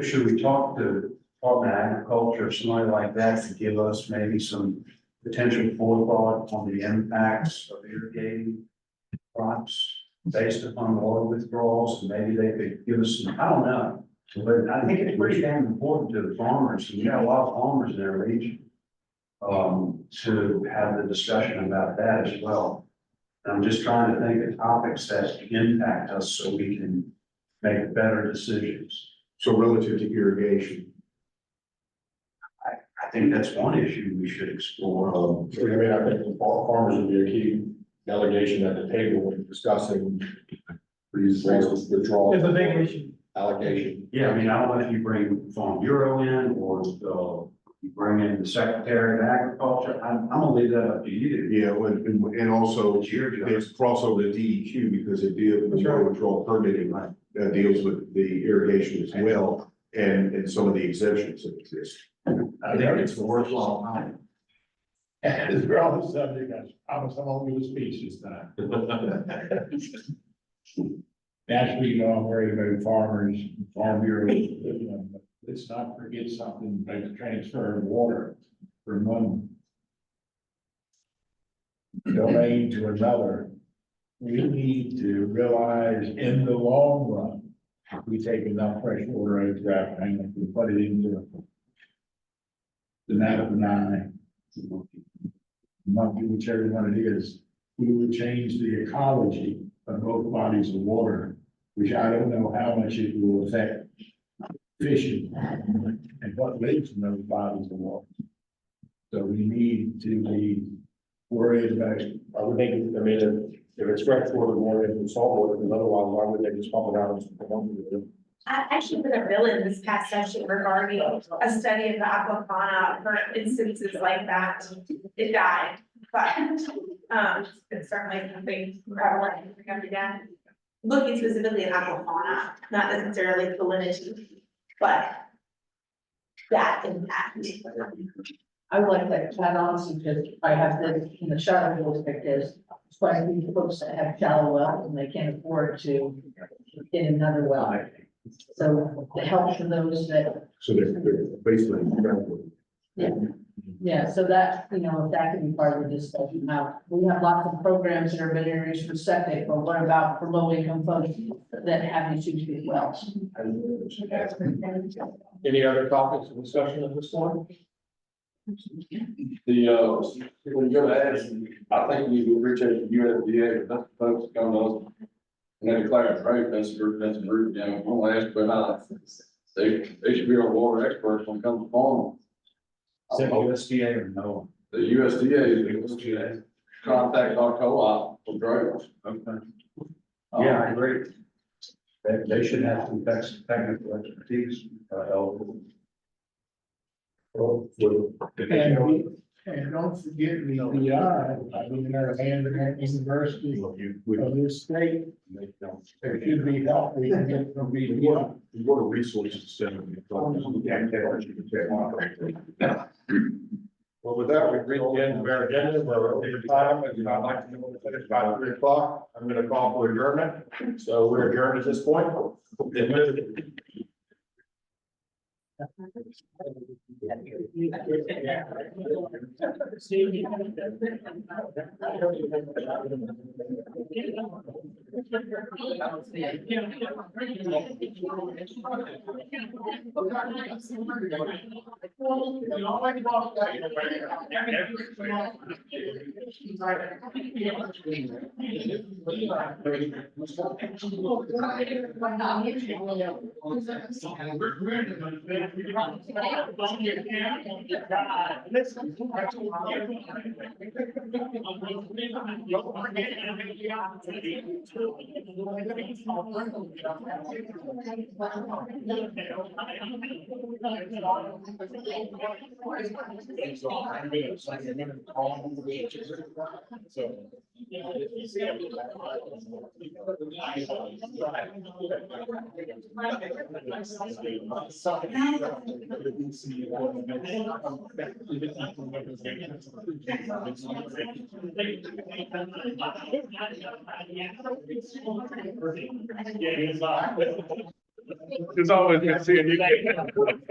should we talk to Department of Agriculture or somebody like that to give us maybe some potential forethought on the impacts of irrigating crops based upon water withdrawals? And maybe they could give us some, I don't know, but I think it's pretty damn important to the farmers, and we got a lot of farmers in our region, to have the discussion about that as well. I'm just trying to think of topics that impact us so we can make better decisions. So relative to irrigation, I think that's one issue we should explore. I mean, I think the farmers would be a key delegation at the table when discussing these withdrawals. It's a big issue. Allocation. Yeah, I mean, I don't know if you bring Farm Bureau in or you bring in the Secretary of Agriculture. I'm gonna leave that up to you. yeah, and also there's crossover to DEQ because it deals with water withdrawal permitting, that deals with the irrigation as well, and some of the exemptions that exist. I think it's a worthwhile time. As we're on the subject, I promise I won't give a speech this time. Naturally, you know, I'm worried about farmers, farm bureau, but let's not forget something like the transfer of water from one domain to another. We need to realize in the long run, if we take enough fresh water out of Rappahannock, we put it into the Nappanine, monkey, whichever one it is, we would change the ecology of both bodies of water, which I don't know how much it will affect fishing and what lives in those bodies of water. So we need to be worried about. I would think, I mean, if it's fresh water more than salt water, then otherwise, why would they just pump it out? I actually put a bill in this past session regarding a study of the aquafauna for instances like that. It died, but, it's certainly something prevalent in the again. Looking specifically at aquafauna, not necessarily salinity, but that impact. I would like to add on some, because I have this in the shallow district, there's quite a few folks that have shallow wells and they can't afford to get another well. So the help for those that, So they're basically. yeah, so that, you know, that could be part of the discussion. Now, we have lots of programs that are being introduced for septic, but what about for low income folks that have issues with wells? Any other topics of discussion at this point? When you're gonna ask, I think we will reach out to USDA, that's the folks that come to us. And they declare it's right, that's a root, you know, we'll ask, but they should be our water experts when it comes to farming. Is that USDA or no? The USDA, contact our co-op for growers. Okay. Yeah, I agree. They should have some technical expertise, eligible. And don't forget the EI, I mean, they're a hand in that university of this state. There should be help we can get from BDI. What a resources center. Well, with that, we've reached the end of our agenda, we're over time, and I'd like to finish by 3 o'clock. I'm gonna call for adjournment, so we're adjourned at this point. It's always good seeing you.